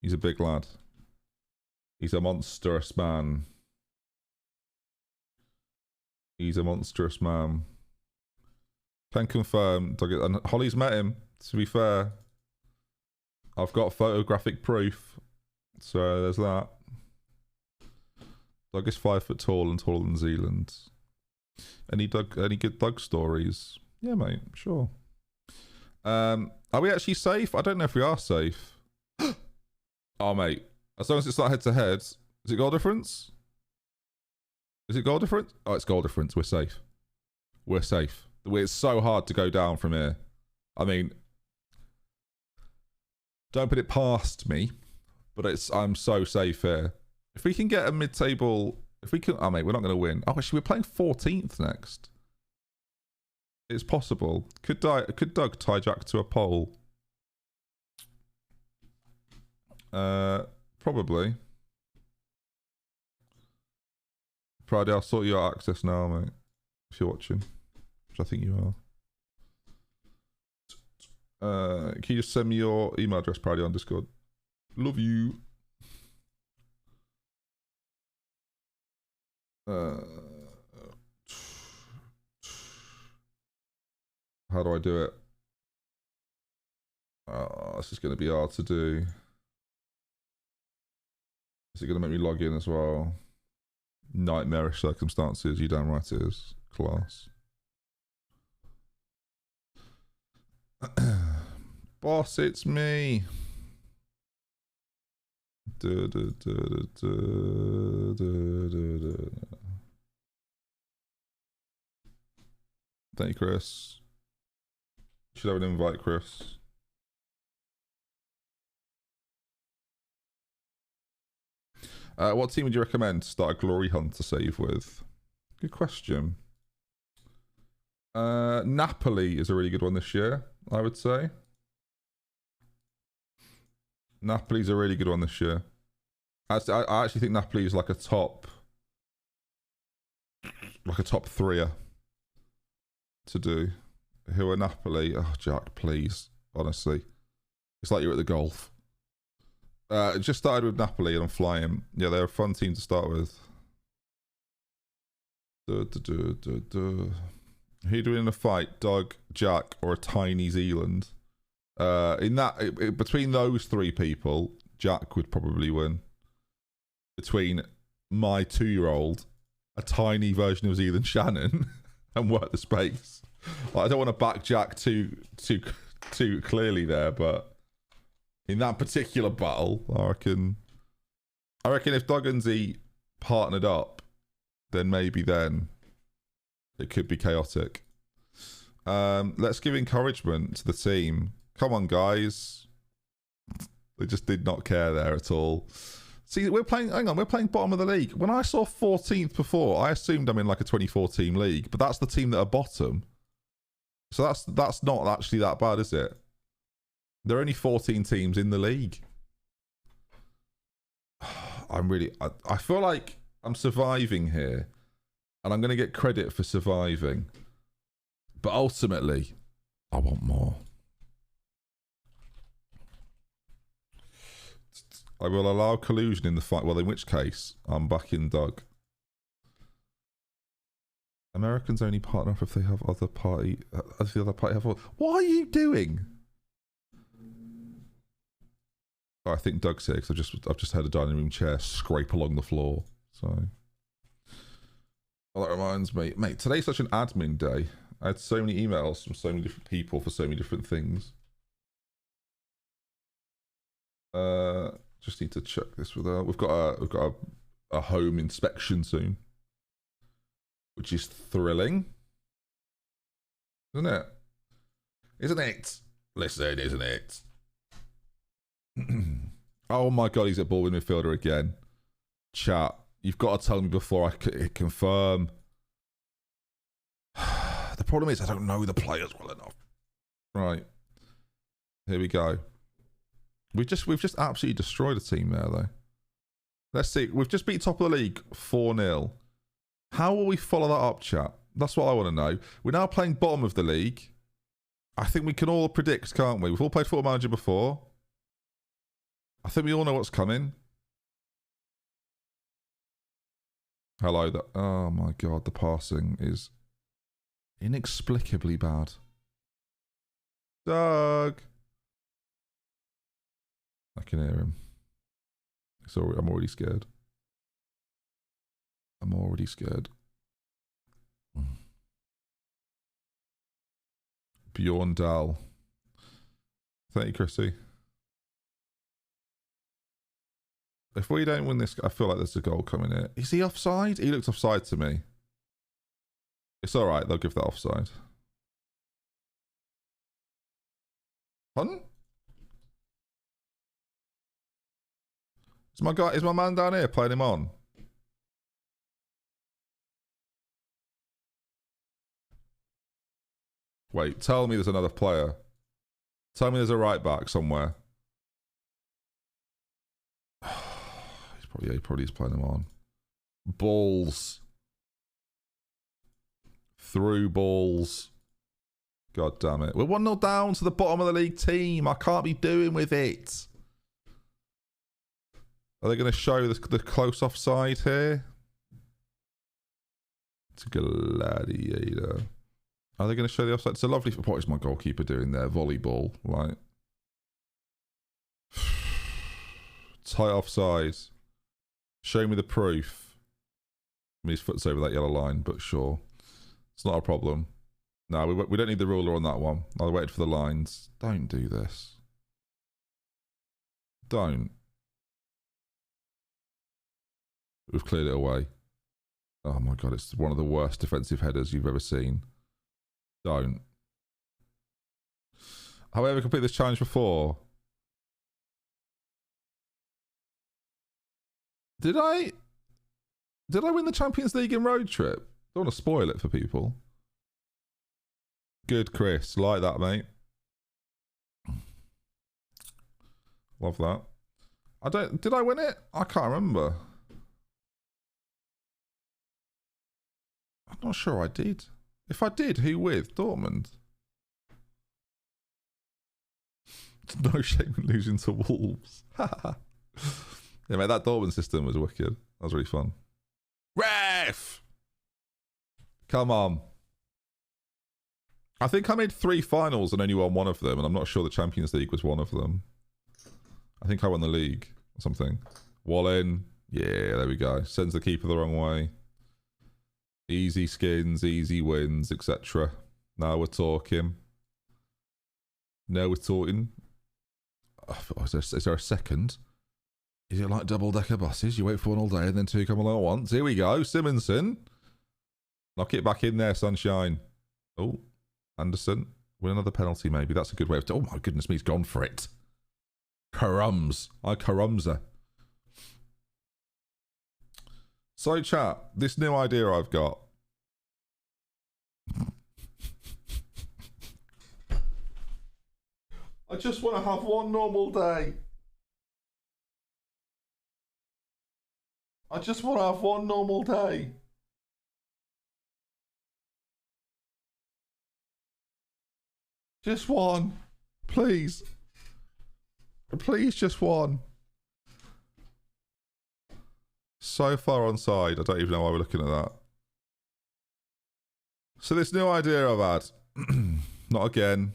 He's a big lad. He's a monstrous man. He's a monstrous man. Can confirm, Doug, and Holly's met him, to be fair. I've got photographic proof. So there's that. Doug is 5 foot tall and taller than Zealand. Any good Doug stories? Yeah, mate, sure. Are we actually safe? I don't know if we are safe. Oh, mate. As long as it's not head to head. Is it goal difference? Is it goal difference? Oh, it's goal difference. We're safe. We're safe. It's so hard to go down from here. I mean, don't put it past me, but I'm so safe here. If we can get a mid-table, if we can, oh mate, we're not going to win. Oh, actually, we're playing 14th next. It's possible. Could Doug tie Jack to a pole? Probably. Friday, I'll sort your access now, mate. If you're watching, which I think you are. Can you just send me your email address, Proudy, on Discord? Love you. How do I do it? This is going to be hard to do. Is it going to make me log in as well? Nightmarish circumstances. You damn right it is. Class. Boss, it's me. Thank you, Chris. Should have an invite, Chris. What team would you recommend to start a glory hunt to save with? Good question. Napoli is a really good one this year, I would say. Napoli's a really good one this year. I actually think Napoli is like a top threer to do. Who are Napoli? Oh, Jack, please. Honestly. It's like you're at the golf. It just started with Napoli and I'm flying. Yeah, they're a fun team to start with. Who do we in a fight? Doug, Jack, or a tiny Zealand? Between those three people, Jack would probably win. Between my 2-year-old a tiny version of Z than Shannon and work the space. Like, I don't want to back Jack too clearly there, but in that particular battle, I reckon if Doug and Z partnered up, then maybe then it could be chaotic. Let's give encouragement to the team. Come on, guys. They just did not care there at all. See, we're playing bottom of the league. When I saw 14th before, I assumed I'm in like a 24-team league, but that's the team that are bottom. So that's not actually that bad, is it? There are only 14 teams in the league. I feel like I'm surviving here, and I'm going to get credit for surviving. But ultimately, I want more. I will allow collusion in the fight. Well, in which case, I'm backing Doug. Americans only partner up if they have other party. If the other party have. What are you doing? Oh, I think Doug's here because I've just heard a dining room chair scrape along the floor. So, well, that reminds me, mate. Today's such an admin day. I had so many emails from so many different people for so many different things. Just need to check this with her. We've got a home inspection soon, which is thrilling, isn't it? Isn't it? Listen, isn't it? Oh my god, he's at ball midfielder again. Chat, you've got to tell me before I confirm. The problem is I don't know the players well enough. Right, here we go. We've just absolutely destroyed a team there, though. Let's see. We've just beat top of the league 4-0. How will we follow that up, chat? That's what I want to know. We're now playing bottom of the league. I think we can all predict, can't we? We've all played Football Manager before. I think we all know what's coming. Hello. Oh my god, the passing is inexplicably bad. Doug. I can hear him. Sorry, I'm already scared. I'm already scared. Bjorn Dahl. Thank you, Chrissy. If we don't win this, I feel like there's a goal coming here. Is he offside? He looks offside to me. It's alright, they'll give that offside. Pardon? Is my man down here playing him on? Wait, tell me there's another player. Tell me there's a right back somewhere. He probably is playing him on. Balls. Through balls. God damn it. We're 1-0 down to the bottom of the league team. I can't be doing with it. Are they going to show the close offside here? It's a gladiator. Are they going to show the offside? It's a lovely... What is my goalkeeper doing there? Volleyball, right? Tight offside. Show me the proof. I mean, his foot's over that yellow line, but sure. It's not a problem. No, we don't need the ruler on that one. I waited for the lines. Don't do this. Don't. We've cleared it away. Oh my god, it's one of the worst defensive headers you've ever seen. Don't. Have I ever completed this challenge before? Did I win the Champions League in Road Trip? Don't want to spoil it for people. Good, Chris. Like that, mate. Love that. Did I win it? I can't remember. I'm not sure I did. If I did, who with? Dortmund. No shame in losing to Wolves. Yeah, mate, that Dortmund system was wicked. That was really fun. Ref! Come on. I think I made 3 finals and only won one of them, and I'm not sure the Champions League was one of them. I think I won the league or something. Wall in. Yeah, there we go. Sends the keeper the wrong way. Easy skins, easy wins, etc. Now we're talking. Now we're talking. Oh, is there a second? Is it like double-decker buses? You wait for one all day and then two come along at once. Here we go, Simonson. Knock it back in there, sunshine. Oh, Anderson. Win another penalty, maybe. That's a good way of... Oh, my goodness me, he's gone for it. Carums. I carumsa. So, chat, this new idea I've got. I just want to have one normal day. I just want to have one normal day. Just one. Please. Please, just one. So far on side, I don't even know why we're looking at that. So this new idea I've had. Not again.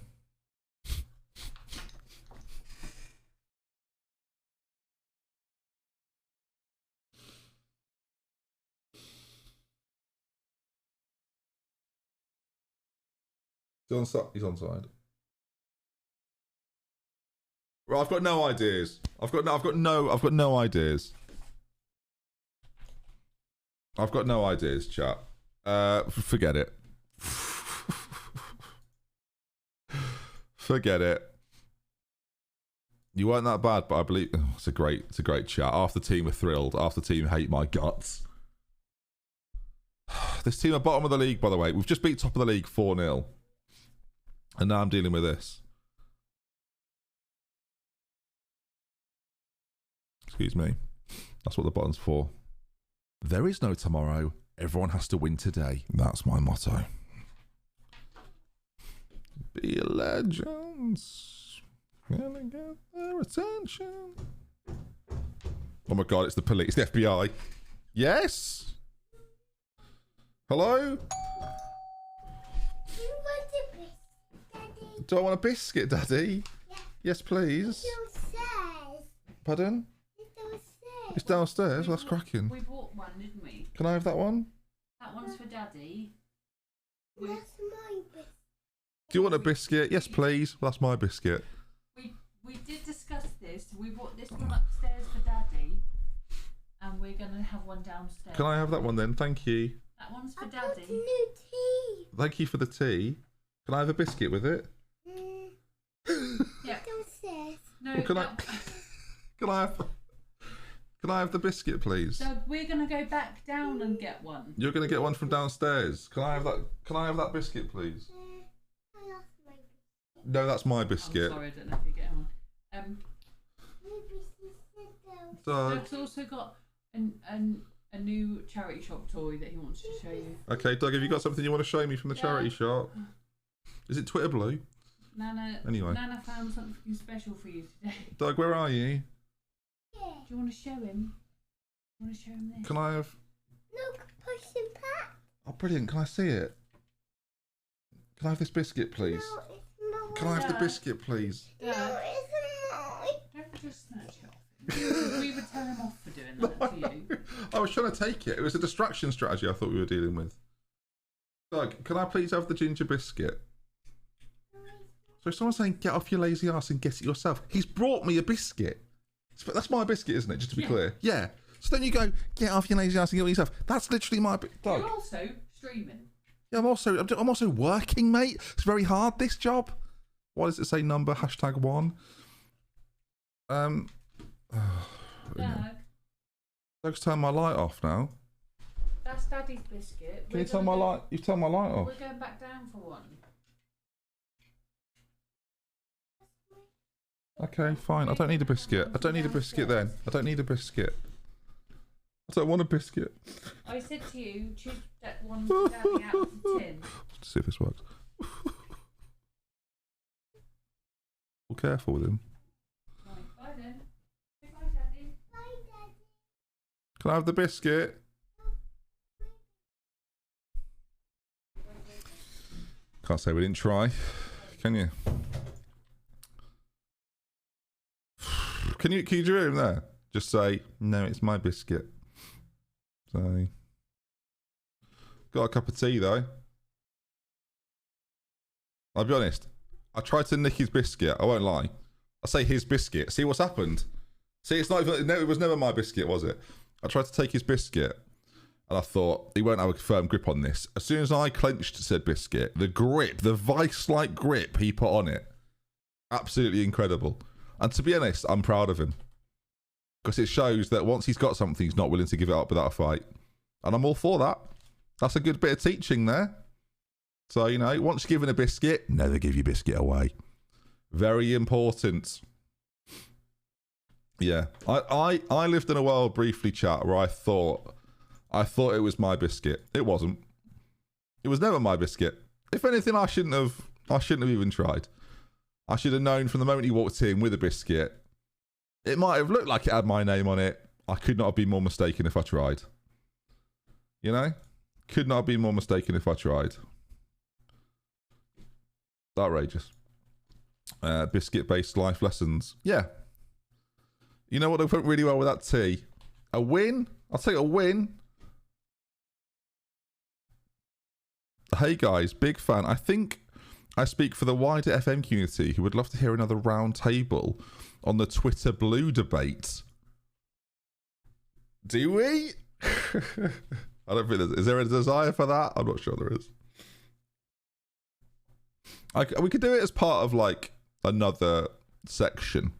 He's on side. Right, I've got no ideas. I've got no ideas. I've got no ideas, chat. Forget it. Forget it. You weren't that bad, but I believe it's a great chat. Half the team are thrilled. Half the team hate my guts. This team are bottom of the league, by the way. We've just beat top of the league 4-0. And now I'm dealing with this. Excuse me. That's what the button's for. There is no tomorrow. Everyone has to win today. That's my motto. Be legends. Gonna get their attention. Oh my god, it's the police. It's the FBI. Yes? Hello? Do I want a biscuit, Daddy? Yeah. Yes, please. It's downstairs. Pardon? It's downstairs. It's downstairs? Well, that's cracking. We bought one, didn't we? Can I have that one? That one's for Daddy. That's my biscuit. Do you want a biscuit? Yes, please. Well, that's my biscuit. We did discuss this. We bought this one upstairs for Daddy. And we're going to have one downstairs. Can I have that one then? Thank you. That one's for I Daddy. got new tea. Thank you for the tea. Can I have a biscuit with it? Yeah. Downstairs. No, Well, can I have the biscuit, please? So we're going to go back down and get one. You're going to get one from downstairs. Can I have that? Can I have that biscuit, please? I lost my biscuit. No, that's my I'm biscuit. sorry, I don't know if you get one. Maybe she sit down. Doug. Doug's also got a new charity shop toy that he wants to show you. Okay, Doug, have you got something you want to show me from the charity shop? Is it Twitter Blue? Nana found something special for you today. Doug, where are you? Yeah. Do you want to show him? You want to show him this? Can I have... Look, push and pat. Oh, brilliant. Can I see it? Can I have this biscuit, please? No, it's not. Can I have the Dad. biscuit, please? No, it's not. Don't just snatch it off. We would tell him off for doing that to you. I was trying to take it. It was a distraction strategy I thought we were dealing with. Doug, can I please have the ginger biscuit? So someone's saying, get off your lazy ass and get it yourself. He's brought me a biscuit. That's my biscuit, isn't it? Just to be clear. Yeah. So then you go, get off your lazy ass and get it yourself. That's literally my... Doug. You're also streaming. Yeah, I'm also working, mate. It's very hard, this job. Why does it say number #1? Dad, Doug's turned my light off now. that's Daddy's biscuit. Can you turn my light? You've turned my light off. We're going back down for one. Okay, fine. I don't need a biscuit. I don't need a biscuit then. I don't need a biscuit. I don't want a biscuit. I said to you, choose that one for Daddy out of the tin. Let's see if this works. Be careful with him. Right, bye then. Say bye, Daddy. Bye, Daddy. Can I have the biscuit? Can't say we didn't try. Can you? Can you do him there? Just say, no, it's my biscuit. Say, Got a cup of tea though. I'll be honest. I tried to nick his biscuit. I won't lie. I say his biscuit. See what's happened? See, it's not even. It was never my biscuit, was it? I tried to take his biscuit, and I thought he won't have a firm grip on this. As soon as I clenched said biscuit, the grip, the vice-like grip he put on it, absolutely incredible. And to be honest, I'm proud of him because it shows that once he's got something, he's not willing to give it up without a fight, and I'm all for that. That's a good bit of teaching there. So, you know, once you're given a biscuit, never give your biscuit away. Very important. Yeah. I lived in a world briefly, chat, where I thought it was my biscuit. It wasn't. It was never my biscuit. If anything, I shouldn't have even tried. I should have known from the moment he walked in with a biscuit. It might have looked like it had my name on it. I could not have been more mistaken if I tried. You know? Could not have been more mistaken if I tried. Outrageous. Biscuit-based life lessons. Yeah. You know what went really well with that tea? A win? I'll take a win. Hey guys, big fan. I think I speak for the wider FM community who would love to hear another round table on the Twitter Blue debate. Do we? I don't think there's... Is there a desire for that? I'm not sure there is. We could do it as part of, like, another section.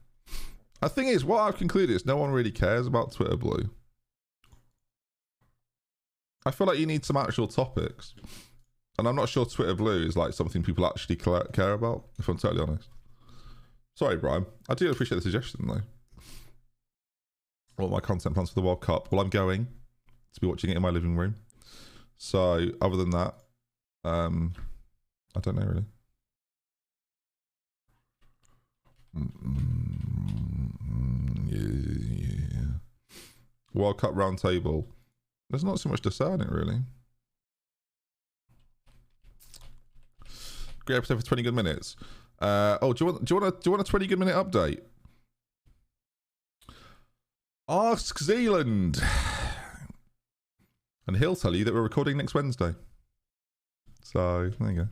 The thing is, what I've concluded is no one really cares about Twitter Blue. I feel like you need some actual topics. And I'm not sure Twitter Blue is, like, something people actually care about, if I'm totally honest. Sorry, Brian. I do appreciate the suggestion, though. What are my content plans for the World Cup? Well, I'm going to be watching it in my living room. So, other than that, I don't know, really. Yeah. World Cup roundtable. There's not so much to say on it, really. Great episode for 20 good minutes. Do you want a 20 good minute update? Ask Zealand, and he'll tell you that we're recording next Wednesday. So there you go.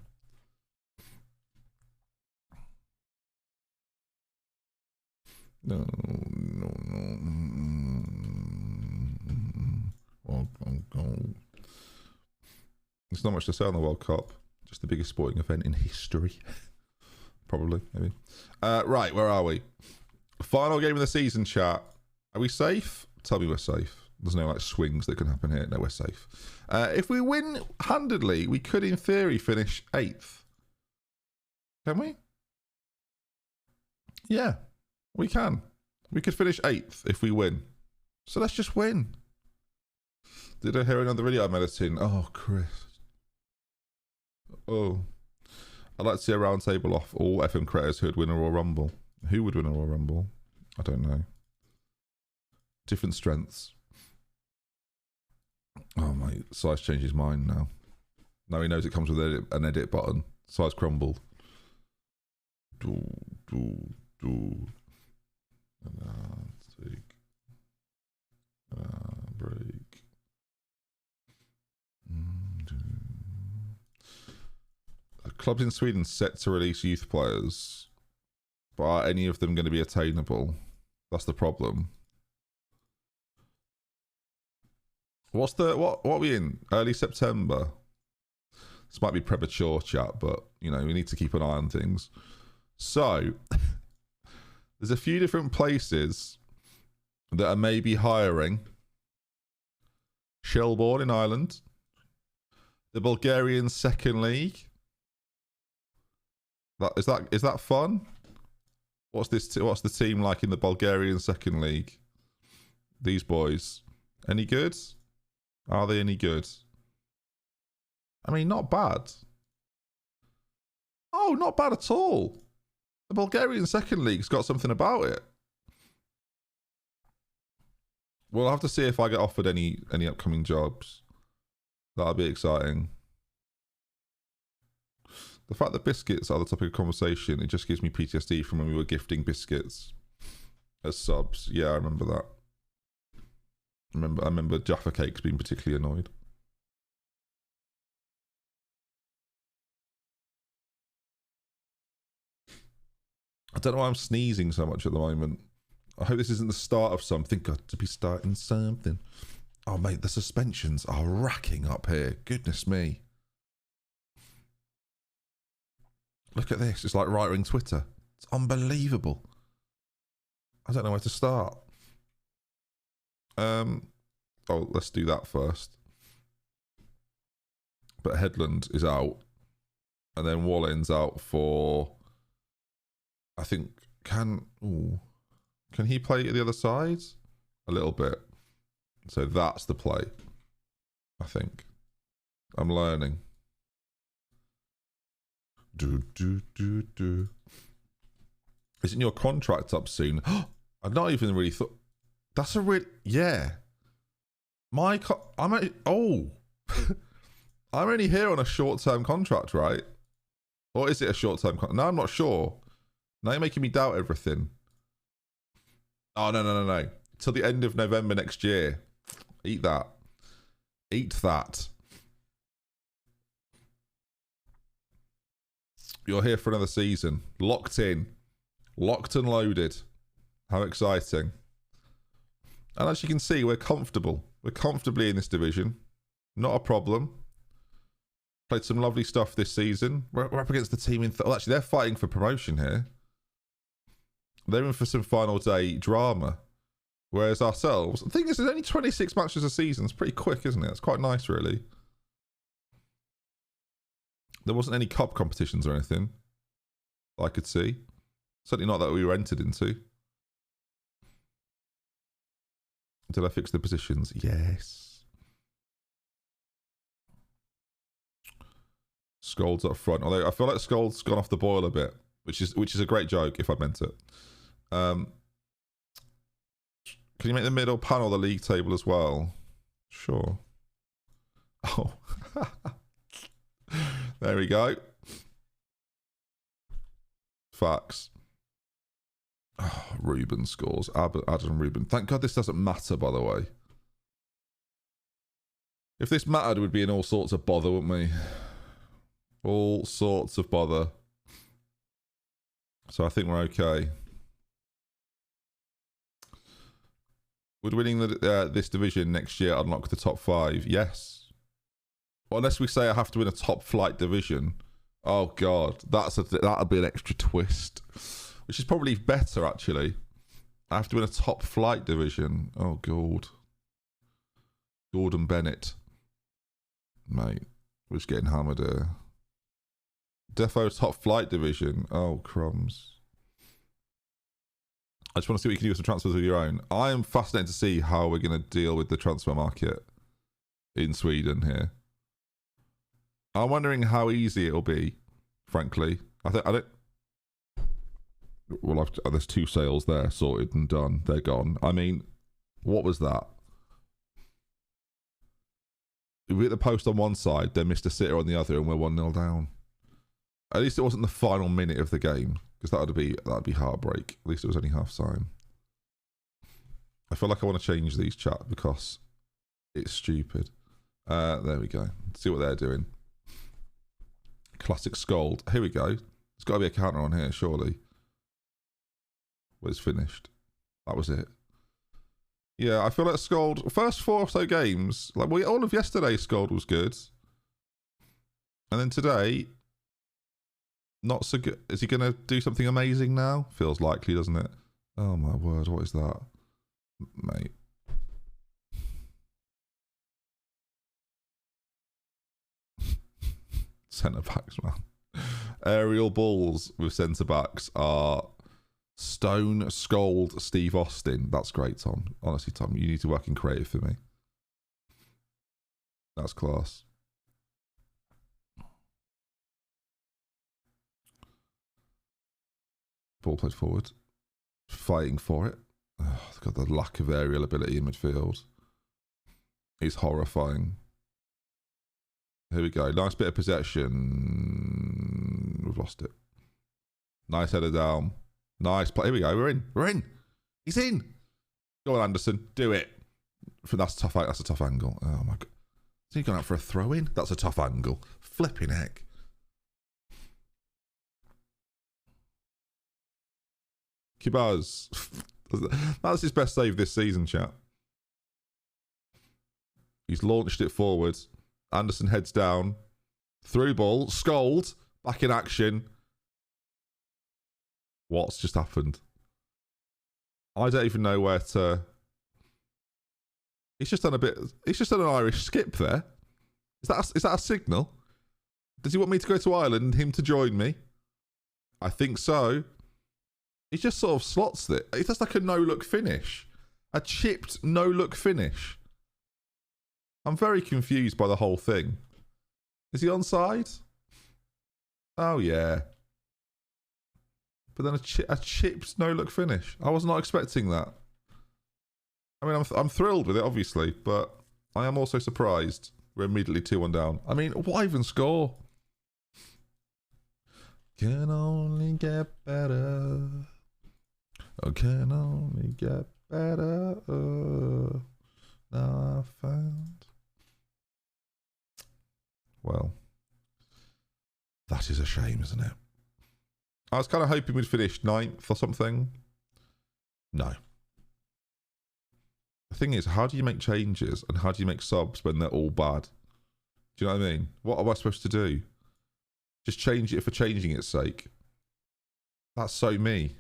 No. There's not much to say on the World Cup. Just the biggest sporting event in history. Probably, maybe. Right, where are we? Final game of the season, chat. Are we safe? Tell me we're safe. There's no, like, swings that can happen here. No, we're safe. If we win handedly, we could, in theory, finish 8th. Can we? Yeah. We can. We could finish 8th if we win. So let's just win. Did I hear another video I'm editing? Oh, Chris. Oh. I'd like to see a round table off all FM creators who would win a Royal Rumble. Who would win a Royal Rumble? I don't know. Different strengths. Oh, my. Size changed his mind now. Now he knows it comes with an edit button. Size crumbled. Break. Clubs in Sweden set to release youth players, but are any of them going to be attainable? That's the problem. What are we in? Early September. This might be premature, chat, but you know we need to keep an eye on things. So there's a few different places that are maybe hiring. Shelbourne in Ireland, the Bulgarian Second League. Is that fun? What's the team like in the Bulgarian Second League? These boys, any good? Are they any good? I mean, not bad. Oh, not bad at all. The Bulgarian Second League's got something about it. We'll have to see if I get offered any upcoming jobs. That'll be exciting. The fact that biscuits are the topic of conversation, it just gives me PTSD from when we were gifting biscuits as subs. Yeah, I remember that. I remember Jaffa Cakes being particularly annoyed. don't know why I'm sneezing so much at the moment. I hope this isn't the start of something. Got to be starting something. Oh, mate, the suspensions are racking up here. Goodness me. Look at this. It's like right-wing Twitter. It's unbelievable. I don't know where to start. Oh, let's do that first. But Headland is out. And then Wallin's out for... I think... Can he play at the other side? A little bit. So that's the play. I think. I'm learning. Isn't your contract up soon? I've not even really thought. That's a real. Yeah. I'm only here on a short-term contract, right? Or is it a short-term contract? No, I'm not sure. Now you're making me doubt everything. Oh, no. Till the end of November next year. Eat that. Eat that. You're here for another season. Locked in. Locked and loaded. How exciting. And as you can see, we're comfortable. We're comfortably in this division. Not a problem. Played some lovely stuff this season. We're up against the team in... well, actually, they're fighting for promotion here. They're in for some final day drama. Whereas ourselves... the thing is, there's only 26 matches a season. It's pretty quick, isn't it? It's quite nice, really. There wasn't any cup competitions or anything I could see. Certainly not that we were entered into. Did I fix the positions? Yes. Scold's up front. Although I feel like Scold's gone off the boil a bit, which is a great joke if I meant it. Can you make the middle panel the league table as well? Sure. Oh. There we go. Facts. Oh, Ruben scores. Adam Ruben. Thank God this doesn't matter, by the way. If this mattered, we'd be in all sorts of bother, wouldn't we? All sorts of bother. So I think we're okay. Would winning this division next year unlock the top 5? Yes. Well, unless we say I have to win a top flight division. Oh God, that'd be an extra twist. Which is probably better, actually. I have to win a top flight division. Oh God. Gordon Bennett. Mate, we're just getting hammered here. Defo top flight division. Oh, crumbs. I just want to see what you can do with some transfers of your own. I am fascinated to see how we're going to deal with the transfer market in Sweden here. I'm wondering how easy it'll be, frankly. I don't... well, there's 2 sales there, sorted and done. They're gone. I mean, what was that? We hit the post on one side, then missed a sitter on the other, and we're 1-0 down. At least it wasn't the final minute of the game, because that'd be heartbreak. At least it was only half time. I feel like I want to change these, chat, because it's stupid. There we go. Let's see what they're doing. Classic Scold. Here we go. There's got to be a counter on here, surely. Well, it's finished. That was it. Yeah, I feel like Scold, first 4 or so games, like all of yesterday, Scold was good. And then today, not so good. Is he going to do something amazing now? Feels likely, doesn't it? Oh my word, what is that? Mate. Centre backs, man. Aerial balls with centre backs are Stone, Scold, Steve Austin. That's great, Tom. Honestly, Tom, you need to work in creative for me. That's class. Ball played forward. Fighting for it. Oh, God, the lack of aerial ability in midfield is horrifying. Here we go. Nice bit of possession. We've lost it. Nice header down. Nice play. Here we go. We're in. We're in. He's in. Go on, Anderson. Do it. That's tough. That's a tough angle. Oh my God. Is he gone out for a throw in? That's a tough angle. Flipping heck. Kibaz. That's his best save this season, chat. He's launched it forward. Anderson heads down. Through ball. Scold. Back in action. What's just happened? I don't even know where to... He's just done a bit... He's just done an Irish skip there. Is that a signal? Does he want me to go to Ireland and him to join me? I think so. He just sort of slots it. It's just like a no-look finish. A chipped no-look finish. I'm very confused by the whole thing. Is he onside? Oh, yeah. But then a chipped no-look finish. I was not expecting that. I mean, I'm thrilled with it, obviously, but I am also surprised. We're immediately 2-1 down. I mean, why even score? Can only get better. Oh, can only get better. Now I found. Well, that is a shame, isn't it? I was kind of hoping we'd finish 9th or something. No. The thing is, how do you make changes and how do you make subs when they're all bad? Do you know what I mean? What am I supposed to do? Just change it for changing its sake. That's so me.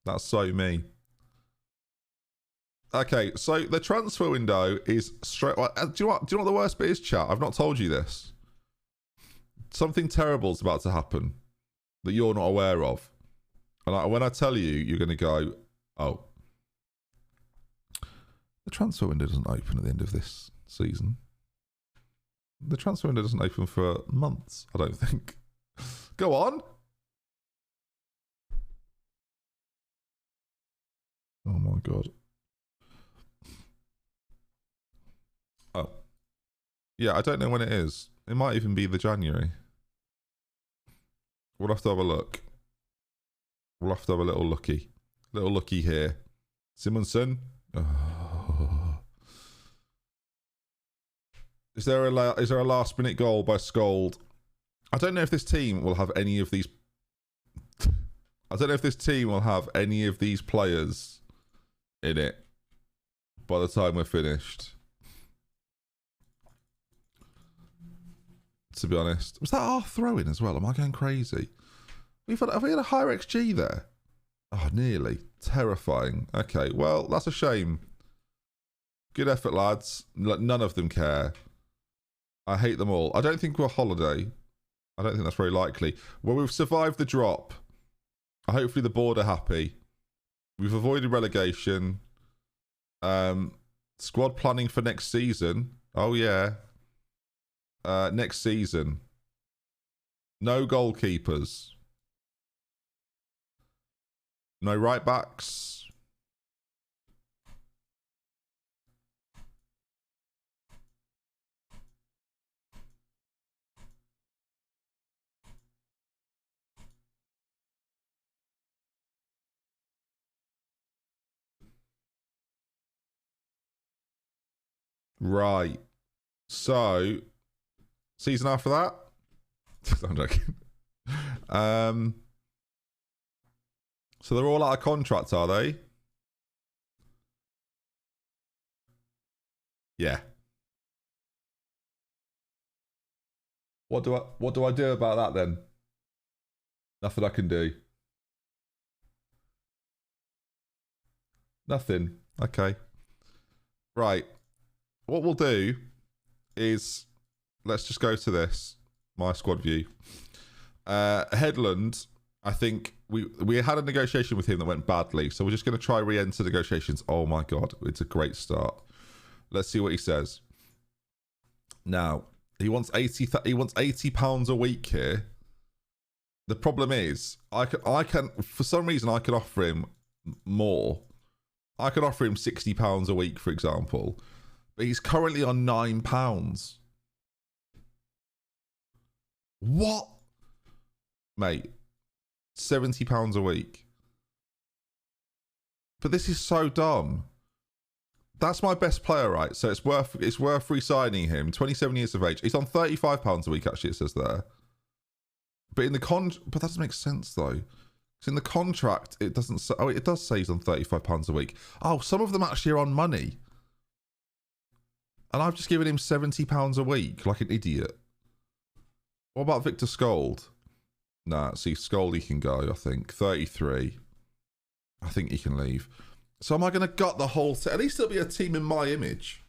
That's so me. Okay, so the transfer window is straight... Do you know what the worst bit is, chat? I've not told you this. Something terrible is about to happen that you're not aware of. And when I tell you, you're going to go... Oh, the transfer window doesn't open at the end of this season. The transfer window doesn't open for months, I don't think. Go on. Oh my God. Oh. Yeah, I don't know when it is. It might even be the January. We'll have to have a look. We'll have to have a little looky. Little looky here. Simonson. Oh. Is there a last minute goal by Scold? I don't know if this team will have any of these. I don't know if this team will have any of these players in it by the time we're finished. To be honest, was that our throw-in as well? Am I going crazy? Have we had a higher XG there? Oh, nearly. Terrifying. Okay, well, that's a shame. Good effort, lads. None of them care. I hate them all. I don't think we're Holiday. I don't think that's very likely. Well, we've survived the drop. Hopefully the board are happy. We've avoided relegation. Squad planning for next season. Oh, yeah. Next season. No goalkeepers. No right backs. Right. So, season after that? I'm joking. So they're all out of contract, are they? Yeah. What do I do about that then? Nothing I can do. Nothing. Okay. Right. What we'll do is let's just go to this. My squad view. Headland, I think we had a negotiation with him that went badly, so we're just going to try re-enter negotiations. Oh my God, it's a great start. Let's see what he says. Now he wants £80 a week here. The problem is, I can for some reason I can offer him more. I could offer him £60 a week, for example, but he's currently on £9. What, mate? £70 a week. But this is so dumb. That's my best player, right? So it's worth re-signing him. 27 years of age. He's on £35 a week, actually, it says there. But in the but that doesn't make sense though. Because in the contract, it doesn't say, oh, it does say he's on £35 a week. Oh, some of them actually are on money. And I've just given him £70 a week, like an idiot. What about Victor Scold? Nah, see, Scold, he can go, I think. 33. I think he can leave. So am I going to gut the whole... At least it'll be a team in my image.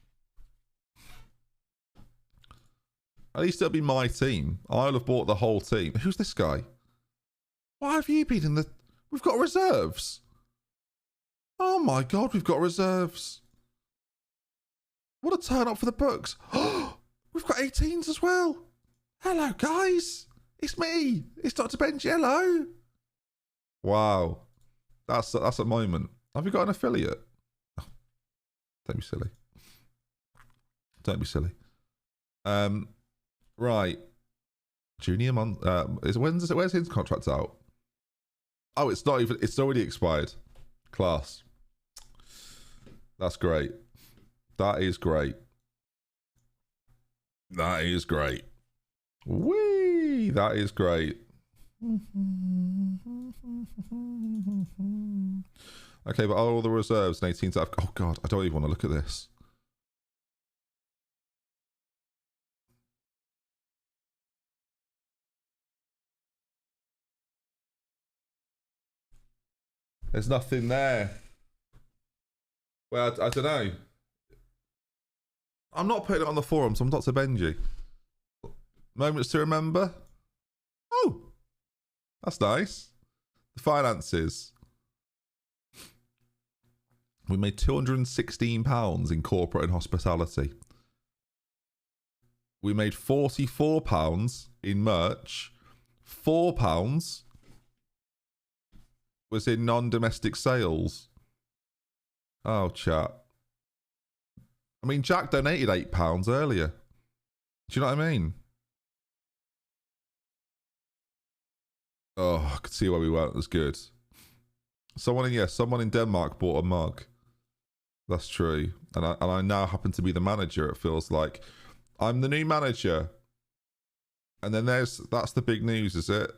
At least it'll be my team. I'll have bought the whole team. Who's this guy? Why have you been in the... We've got reserves. Oh my God, we've got reserves. What a turn up for the books. We've got 18s as well. Hello, guys. It's me. It's Dr. Benji. Hello. Wow. That's a moment. Have you got an affiliate? Oh, don't be silly. Don't be silly. Right. Junior month. Where's his contract out? Oh, it's not even. It's already expired. Class. That's great. That is great. That is great. Whee! That is great. Okay, but all the reserves and 18s. Oh God, I don't even want to look at this. There's nothing there. Well, I don't know. I'm not putting it on the forums. I'm Dr. Benji. Moments to remember. Oh, that's nice. The finances. We made £216 in corporate and hospitality. We made £44 in merch. £4 was in non-domestic sales. Oh, chat. I mean, Jack donated £8 earlier. Do you know what I mean? Oh, I could see why we weren't as good. Someone in Denmark bought a mug. That's true. And I now happen to be the manager, it feels like. I'm the new manager. And then that's the big news, is it?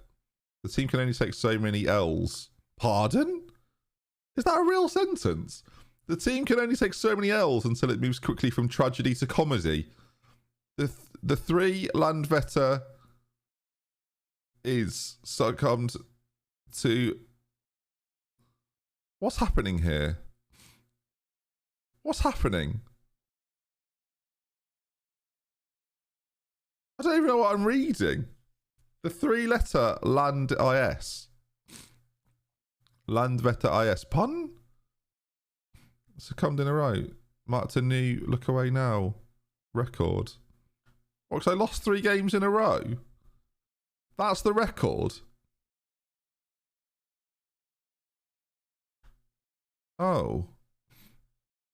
The team can only take so many L's. Pardon? Is that a real sentence? The team can only take so many L's until it moves quickly from tragedy to comedy. The three Landvetter is succumbed to... What's happening here? What's happening? I don't even know what I'm reading. The three-letter Land IS. Landvetter IS. Pun? Succumbed in a row. Marked a new look away now record. What, because I lost 3 games in a row? That's the record. Oh.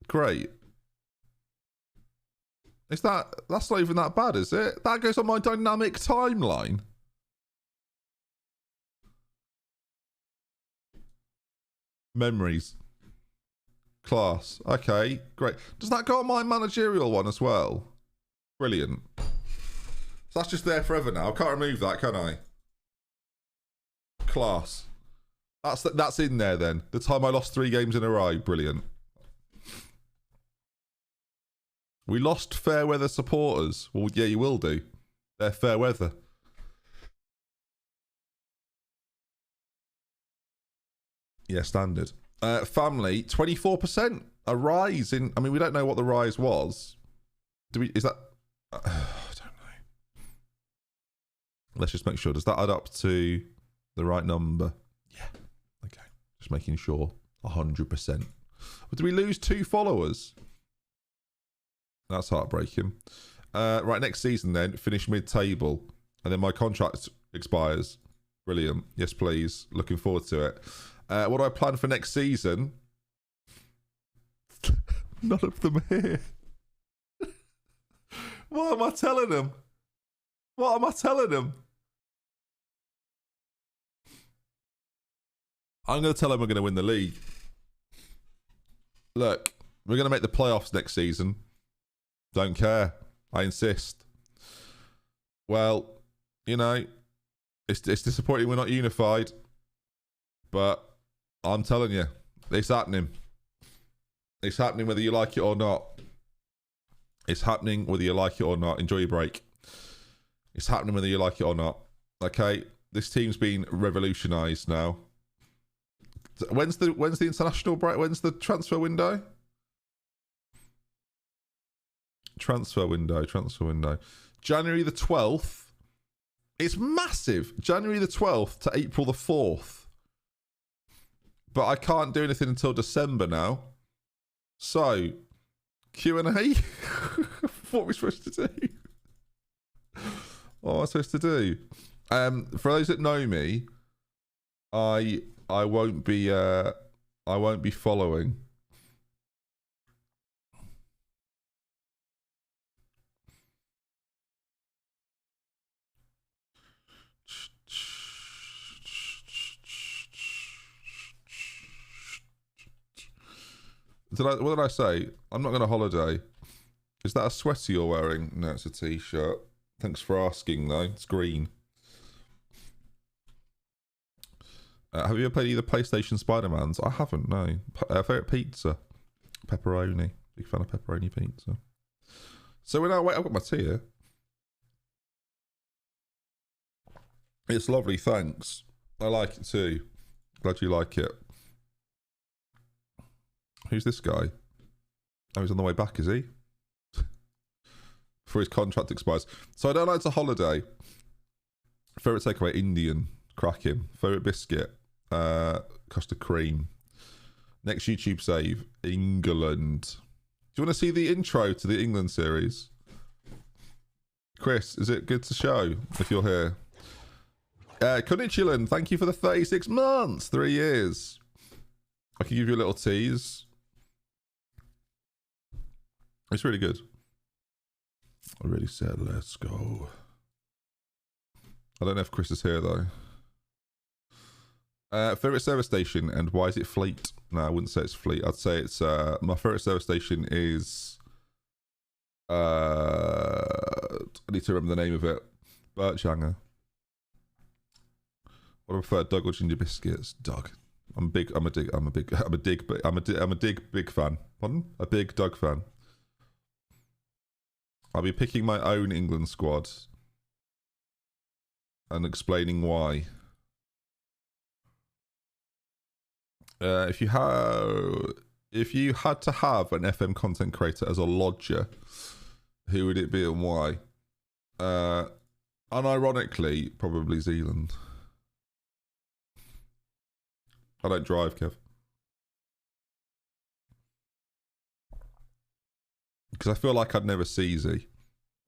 Great. That's not even that bad, is it? That goes on my dynamic timeline. Memories. Class. Okay, great. Does that go on my managerial one as well? Brilliant. So that's just there forever now. I can't remove that, can I? Class. That's in there then. The time I lost 3 games in a row. Brilliant. We lost fair weather supporters. Well, yeah, you will do. They're fair weather. Yeah, standard. Family, 24%. A rise in... I mean, we don't know what the rise was. Is that... I don't know. Let's just make sure. Does that add up to the right number? Yeah. Okay. Just making sure. 100%. But did we lose 2 followers? That's heartbreaking. Right, next season then. Finish mid-table. And then my contract expires. Brilliant. Yes, please. Looking forward to it. What do I plan for next season? None of them are here. What am I telling them? What am I telling them? I'm going to tell them we're going to win the league. Look, we're going to make the playoffs next season. Don't care. I insist. Well, you know, It's disappointing we're not unified, but I'm telling you, it's happening. It's happening whether you like it or not. It's happening whether you like it or not. Enjoy your break. It's happening whether you like it or not. Okay, this team's been revolutionised now. When's the international break? When's the transfer window? Transfer window. January the 12th. It's massive. January the 12th to April the 4th. But I can't do anything until December now. So, Q&A? What are we supposed to do? What am I supposed to do? For those that know me, I won't be following. What did I say? I'm not going on holiday. Is that a sweater you're wearing? No, it's a t-shirt. Thanks for asking, though. It's green. Have you ever played either PlayStation Spider-Mans? I haven't, no. Favourite pizza? Pepperoni. Big fan of pepperoni pizza. So we're now... Wait, I've got my tea here. It's lovely, thanks. I like it too. Glad you like it. Who's this guy? Oh, he's on the way back, is he? Before his contract expires. So I don't like to holiday. Favourite takeaway, Indian. Cracking. Favourite biscuit, custard cream. Next YouTube save, England. Do you want to see the intro to the England series? Chris, is it good to show if you're here? Kunichilan, thank you for the 36 months. 3 years. I can give you a little tease. It's really good. I really said, let's go. I don't know if Chris is here, though. Favourite service station, and why is it Fleet? No, I wouldn't say it's Fleet. I'd say it's... my favourite service station is... I need to remember the name of it. Birchanger. What do I prefer, Doug or ginger biscuits? Doug. I'm a big fan. Pardon? A big Doug fan. I'll be picking my own England squad and explaining why. If you had to have an FM content creator as a lodger, who would it be and why? Unironically, probably Zealand. I don't drive, Kev. Because I feel like I'd never see Z.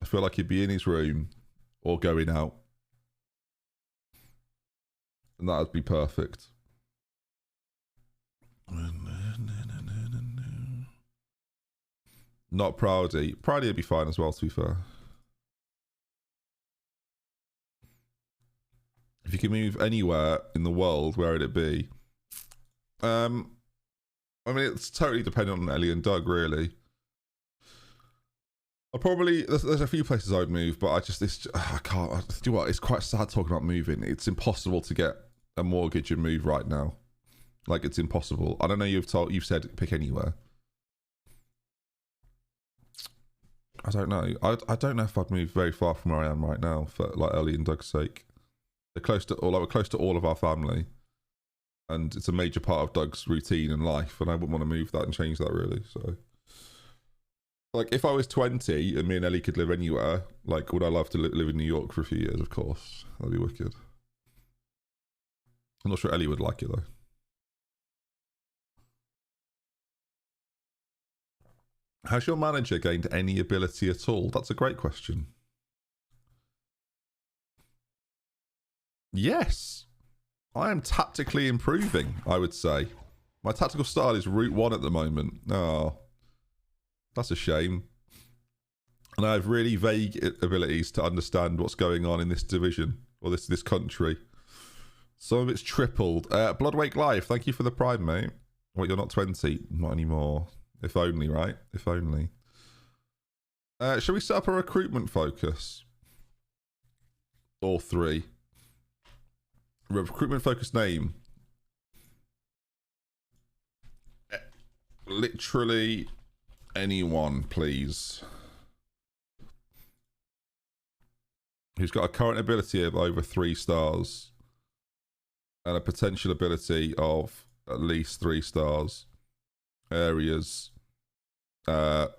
I feel like he'd be in his room or going out. And that would be perfect. Not Proudy. Proudy would be fine as well, to be fair. If you could move anywhere in the world, where would it be? I mean, it's totally dependent on Ellie and Doug, really. I probably... There's a few places I'd move, but I can't... Do you know what? It's quite sad talking about moving. It's impossible to get a mortgage and move right now. Like, it's impossible. I don't know, you've said pick anywhere. I don't know. I don't know if I'd move very far from where I am right now for, like, Ellie and Doug's sake. We're close to all of our family. And it's a major part of Doug's routine and life, and I wouldn't want to move that and change that, really. So, like, if I was 20 and me and Ellie could live anywhere, like, would I love to live in New York for a few years? Of course. That'd be wicked. I'm not sure Ellie would like it, though. Has your manager gained any ability at all? That's a great question. Yes. I am tactically improving, I would say. My tactical style is Route 1 at the moment. Oh, that's a shame. And I have really vague abilities to understand what's going on in this division, or this country. Some of it's tripled. Bloodwake Live, thank you for the prime, mate. What, you're not 20? Not anymore. If only, right? If only. Shall we set up a recruitment focus? Or 3? Recruitment focused name. Literally anyone, please. Who's got a current ability of over 3 stars and a potential ability of at least 3 stars. Areas.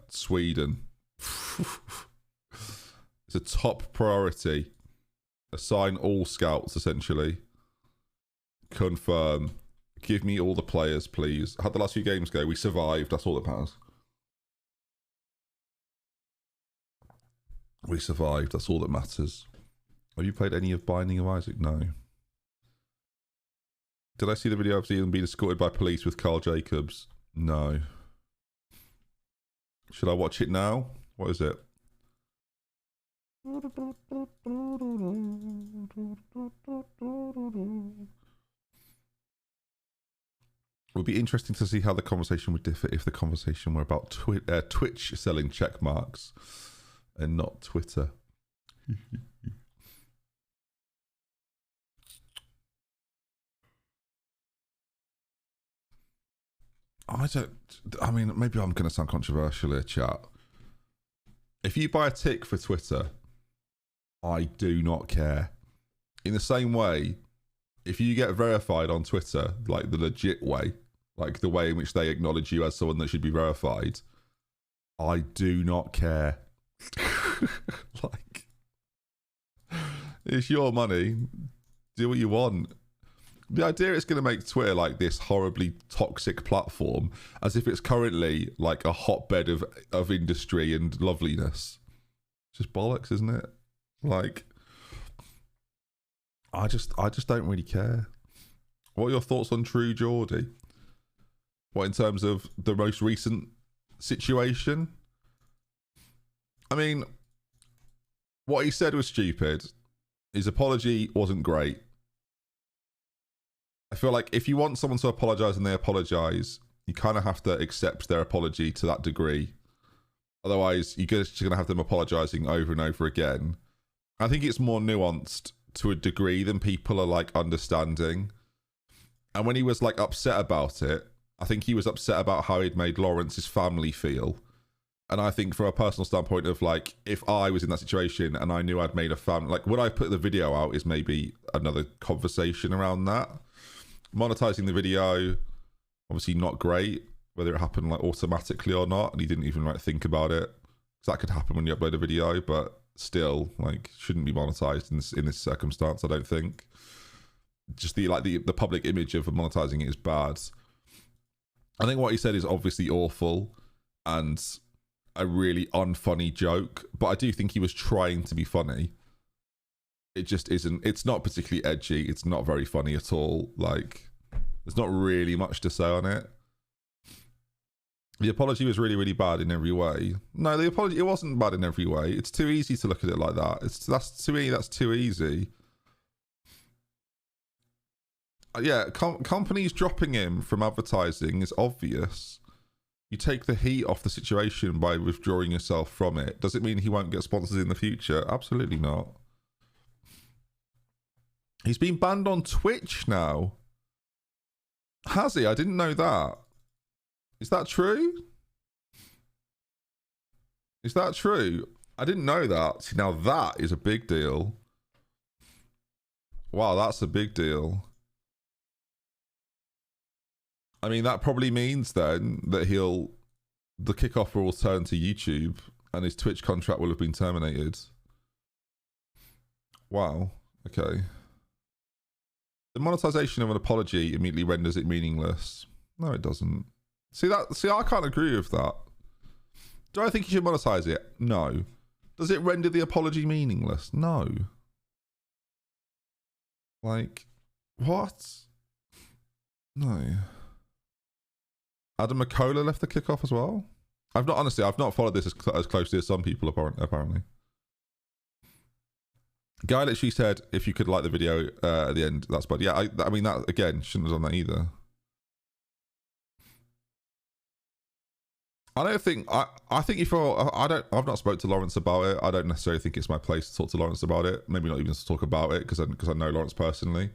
Sweden. It's a top priority. Assign all scouts, essentially. Confirm. Give me all the players, please. How'd the last few games go? We survived. That's all that matters. We survived. That's all that matters. Have you played any of Binding of Isaac? No. Did I see the video of Zealand being escorted by police with Carl Jacobs? No. Should I watch it now? What is it? It would be interesting to see how the conversation would differ if the conversation were about Twitch selling check marks and not Twitter. I mean, maybe I'm going to sound controversial here, chat. If you buy a tick for Twitter, I do not care. In the same way, if you get verified on Twitter, like the legit way, like the way in which they acknowledge you as someone that should be verified, I do not care. Like, it's your money. Do what you want. The idea is going to make Twitter like this horribly toxic platform, as if it's currently like a hotbed of industry and loveliness. It's just bollocks, isn't it? Like, I just don't really care. What are your thoughts on True Geordie? What, in terms of the most recent situation? I mean, what he said was stupid. His apology wasn't great. I feel like if you want someone to apologise and they apologise, you kind of have to accept their apology to that degree. Otherwise, you're just going to have them apologising over and over again. I think it's more nuanced to a degree than people are like understanding. And when he was like upset about it, I think he was upset about how he'd made Lawrence's family feel. And I think from a personal standpoint of like, if I was in that situation and I knew I'd made a family, like would I put the video out is maybe another conversation around that. Monetizing the video, obviously not great, whether it happened like automatically or not. And he didn't even like think about it. So that could happen when you upload a video, but still like shouldn't be monetized in this circumstance, I don't think. Just the public image of monetizing it is bad. I think what he said is obviously awful and a really unfunny joke, but I do think he was trying to be funny. It just isn't. It's not particularly edgy. It's not very funny at all. Like, there's not really much to say on it. The apology was really, really bad in every way. No, the apology, it wasn't bad in every way. It's too easy to look at it like that. To me, that's too easy. Yeah, companies dropping him from advertising is obvious. You take the heat off the situation by withdrawing yourself from it. Does it mean he won't get sponsors in the future? Absolutely not. He's been banned on Twitch now. Has he? I didn't know that. Is that true? Is that true? I didn't know that. See, now that is a big deal. Wow, that's a big deal. I mean, that probably means then that the kickoff will turn to YouTube and his Twitch contract will have been terminated. Wow. Okay. The monetization of an apology immediately renders it meaningless. No, it doesn't. See, I can't agree with that. Do I think you should monetize it? No. Does it render the apology meaningless? No. Like, what? No. Adam McCullough left the kickoff as well. I've not followed this as closely as some people apparently. Guy literally said, if you could like the video at the end, that's bad. Yeah, I mean, that again, shouldn't have done that either. I don't think, I think I've not spoke to Lawrence about it. I don't necessarily think it's my place to talk to Lawrence about it. Maybe not even to talk about it because I know Lawrence personally.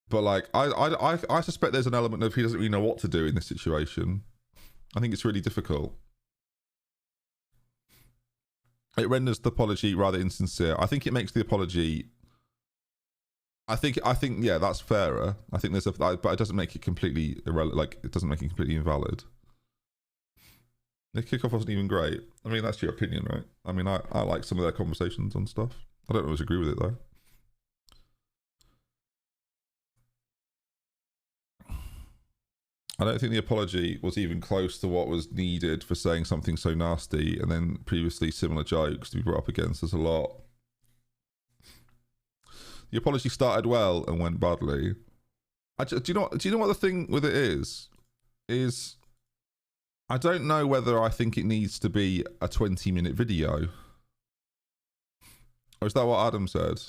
But like, I suspect there's an element of he doesn't really know what to do in this situation. I think it's really difficult. It renders the apology rather insincere. I think it makes the apology. I think, yeah, that's fairer. I think there's a, but it doesn't make it completely irrelevant. Like, it doesn't make it completely invalid. The kickoff wasn't even great. I mean, that's your opinion, right? I mean, I like some of their conversations and stuff. I don't always agree with it though. I don't think the apology was even close to what was needed for saying something so nasty, and then previously similar jokes to be brought up against us a lot. The apology started well and went badly. Do you know what the thing with it is? Is I don't know whether I think it needs to be a 20-minute video. Or is that what Adam said?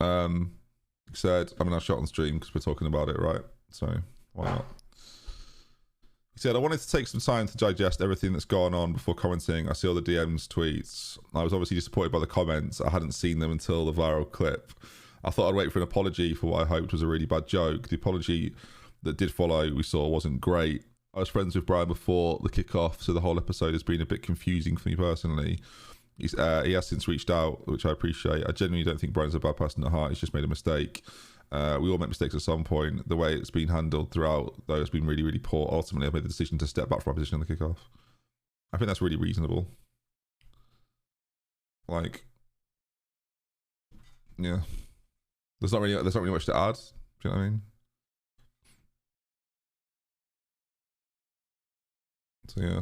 He said, I mean, I shot on stream because we're talking about it, right? So why not? He said, I wanted to take some time to digest everything that's gone on before commenting. I see all the DMs, tweets. I was obviously disappointed by the comments. I hadn't seen them until the viral clip. I thought I'd wait for an apology for what I hoped was a really bad joke. The apology that did follow we saw wasn't great. I was friends with Brian before the kickoff, so the whole episode has been a bit confusing for me personally. He has since reached out, which I appreciate. I genuinely don't think Brian's a bad person at heart. He's just made a mistake. We all make mistakes at some point. The way it's been handled throughout, though, has been really, really poor. Ultimately, I've made the decision to step back from my position on the kickoff. I think that's really reasonable. Like, yeah, there's not really much to add. Do you know what I mean? So yeah.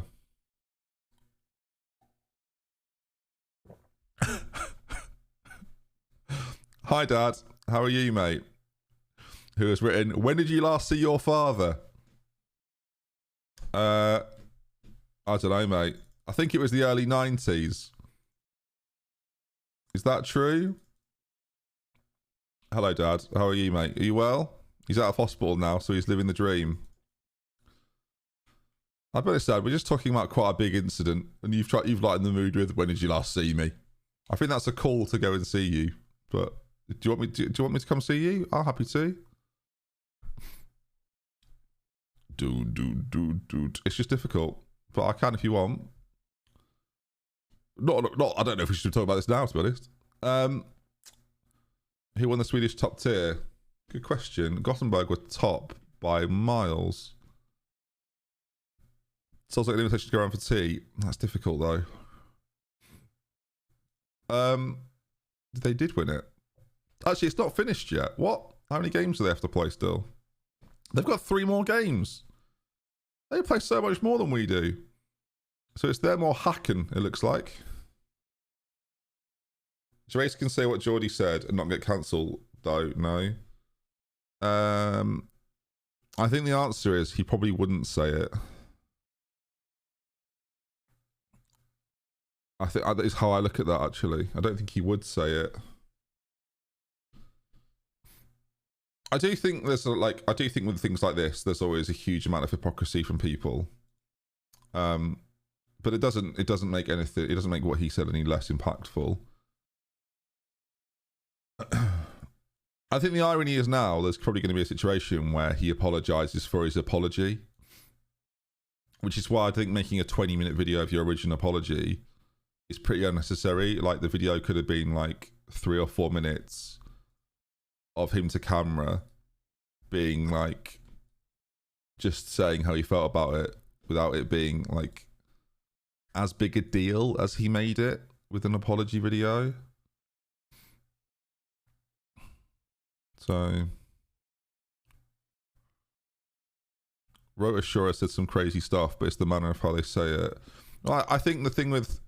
Hi Dad, how are you, mate? Who has written, when did you last see your father? I don't know, mate. I think it was the early 90s. Is that true? Hello Dad, how are you, mate? Are you well? He's out of hospital now, so he's living the dream. I bet it's Dad, we're just talking about quite a big incident, and you've lightened the mood with, when did you last see me? I think that's a call to go and see you, but do you want me to come see you? I'm happy to. Dude. It's just difficult, but I can if you want. Not. I don't know if we should talk about this now, to be honest. Who won the Swedish top tier? Good question. Gothenburg were top by miles. Sounds like an invitation to go around for tea. That's difficult though. They did win it. Actually, it's not finished yet. What? How many games do they have to play still? They've got 3 more games. They play so much more than we do. So it's them or Hacken, it looks like. Jace can say what Geordie said and not get cancelled, though. No. I think the answer is he probably wouldn't say it. I think that is how I look at that, actually. I don't think he would say it. I do think there's I do think with things like this, there's always a huge amount of hypocrisy from people. But it doesn't make anything, it doesn't make what he said any less impactful. I think the irony is now there's probably going to be a situation where he apologizes for his apology, which is why I think making a 20-minute video of your original apology is pretty unnecessary. Like, the video could have been like 3 or 4 minutes of him to camera being like just saying how he felt about it without it being like as big a deal as he made it with an apology video. So Rota Shura said some crazy stuff, but it's the manner of how they say it. I think the thing with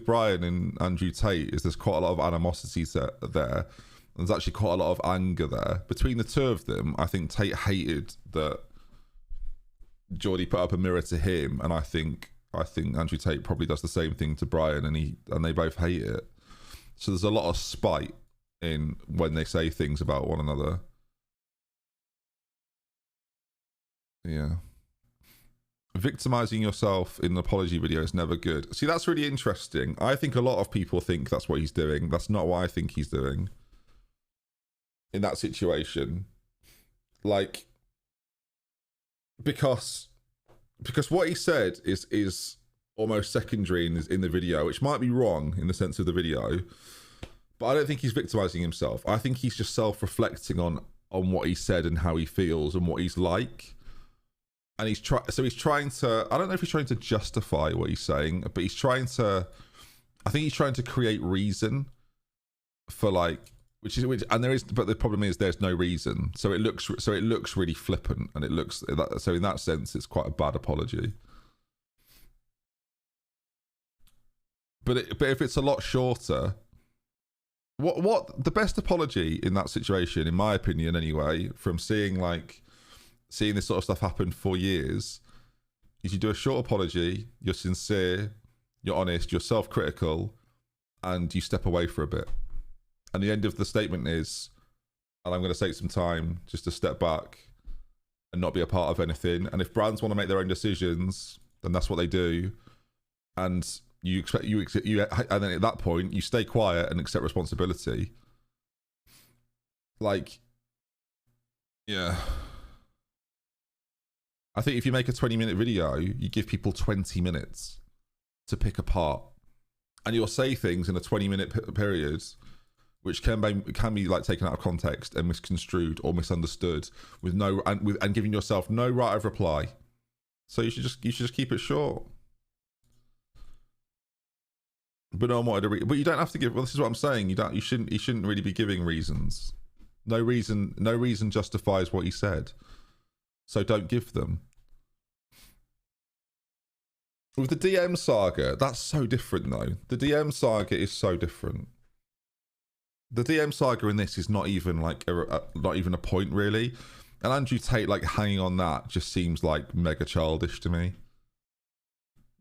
Brian and Andrew Tate is there's quite a lot of animosity there. There's actually quite a lot of anger there. Between the two of them, I think Tate hated that Geordie put up a mirror to him, and I think Andrew Tate probably does the same thing to Brian, and they both hate it. So there's a lot of spite in when they say things about one another. Yeah. victimizing yourself in an apology video is never good. See, that's really interesting. I think a lot of people think that's what he's doing. That's not what I think he's doing in that situation. Like, because what he said is almost secondary in the video, which might be wrong in the sense of the video, but I don't think he's victimizing himself. I think he's just self-reflecting on what he said and how he feels and what he's like. And he's trying to, I don't know if he's trying to justify what he's saying, but I think he's trying to create reason for, like, but the problem is there's no reason. So it looks really flippant, and so in that sense, it's quite a bad apology. But if it's a lot shorter, what the best apology in that situation, in my opinion anyway, from seeing this sort of stuff happen for years, is you do a short apology, you're sincere, you're honest, you're self-critical, and you step away for a bit. And the end of the statement is, and I'm going to take some time just to step back and not be a part of anything. And if brands want to make their own decisions, then that's what they do. And and then at that point, you stay quiet and accept responsibility. Like, yeah. I think if you make a 20-minute video, you give people 20 minutes to pick apart. And you'll say things in a 20-minute period which can be like taken out of context and misconstrued or misunderstood and giving yourself no right of reply. So you should just keep it short. But no one wanted to but you don't have to give. Well, this is what I'm saying. You shouldn't really be giving reasons. No reason justifies what he said. So don't give them. With the DM saga, that's so different though. The DM saga is so different. The DM saga in this is not even like not even a point really. And Andrew Tate like hanging on that just seems like mega childish to me.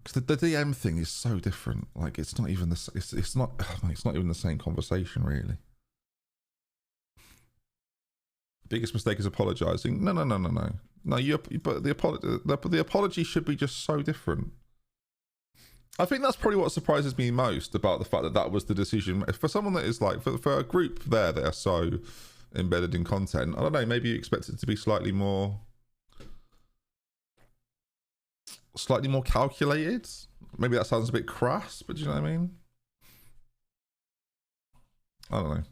Because the DM thing is so different. Like it's not even it's not even the same conversation really. Biggest mistake is apologizing. No. But the apology should be just so different. I think that's probably what surprises me most about the fact that was the decision for someone that is like for a group there that are so embedded in content. I don't know. Maybe you expect it to be slightly more calculated. Maybe that sounds a bit crass, but do you know what I mean? I don't know.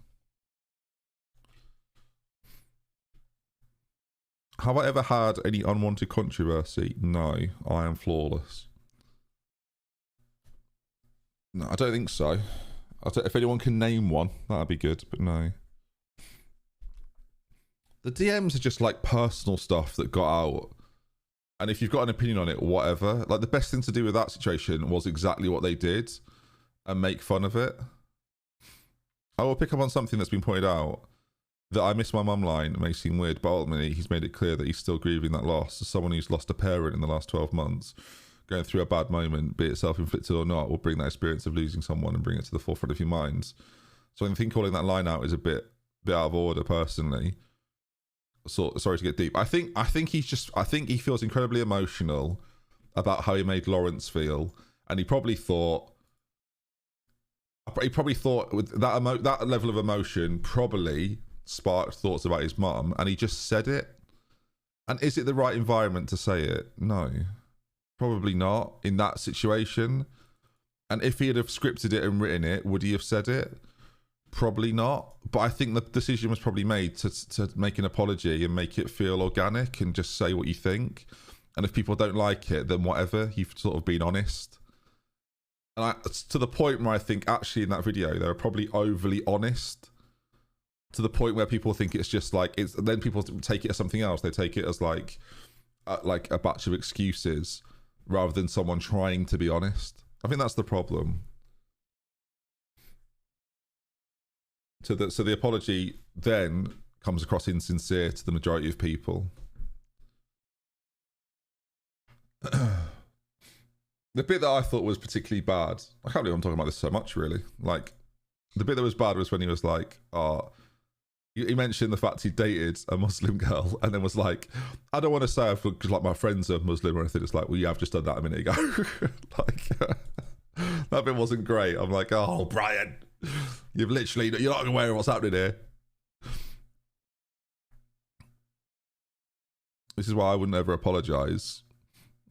Have I ever had any unwanted controversy? No, I am flawless. No, I don't think so. If anyone can name one, that'd be good, but no. The DMs are just like personal stuff that got out. And if you've got an opinion on it, whatever. Like the best thing to do with that situation was exactly what they did and make fun of it. I will pick up on something that's been pointed out. That I miss my mum line may seem weird, but ultimately he's made it clear that he's still grieving that loss. As someone who's lost a parent in the last 12 months, going through a bad moment, be it self-inflicted or not, will bring that experience of losing someone and bring it to the forefront of your minds. So I think calling that line out is a bit out of order, personally. So sorry to get deep. I think he feels incredibly emotional about how he made Lawrence feel, and he probably thought with that level of emotion probably sparked thoughts about his mum, and he just said it. And is it the right environment to say it? No, probably not in that situation. And if he had have scripted it and written it, would he have said it? Probably not. But I think the decision was probably made to make an apology and make it feel organic and just say what you think. And if people don't like it, then whatever, you've sort of been honest. And to the point where I think actually in that video they were probably overly honest, to the point where people think it's just like then people take it as something else. They take it as like a batch of excuses rather than someone trying to be honest. I think that's the problem. So the apology then comes across insincere to the majority of people. The bit that I thought was particularly bad, I can't believe I'm talking about this so much really. Like the bit that was bad was when he was like, He mentioned the fact he dated a Muslim girl, and then was like, "I don't want to say because like my friends are Muslim or anything." It's like, well, yeah, I've just done that a minute ago. Like that bit wasn't great. I'm like, oh, Brian, you're not aware of what's happening here. This is why I wouldn't ever apologise.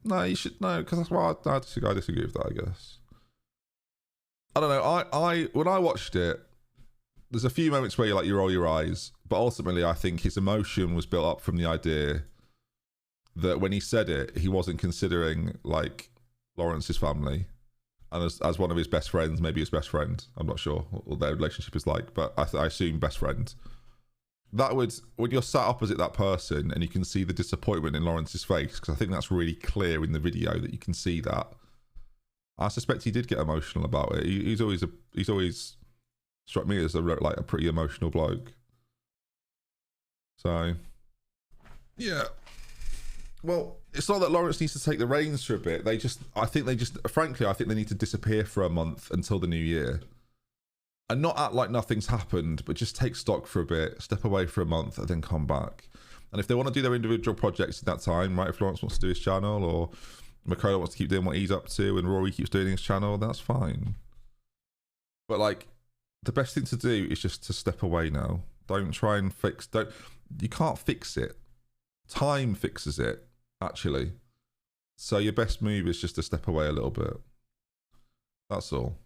No, you should no, because that's why I disagree with that. I guess. I don't know. I when I watched it, there's a few moments where you roll your eyes, but ultimately I think his emotion was built up from the idea that when he said it, he wasn't considering like Lawrence's family, and as one of his best friends, maybe his best friend. I'm not sure what their relationship is like, but I assume best friend. That would, when you're sat opposite that person and you can see the disappointment in Lawrence's face, because I think that's really clear in the video that you can see that. I suspect he did get emotional about it. He's always struck me as a pretty emotional bloke. So, yeah. Well, it's not that Lawrence needs to take the reins for a bit. Frankly, I think they need to disappear for a month until the new year. And not act like nothing's happened, but just take stock for a bit, step away for a month, and then come back. And if they want to do their individual projects in that time, right? If Lawrence wants to do his channel, or Makola wants to keep doing what he's up to, and Rory keeps doing his channel, that's fine. But like, the best thing to do is just to step away now. Don't try and you can't fix it. Time fixes it, actually. So your best move is just to step away a little bit. That's all.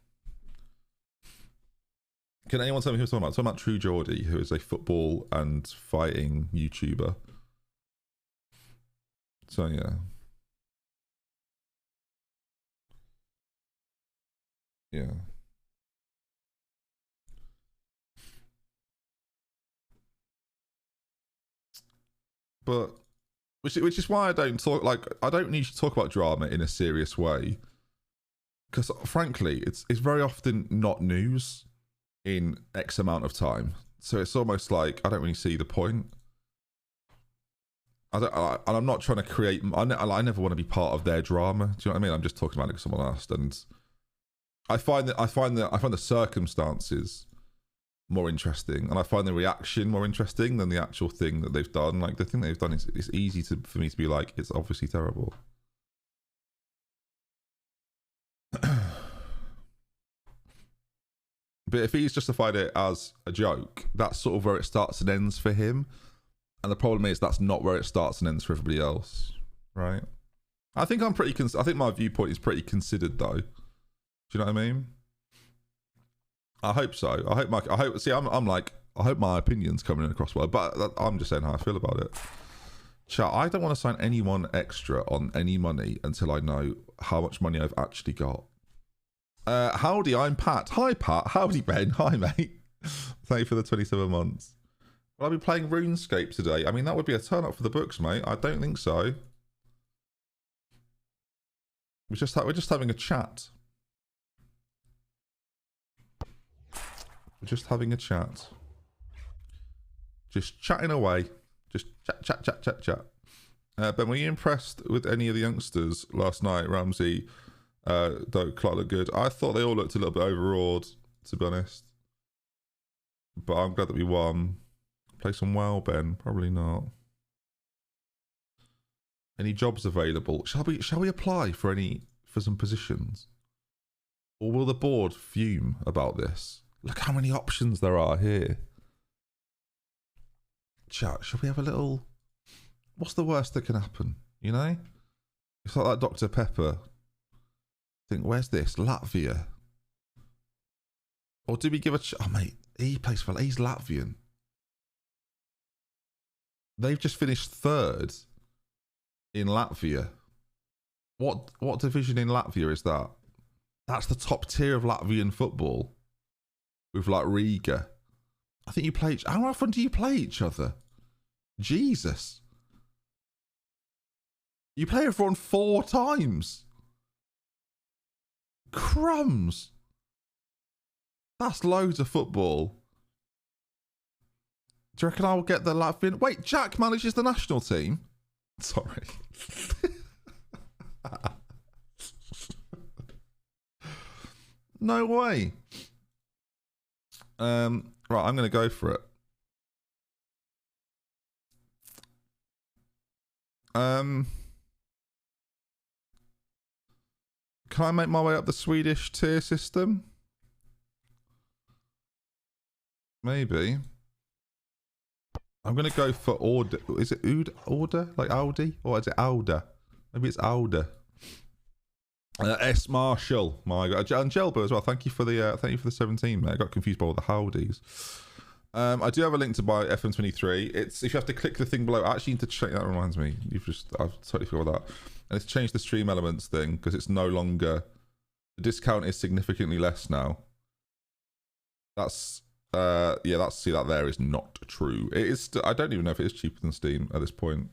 Can anyone tell me who I'm talking about? I'm talking about True Geordie, who is a football and fighting YouTuber. So yeah. Yeah. But which is why I don't need to talk about drama in a serious way, because frankly it's very often not news in X amount of time, so it's almost like I don't really see the point. And I'm not trying to create. I never want to be part of their drama. Do you know what I mean? I'm just talking about it because someone asked, and I find the circumstances more interesting, and I find the reaction more interesting than the actual thing that they've done. Like the thing they've done is it's easy for me to be like, it's obviously terrible. But if he's justified it as a joke, that's sort of where it starts and ends for him. And the problem is that's not where it starts and ends for everybody else, right? I think I think my viewpoint is pretty considered, though. Do you know what I mean? I hope so. I hope my opinion's coming across well, but I'm just saying how I feel about it. Chat, I don't want to sign anyone extra on any money until I know how much money I've actually got. Howdy, I'm Pat. Hi, Pat. Howdy, Ben. Hi, mate. Thank you for the 27 months. Will I be playing RuneScape today? I mean, that would be a turn up for the books, mate. I don't think so. We're just having a chat. We're just having a chat. Just chatting away. Just chat. Ben, were you impressed with any of the youngsters last night? Ramsey, though Clark looked good. I thought they all looked a little bit overawed, to be honest. But I'm glad that we won. Play some well, Ben. Probably not. Any jobs available? Shall we apply for some positions? Or will the board fume about this? Look how many options there are here. Chat, should we have a little... What's the worst that can happen? You know? It's like that Dr. Pepper. Think, where's this? Latvia. Or do we give a... Oh, mate, he's Latvian. They've just finished third in Latvia. What division in Latvia is that? That's the top tier of Latvian football. With like Riga. I think you play... How often do you play each other? Jesus. You play everyone 4 times. Crumbs. That's loads of football. Do you reckon I'll get the Latvian... Wait, Jack manages the national team? Sorry. No way. Right, I'm going to go for it. Can I make my way up the Swedish tier system? Maybe. I'm gonna go for order. Is it order like Audi, or is it Alda? Maybe it's Alda. S Marshall, my God, and Jelbo as well. Thank you for the 17, mate. I got confused by all the Howdies. I do have a link to buy FM23. It's if you have to click the thing below. I actually need to check. That reminds me. I've totally forgot that. And it's changed the stream elements thing because it's no longer. The discount is significantly less now. That's yeah. That there is not true. It is. I don't even know if it is cheaper than Steam at this point,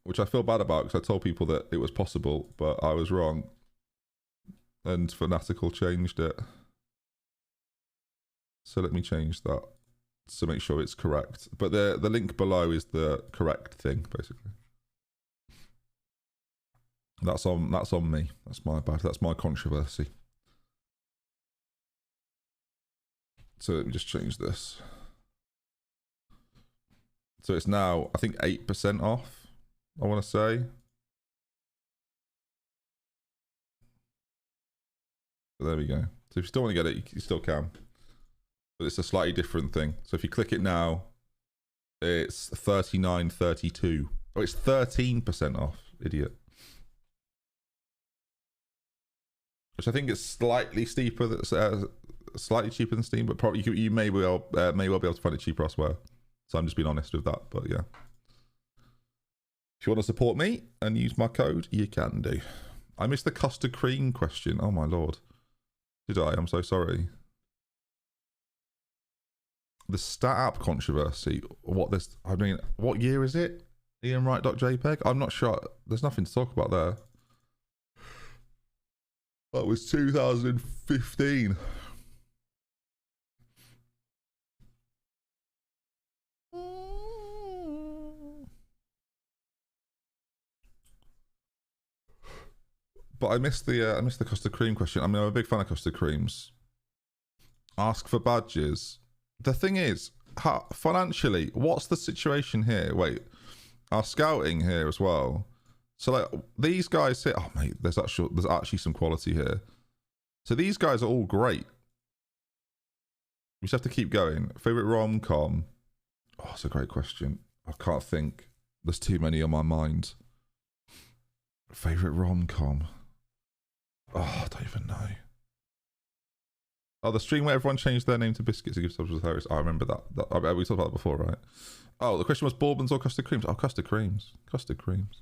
which I feel bad about because I told people that it was possible, but I was wrong. And Fanatical changed it. So let me change that to make sure it's correct. But the link below is the correct thing, basically. That's on me. That's my bad. That's my controversy. So let me just change this. So it's now, I think, 8% off, I want to say. So there we go. So if you still want to get it, you still can. But it's a slightly different thing. So if you click it now, it's $39.32. Oh, it's 13% off. Idiot. Which I think is slightly steeper. That's slightly cheaper than Steam, but probably you may well be able to find it cheaper elsewhere. So I'm just being honest with that. But yeah, if you want to support me and use my code, you can do. I missed the custard cream question. Oh my lord, did I? I'm so sorry. The stat app controversy. I mean, what year is it? IanWright.jpg? I'm not sure. There's nothing to talk about there. That was 2015. But I missed the custard cream question. I mean, I'm a big fan of custard creams. Ask for badges. The thing is, financially, what's the situation here? Wait, our scouting here as well. So like these guys say, oh mate, there's actually some quality here. So these guys are all great. We just have to keep going. Favorite rom-com? Oh, it's a great question. I can't think. There's too many on my mind. Favorite rom-com? Oh, I don't even know. Oh, the stream where everyone changed their name to Biscuits to give subs was hilarious. I remember that. We talked about that before, right? Oh, the question was Bourbons or custard creams? Oh, custard creams. Custard creams.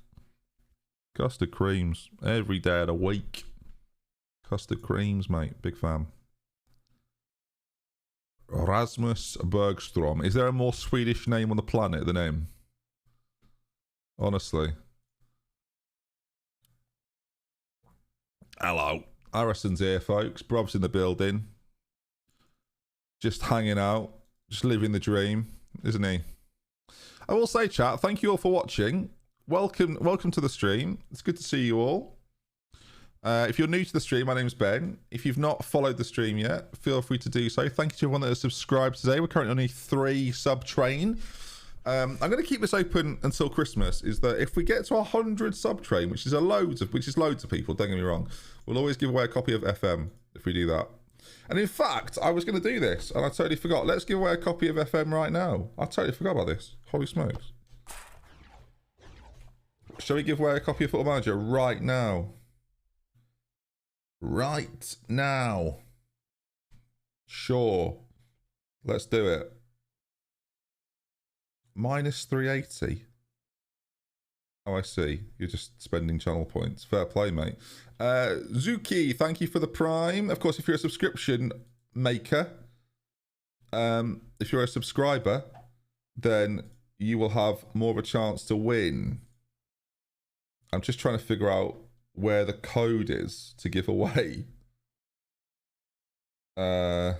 Custard creams. Every day of the week. Custard creams, mate. Big fan. Rasmus Bergstrom. Is there a more Swedish name on the planet than him? Honestly. Hello. Harrison's here, folks. Brob's in the building. Just hanging out. Just living the dream, isn't he? I will say, chat, thank you all for watching. Welcome to the stream. It's good to see you all. If you're new to the stream, my name's Ben. If you've not followed the stream yet, feel free to do so. Thank you to everyone that has subscribed today. We're currently on a 3 sub train. I'm going to keep this open until Christmas. Is that if we get to 100 sub train, which is loads of people, don't get me wrong, we'll always give away a copy of FM if we do that. And in fact, I was going to do this and I totally forgot. Let's give away a copy of FM right now. I totally forgot about this. Holy smokes. Shall we give away a copy of Football Manager right now? Right now. Sure. Let's do it. Minus 380. Oh, I see. You're just spending channel points. Fair play, mate. Zuki, thank you for the Prime. Of course, if you're a subscription maker, if you're a subscriber, then you will have more of a chance to win. I'm just trying to figure out where the code is to give away. Where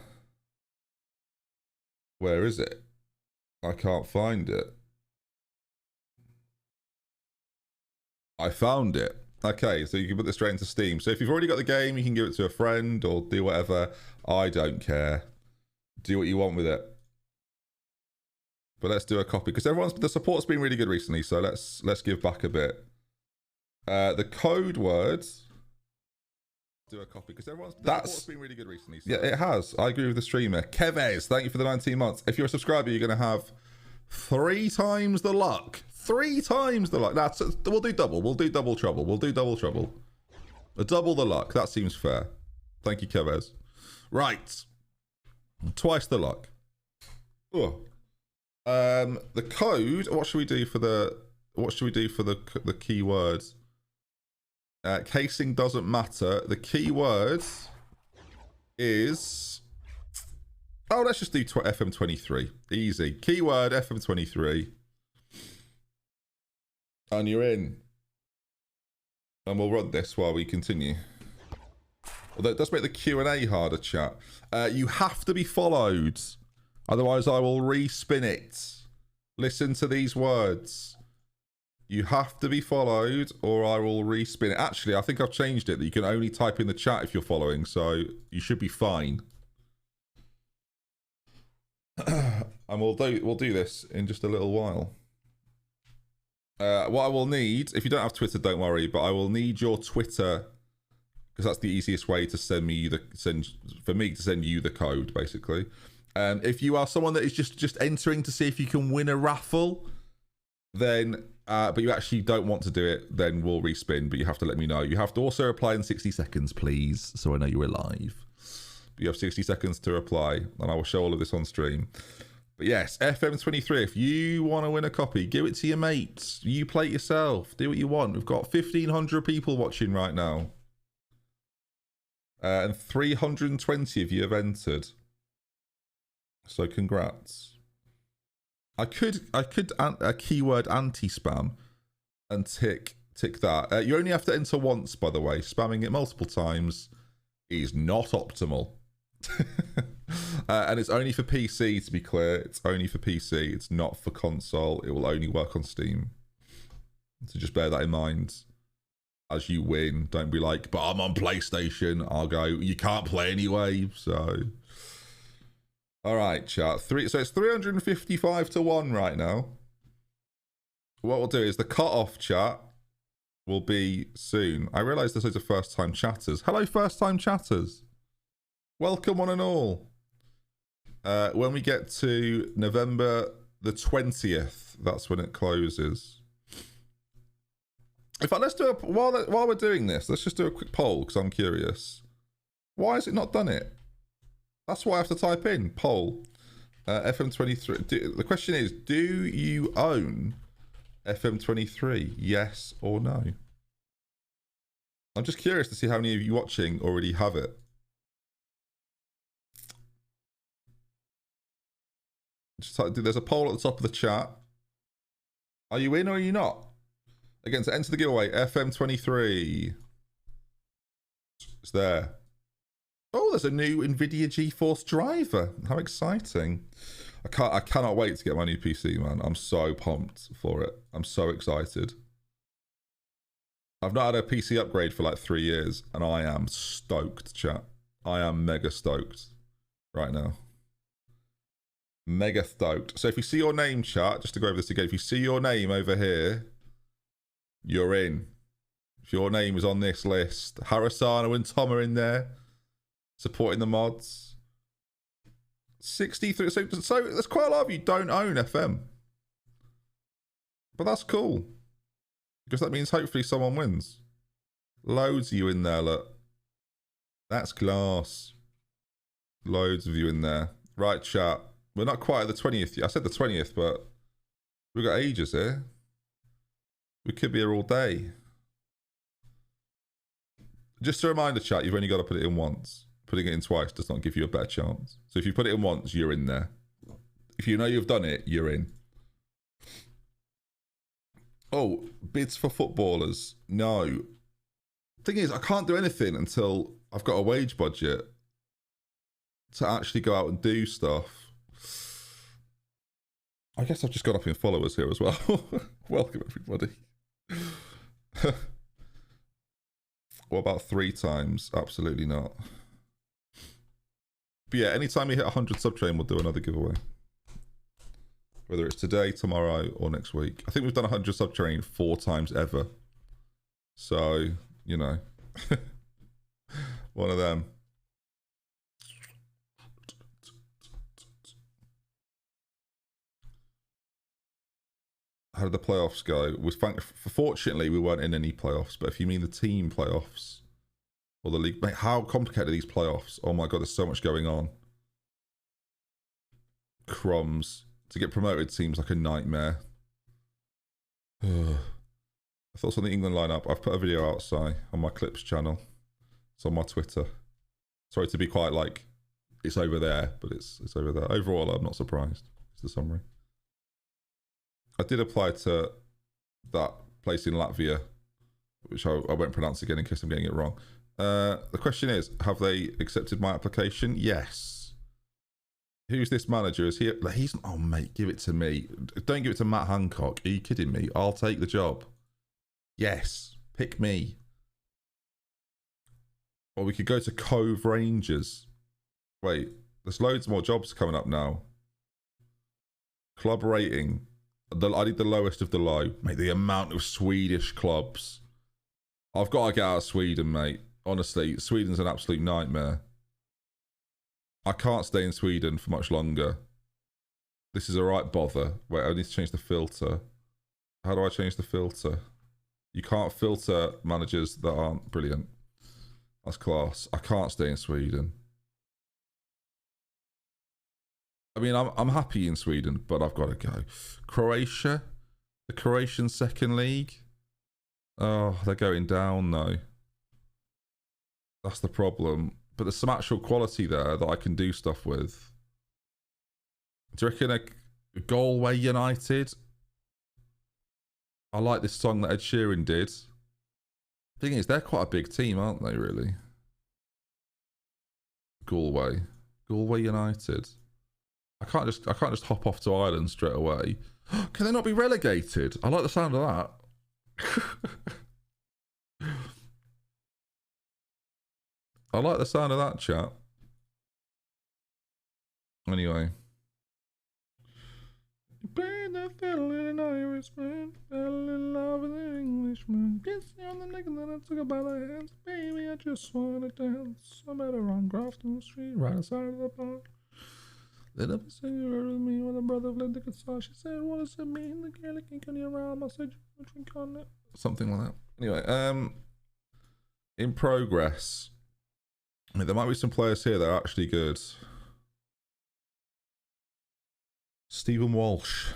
is it? I can't find it. I found it. Okay, so you can put this straight into Steam. So if you've already got the game, you can give it to a friend or do whatever. I don't care. Do what you want with it. But let's do a copy because the support's been really good recently. So let's give back a bit. The code words. Do a copy because that's been really good recently. So. Yeah, it has. I agree with the streamer. Kevez, thank you for the 19 months. If you're a subscriber, you're going to have 3 times the luck. 3 times the luck. We'll do double. We'll do double trouble. We'll do double trouble. Double the luck. That seems fair. Thank you, Kevez. Right. Twice the luck. Oh. The code. What should we do for the? What should we do for the keywords? Casing doesn't matter. The keyword is. Oh, let's just do FM23. Easy. Keyword FM23. And you're in. And we'll run this while we continue. Although it does make the Q&A harder, chat. You have to be followed. Otherwise, I will respin it. Listen to these words. You have to be followed or I will respin it. Actually, I think I've changed it that you can only type in the chat if you're following. So you should be fine. And we'll do this in just a little while. What I will need, if you don't have Twitter, don't worry, but I will need your Twitter because that's the easiest way to send me for me to send you the code, basically. If you are someone that is just entering to see if you can win a raffle, then but you actually don't want to do it, then we'll respin. But you have to let me know. You have to also reply in 60 seconds, please, so I know you're alive. But you have 60 seconds to reply, and I will show all of this on stream. But yes, FM23, if you want to win a copy, give it to your mates. You play it yourself. Do what you want. We've got 1,500 people watching right now. And 320 of you have entered. So congrats. I could a keyword anti-spam and tick that. You only have to enter once, by the way. Spamming it multiple times is not optimal. And it's only for PC, to be clear. It's only for PC. It's not for console. It will only work on Steam. So just bear that in mind. As you win, don't be like, but I'm on PlayStation. I'll go, you can't play anyway. So, all right, chat. So it's 355 to 1 right now. What we'll do is the cut-off chat will be soon. I realise there's loads of first-time chatters. Hello, first-time chatters. Welcome, one and all. When we get to November the 20th, that's when it closes. In fact, let's do while we're doing this, let's just do a quick poll because I'm curious. Why has it not done it? That's what I have to type in. Poll. FM23. The question is, do you own FM23? Yes or no? I'm just curious to see how many of you watching already have it. There's a poll at the top of the chat. Are you in or are you not? Again, to enter the giveaway, FM23. It's there. Oh, there's a new NVIDIA GeForce driver. How exciting. I cannot wait to get my new PC, man. I'm so pumped for it. I'm so excited. I've not had a PC upgrade for like 3 years, and I am stoked, chat. I am mega stoked right now. Mega stoked. So if you see your name, chat, just to go over this again, if you see your name over here, you're in. If your name is on this list, Harrisano and Tom are in there, supporting the mods. 63. So there's quite a lot of you don't own FM, but that's cool because that means hopefully someone wins. Loads of you in there. Look, that's class. Loads of you in there. Right, chat. We're not quite at the 20th yet. I said the 20th, but we've got ages here. We could be here all day. Just a reminder, chat, you've only got to put it in once. Putting it in twice does not give you a better chance. So if you put it in once, you're in there. If you know you've done it, you're in. Oh, bids for footballers. No. Thing is, I can't do anything until I've got a wage budget to actually go out and do stuff. I guess I've just got up in followers here as well. Welcome, everybody. What about 3 times? Absolutely not. But yeah, anytime you hit 100 sub train, we'll do another giveaway. whether it's today, tomorrow, or next week. I think we've done 100 sub training 4 times ever. So, you know, one of them. How did the playoffs go? Fortunately, we weren't in any playoffs, but if you mean the team playoffs or the league, mate, how complicated are these playoffs? Oh my God, there's so much going on. Crumbs. To get promoted seems like a nightmare. Thoughts on the England lineup. I've put a video outside on my Clips channel. It's on my Twitter. Sorry to be quite like, it's over there, but it's over there. Overall, I'm not surprised. It's the summary. I did apply to that place in Latvia, which I won't pronounce again in case I'm getting it wrong. The question is, have they accepted my application? Yes. Who's this manager? Is he? He's. Oh mate, give it to me. Don't give it to Matt Hancock. Are you kidding me? I'll take the job. Yes, pick me. Or we could go to Cove Rangers. Wait, there's loads more jobs coming up now. Club rating. I need the lowest of the low. Mate, the amount of Swedish clubs. I've got to get out of Sweden, mate. Honestly, Sweden's an absolute nightmare. I can't stay in Sweden for much longer. This is a right bother. Wait, I need to change the filter. How do I change the filter? You can't filter managers that aren't brilliant. That's class. I can't stay in Sweden. I mean, I'm happy in Sweden, but I've got to go. Croatia, the Croatian second league. Oh, they're going down though. That's the problem. But there's some actual quality there that I can do stuff with. Do you reckon a Galway United? I like this song that Ed Sheeran did. Thing is, they're quite a big team, aren't they? Really? Galway United. I can't just hop off to Ireland straight away. Can they not be relegated? I like the sound of that. I like the sound of that, chat. Anyway. Played that fiddle in an Irishman, fell in love with an Englishman. Kissed me on the neck and then I took her by the hands. Baby, I just wanna dance. I met her on Grafton Street, right outside of the park. Lit up a cigarette with me when a brother played the guitar. She said, what does it mean? The girl can you around? I said, you want to drink on it? Something like that. Anyway, in progress. I mean, there might be some players here that are actually good. Stephen Walsh.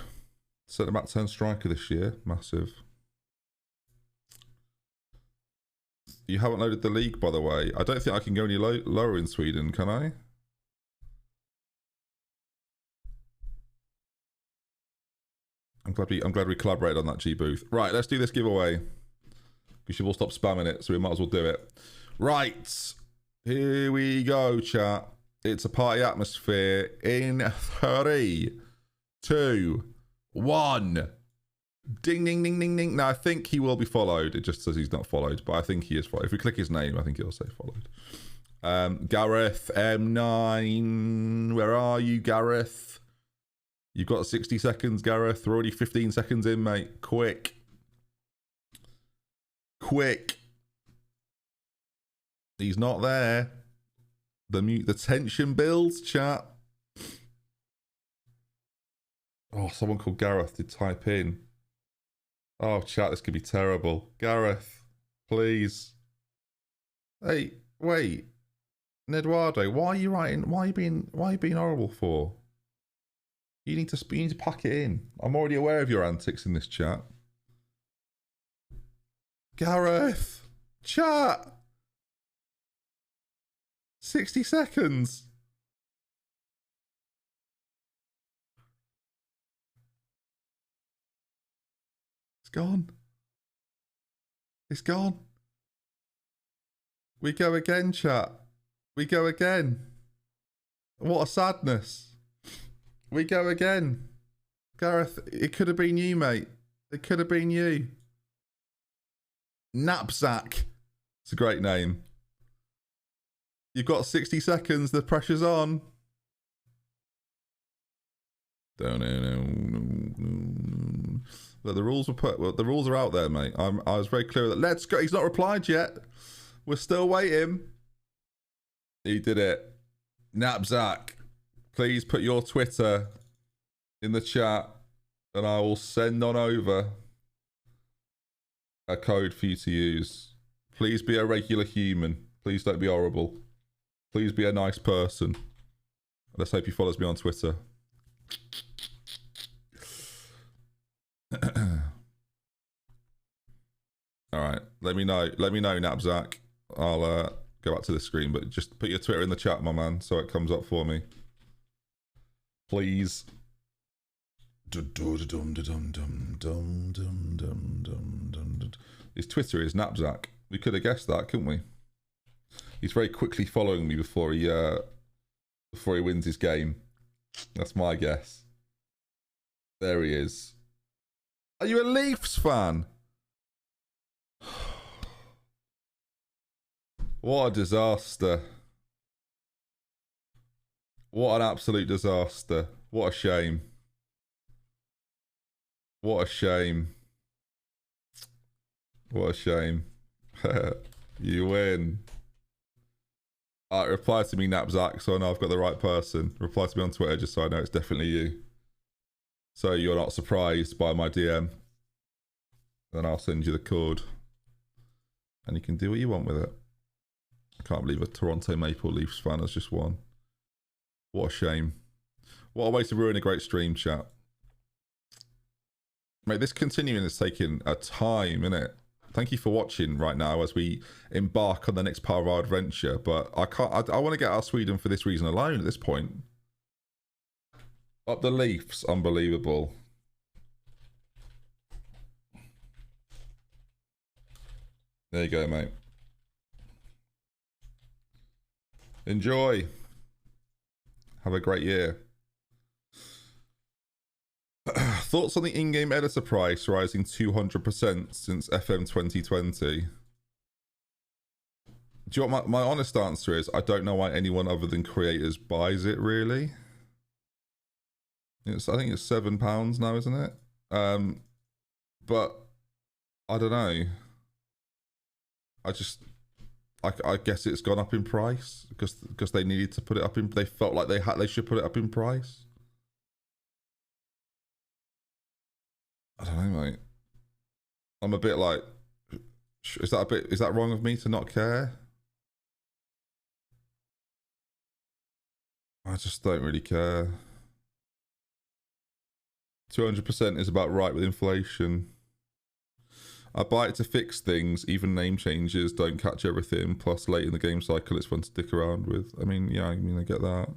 Centre back 10 striker this year. Massive. You haven't loaded the league, by the way. I don't think I can go any lower in Sweden, can I? I'm glad we collaborated on that, G Booth. Right, let's do this giveaway. We should all stop spamming it, so we might as well do it. Right, here we go, chat. It's a party atmosphere in 3, 2, 1. Ding, ding, ding, ding, ding. Now, I think he will be followed. It just says he's not followed, but I think he is followed. If we click his name, I think it'll say followed. Gareth M9. Where are you, Gareth? You've got 60 seconds, Gareth. We're already 15 seconds in, mate. Quick. Quick. He's not there. The tension builds, chat. Oh, someone called Gareth did type in. Oh, chat, this could be terrible. Gareth, please. Hey, wait. Eduardo, why are you writing? Why are you being horrible for? You need to pack it in. I'm already aware of your antics in this chat. Gareth, chat. 60 seconds. It's gone. It's gone. We go again, chat. We go again. What a sadness. We go again. Gareth, it could have been you, mate. It could have been you. Knapsack. It's a great name. You've got 60 seconds. The pressure's on. Look, the rules were put. Well, the rules are out there, mate. I was very clear that let's go. He's not replied yet. We're still waiting. He did it. Napzak, please put your Twitter in the chat, and I will send on over a code for you to use. Please be a regular human. Please don't be horrible. Please be a nice person. Let's hope he follows me on Twitter. All right, let me know, Napzak. I'll go back to the screen, but just put your Twitter in the chat, my man, so it comes up for me, please. His Twitter is Napzak. We could have guessed that, couldn't we? He's very quickly following me before he wins his game. That's my guess. There he is. Are you a Leafs fan? What a disaster. What an absolute disaster. What a shame. What a shame. What a shame. You win. Alright, reply to me, Napzak, so I know I've got the right person. Reply to me on Twitter just so I know it's definitely you. So you're not surprised by my DM. Then I'll send you the code. And you can do what you want with it. I can't believe a Toronto Maple Leafs fan has just won. What a shame. What a way to ruin a great stream, chat. Mate, this continuing is taking a time, innit? Thank you for watching right now as we embark on the next part of our adventure. But I want to get out of Sweden for this reason alone at this point. Up the Leafs, unbelievable. There you go, mate. Enjoy. Have a great year. Thoughts on the in-game editor price rising 200% since FM 2020? Do you know what my honest answer is? I don't know why anyone other than creators buys it, really. I think it's £7 now, isn't it? But I don't know. I guess it's gone up in price because they needed to put it up in. They felt like they should put it up in price. I don't know, mate. I'm a bit like, is that wrong of me to not care? I just don't really care. 200% is about right with inflation. I buy it to fix things, even name changes don't catch everything, plus late in the game cycle it's fun to dick around with. I mean, yeah, I get that.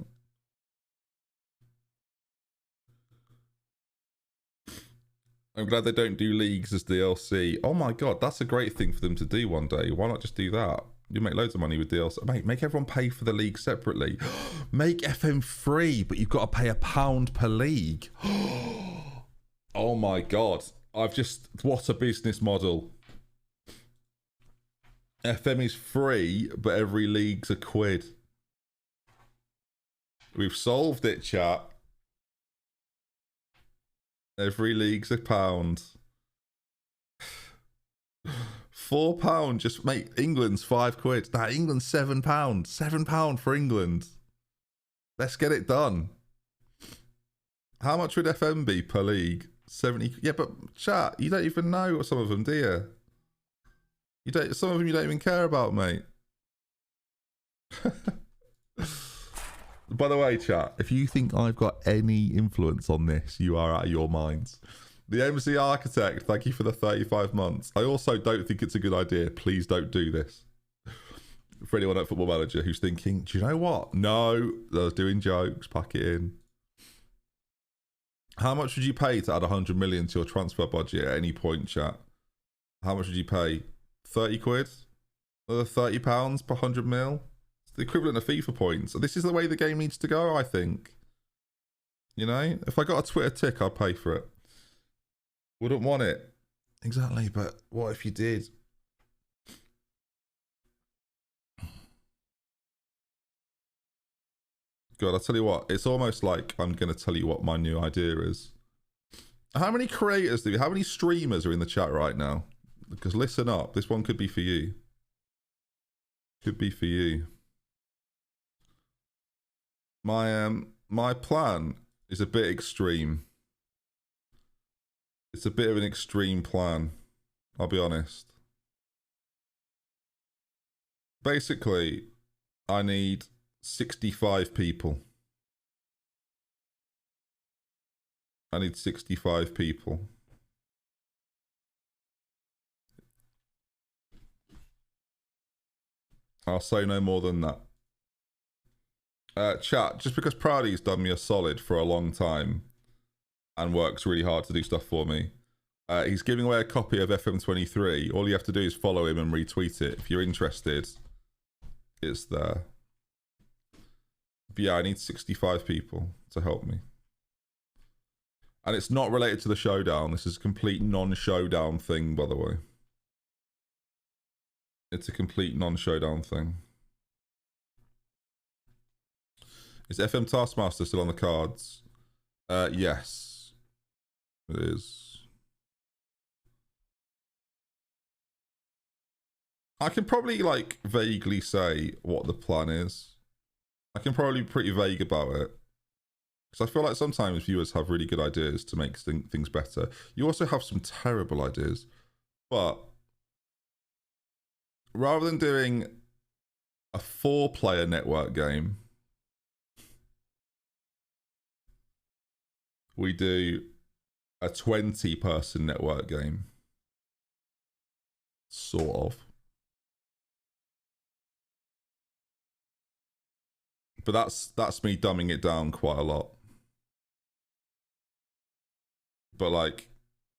I'm glad they don't do leagues as DLC. Oh my god, that's a great thing for them to do one day. Why not just do that? You make loads of money with DLC. Mate, make everyone pay for the league separately. Make FM free, but you've got to pay £1 per league. Oh my god. What a business model. FM is free, but every league's £1. We've solved it, chat. Every league's £1. £4, just make England's £5. Nah, England's £7. £7 for England. Let's get it done. How much would FM be per league? 70. Yeah, but chat, you don't even know some of them, do you? Some of them you don't even care about, mate. By the way, chat, if you think I've got any influence on this, you are out of your minds. The MC Architect, thank you for the 35 months. I also don't think it's a good idea. Please don't do this. For anyone at Football Manager who's thinking, do you know what? No, I was doing jokes, pack it in. How much would you pay to add 100 million to your transfer budget at any point, chat? How much would you pay? 30 quid? Another £30 per 100 mil? It's the equivalent of FIFA points. This is the way the game needs to go, I think. You know? If I got a Twitter tick, I'd pay for it. Wouldn't want it. Exactly, but what if you did? God, I'll tell you what, it's almost like I'm going to tell you what my new idea is. How many creators how many streamers are in the chat right now? Because listen up, this one could be for you. Could be for you. My plan is a bit extreme. It's a bit of an extreme plan, I'll be honest. Basically, I need 65 people. I need 65 people. I'll say no more than that. Chat, just because Proudy's done me a solid for a long time and works really hard to do stuff for me, he's giving away a copy of FM23. All you have to do is follow him and retweet it. If you're interested, it's there. But yeah, I need 65 people to help me. And it's not related to the showdown. This is a complete non-showdown thing, by the way. It's a complete non-showdown thing. Is FM Taskmaster still on the cards? Yes. It is. I can probably, like, vaguely say what the plan is. I can probably be pretty vague about it. Because I feel like sometimes viewers have really good ideas to make things better. You also have some terrible ideas. But rather than doing a 4-player network game, we do a 20-person network game. Sort of. But that's me dumbing it down quite a lot. But like,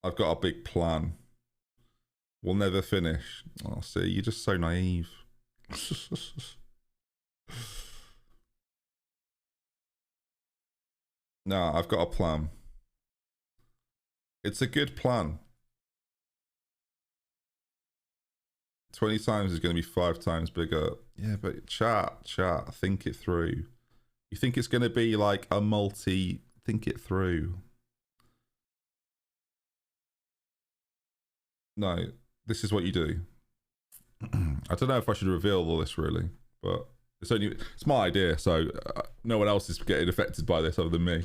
I've got a big plan. We'll never finish. Oh, see, you're just so naive. Nah, I've got a plan. It's a good plan. 20 times is going to be 5 times bigger. Yeah, but chat, think it through. You think it's going to be like a think it through. No, this is what you do. I don't know if I should reveal all this really, but it's my idea, so no one else is getting affected by this other than me.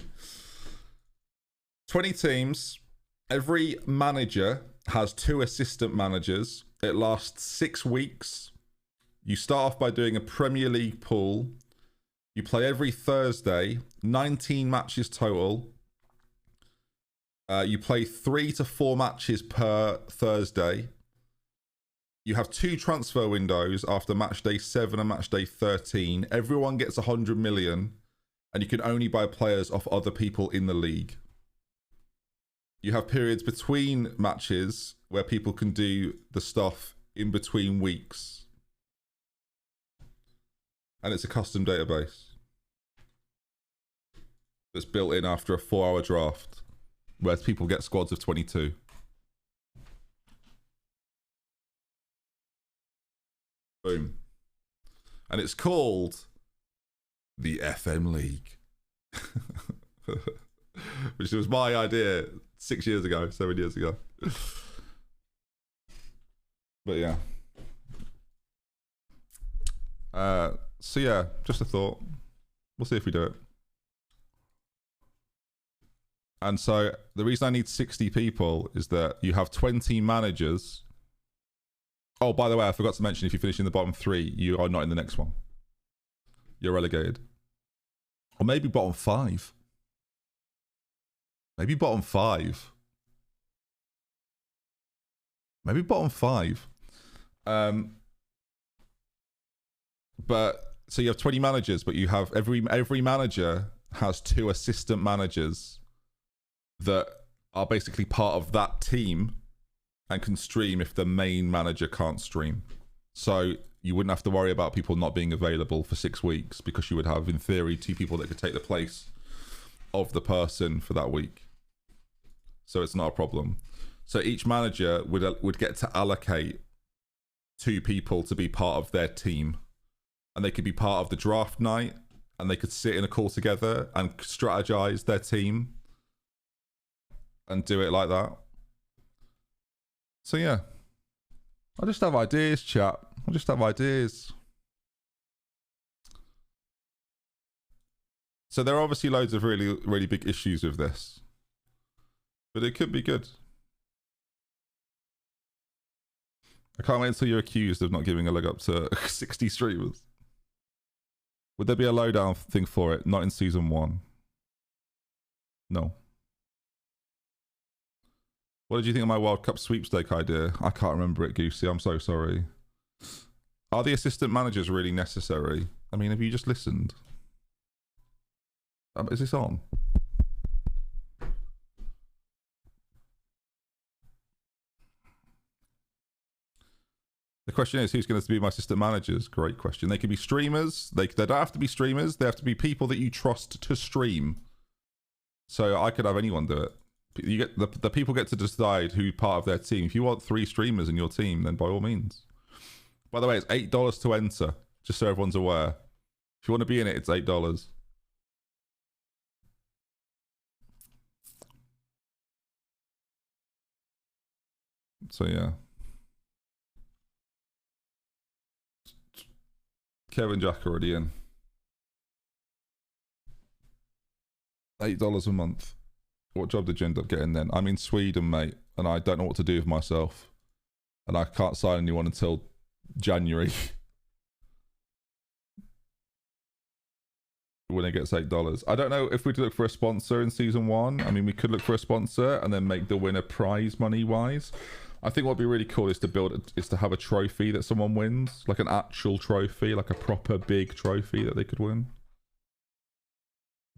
20 teams. Every manager has 2 assistant managers. It lasts 6 weeks. You start off by doing a Premier League pool. You play every Thursday, 19 matches total. You play 3 to 4 matches per Thursday. You have 2 transfer windows after match day 7 and match day 13. Everyone gets 100 million, and you can only buy players off other people in the league. You have periods between matches where people can do the stuff in between weeks. And it's a custom database that's built in after a 4-hour draft, where people get squads of 22. Boom. And it's called the FM League. Which was my idea 7 years ago. But yeah. So yeah, just a thought. We'll see if we do it. And so the reason I need 60 people is that you have 20 managers. Oh, by the way, I forgot to mention, if you finish in the bottom 3, you are not in the next one. You're relegated. Or maybe bottom 5. Maybe bottom 5. Maybe bottom 5. But so you have 20 managers, but you have every manager has 2 assistant managers that are basically part of that team and can stream if the main manager can't stream. So you wouldn't have to worry about people not being available for 6 weeks, because you would have, in theory, 2 people that could take the place of the person for that week. So it's not a problem. So each manager would get to allocate 2 people to be part of their team. And they could be part of the draft night, and they could sit in a call together and strategize their team and do it like that. So yeah, I just have ideas, chat. I just have ideas. So there are obviously loads of really, really big issues with this, but it could be good. I can't wait until you're accused of not giving a leg up to 60 streamers. Would there be a lowdown thing for it? Not in season 1. No. What did you think of my World Cup sweepstake idea? I can't remember it, Goosey. I'm so sorry. Are the assistant managers really necessary? I mean, have you just listened? Is this on? The question is, who's going to be my assistant managers? Great question. They could be streamers. They don't have to be streamers. They have to be people that you trust to stream. So I could have anyone do it. You get the people get to decide who part of their team. If you want 3 streamers in your team, then by all means. By the way, it's $8 to enter, just so everyone's aware. If you want to be in it, it's $8. So yeah. Kevin Jack already in. $8 a month. What job did you end up getting then? I'm in Sweden, mate, and I don't know what to do with myself. And I can't sign anyone until January. When it gets $8. I don't know if we'd look for a sponsor in season 1. I mean, we could look for a sponsor and then make the winner prize money wise. I think what'd be really cool is to have a trophy that someone wins, like an actual trophy, like a proper big trophy that they could win.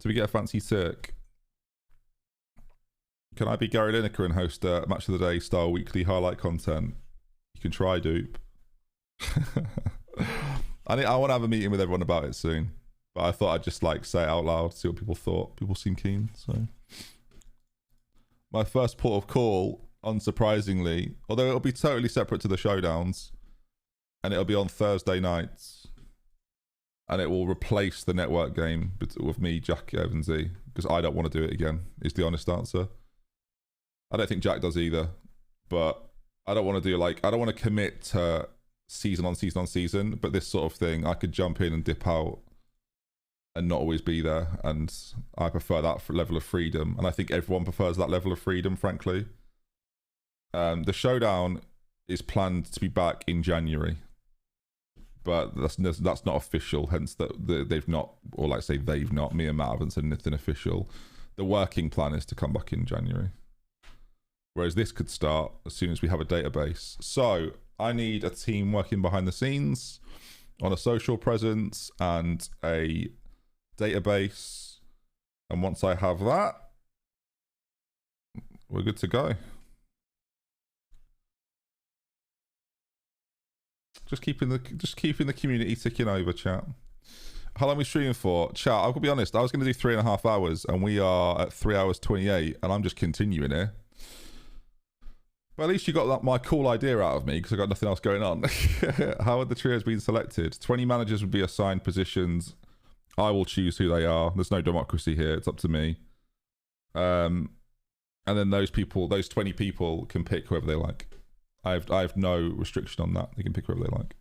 Do we get a fancy Turk? Can I be Gary Lineker and host a Match of the Day style weekly highlight content? You can try, dupe. I want to have a meeting with everyone about it soon, but I thought I'd just like say it out loud, see what people thought. People seem keen, so. My first port of call, unsurprisingly, although it'll be totally separate to the showdowns, and it'll be on Thursday nights, and it will replace the network game with me, Jack Evansy, because I don't want to do it again, is the honest answer. I don't think Jack does either, but I don't want to do like, I don't want to commit to season on season on season, but this sort of thing, I could jump in and dip out and not always be there, and I prefer that level of freedom, and I think everyone prefers that level of freedom, frankly. The showdown is planned to be back in January, but that's not official, hence that they've not, or like say they've not, me and Matt haven't said anything official. The working plan is to come back in January, whereas this could start as soon as we have a database. So I need a team working behind the scenes on a social presence and a database, and once I have that, we're good to go. Just keeping the community ticking over, chat. How long are we streaming for? Chat, I'll be honest, I was going to do 3.5 hours, and we are at 3 hours 28, and I'm just continuing here. But at least you got that, my cool idea out of me, because I got nothing else going on. How have the trios been selected? 20 managers would be assigned positions. I will choose who they are. There's no democracy here. It's up to me. And then those 20 people can pick whoever they like. I have no restriction on that. They can pick whoever they like.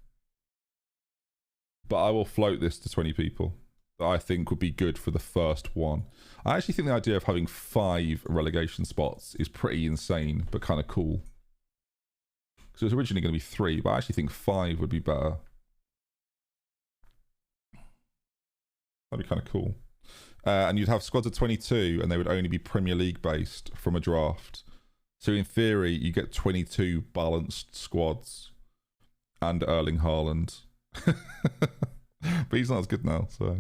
But I will float this to 20 people that I think would be good for the first one. I actually think the idea of having 5 relegation spots is pretty insane, but kind of cool. Because it was originally going to be 3, but I actually think 5 would be better. That'd be kind of cool. And you'd have squads of 22, and they would only be Premier League based from a draft. So in theory, you get 22 balanced squads and Erling Haaland. But he's not as good now, so.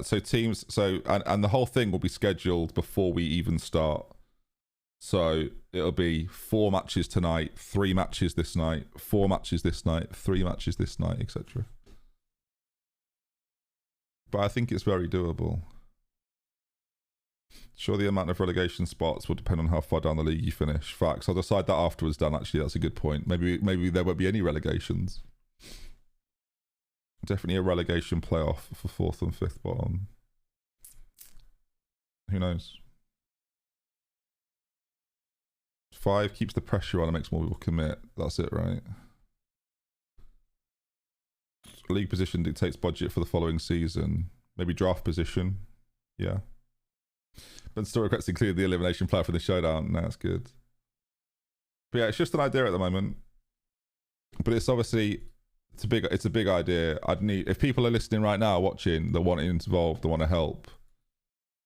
So teams, and the whole thing will be scheduled before we even start. So it'll be 4 matches tonight, 3 matches this night, 4 matches this night, 3 matches this night, etc. But I think it's very doable. Sure, the amount of relegation spots will depend on how far down the league you finish. Facts. I'll decide that afterwards, Dan. Actually, that's a good point. Maybe there won't be any relegations. Definitely a relegation playoff for 4th and 5th bottom. Who knows? 5 keeps the pressure on and makes more people commit. That's it, right? League position dictates budget for the following season. Maybe draft position. Yeah. But still requests include the elimination player for the showdown. No, that's good. But yeah, it's just an idea at the moment. But it's obviously it's a big idea. I'd need, if people are listening right now, watching, that want involved, that want to help,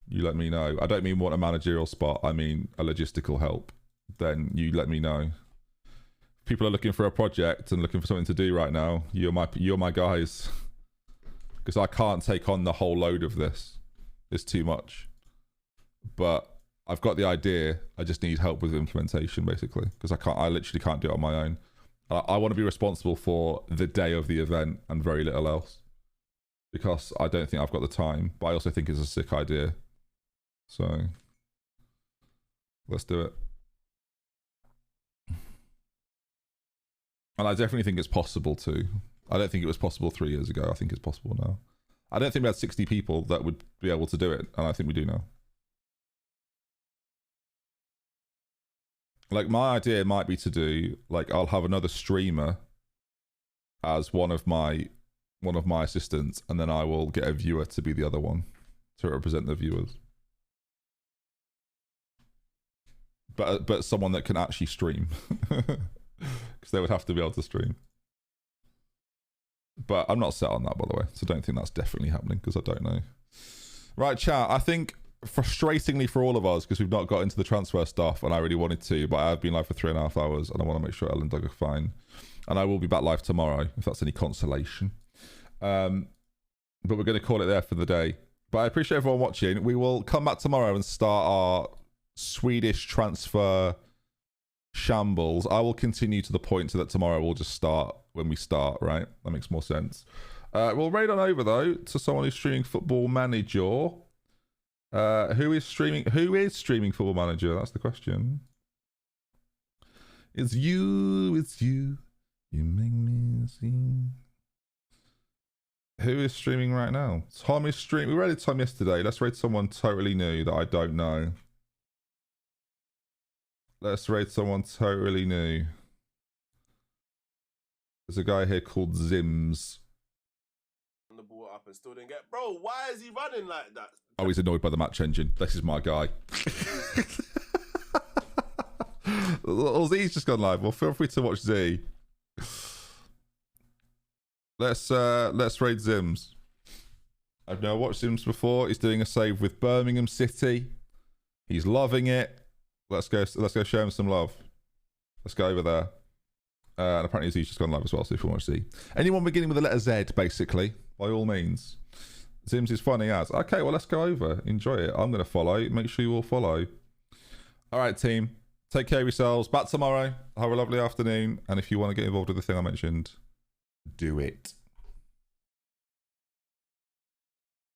you let me know. I don't mean want a managerial spot, I mean a logistical help. Then you let me know. If people are looking for a project and looking for something to do right now, you're my guys. Because I can't take on the whole load of this. It's too much. But I've got the idea. I just need help with implementation, basically, because I literally can't do it on my own. I want to be responsible for the day of the event and very little else, because I don't think I've got the time. But I also think it's a sick idea. So let's do it. And I definitely think it's possible too. I don't think it was possible 3 years ago. I think it's possible now. I don't think we had 60 people that would be able to do it, and I think we do now. Like, my idea might be to do, like, I'll have another streamer as one of my assistants, and then I will get a viewer to be the other one to represent the viewers. But someone that can actually stream, because they would have to be able to stream. But I'm not set on that, by the way, so don't think that's definitely happening, because I don't know. Right, chat. I think, frustratingly for all of us, because we've not got into the transfer stuff, and I really wanted to, but I have been live for 3.5 hours, and I want to make sure Ellen and Doug are fine. And I will be back live tomorrow, if that's any consolation. But we're going to call it there for the day. But I appreciate everyone watching. We will come back tomorrow and start our Swedish transfer shambles. I will continue to the point so that tomorrow we'll just start when we start, right? That makes more sense. We'll raid on over, though, to someone who's streaming Football Manager. Who is streaming Football Manager? That's the question. It's you. You make me see. Who is streaming right now? Tom is streaming. We raided Tom yesterday. Let's raid someone totally new that I don't know. Let's raid someone totally new. There's a guy here called Zims. The ball up and still didn't get. Bro, why is he running like that? Oh, he's annoyed by the match engine. This is my guy. Well, Z's just gone live. Well, feel free to watch Z. Let's raid Zims. I've never watched Zims before. He's doing a save with Birmingham City. He's loving it. Let's go show him some love. Let's go over there. And apparently Z's just gone live as well, so if you want to see. Anyone beginning with the letter Z, basically, by all means. Zims is funny as. Okay, well, let's go over. Enjoy it. I'm going to follow. Make sure you all follow. All right, team. Take care of yourselves. Back tomorrow. Have a lovely afternoon. And if you want to get involved with the thing I mentioned, do it.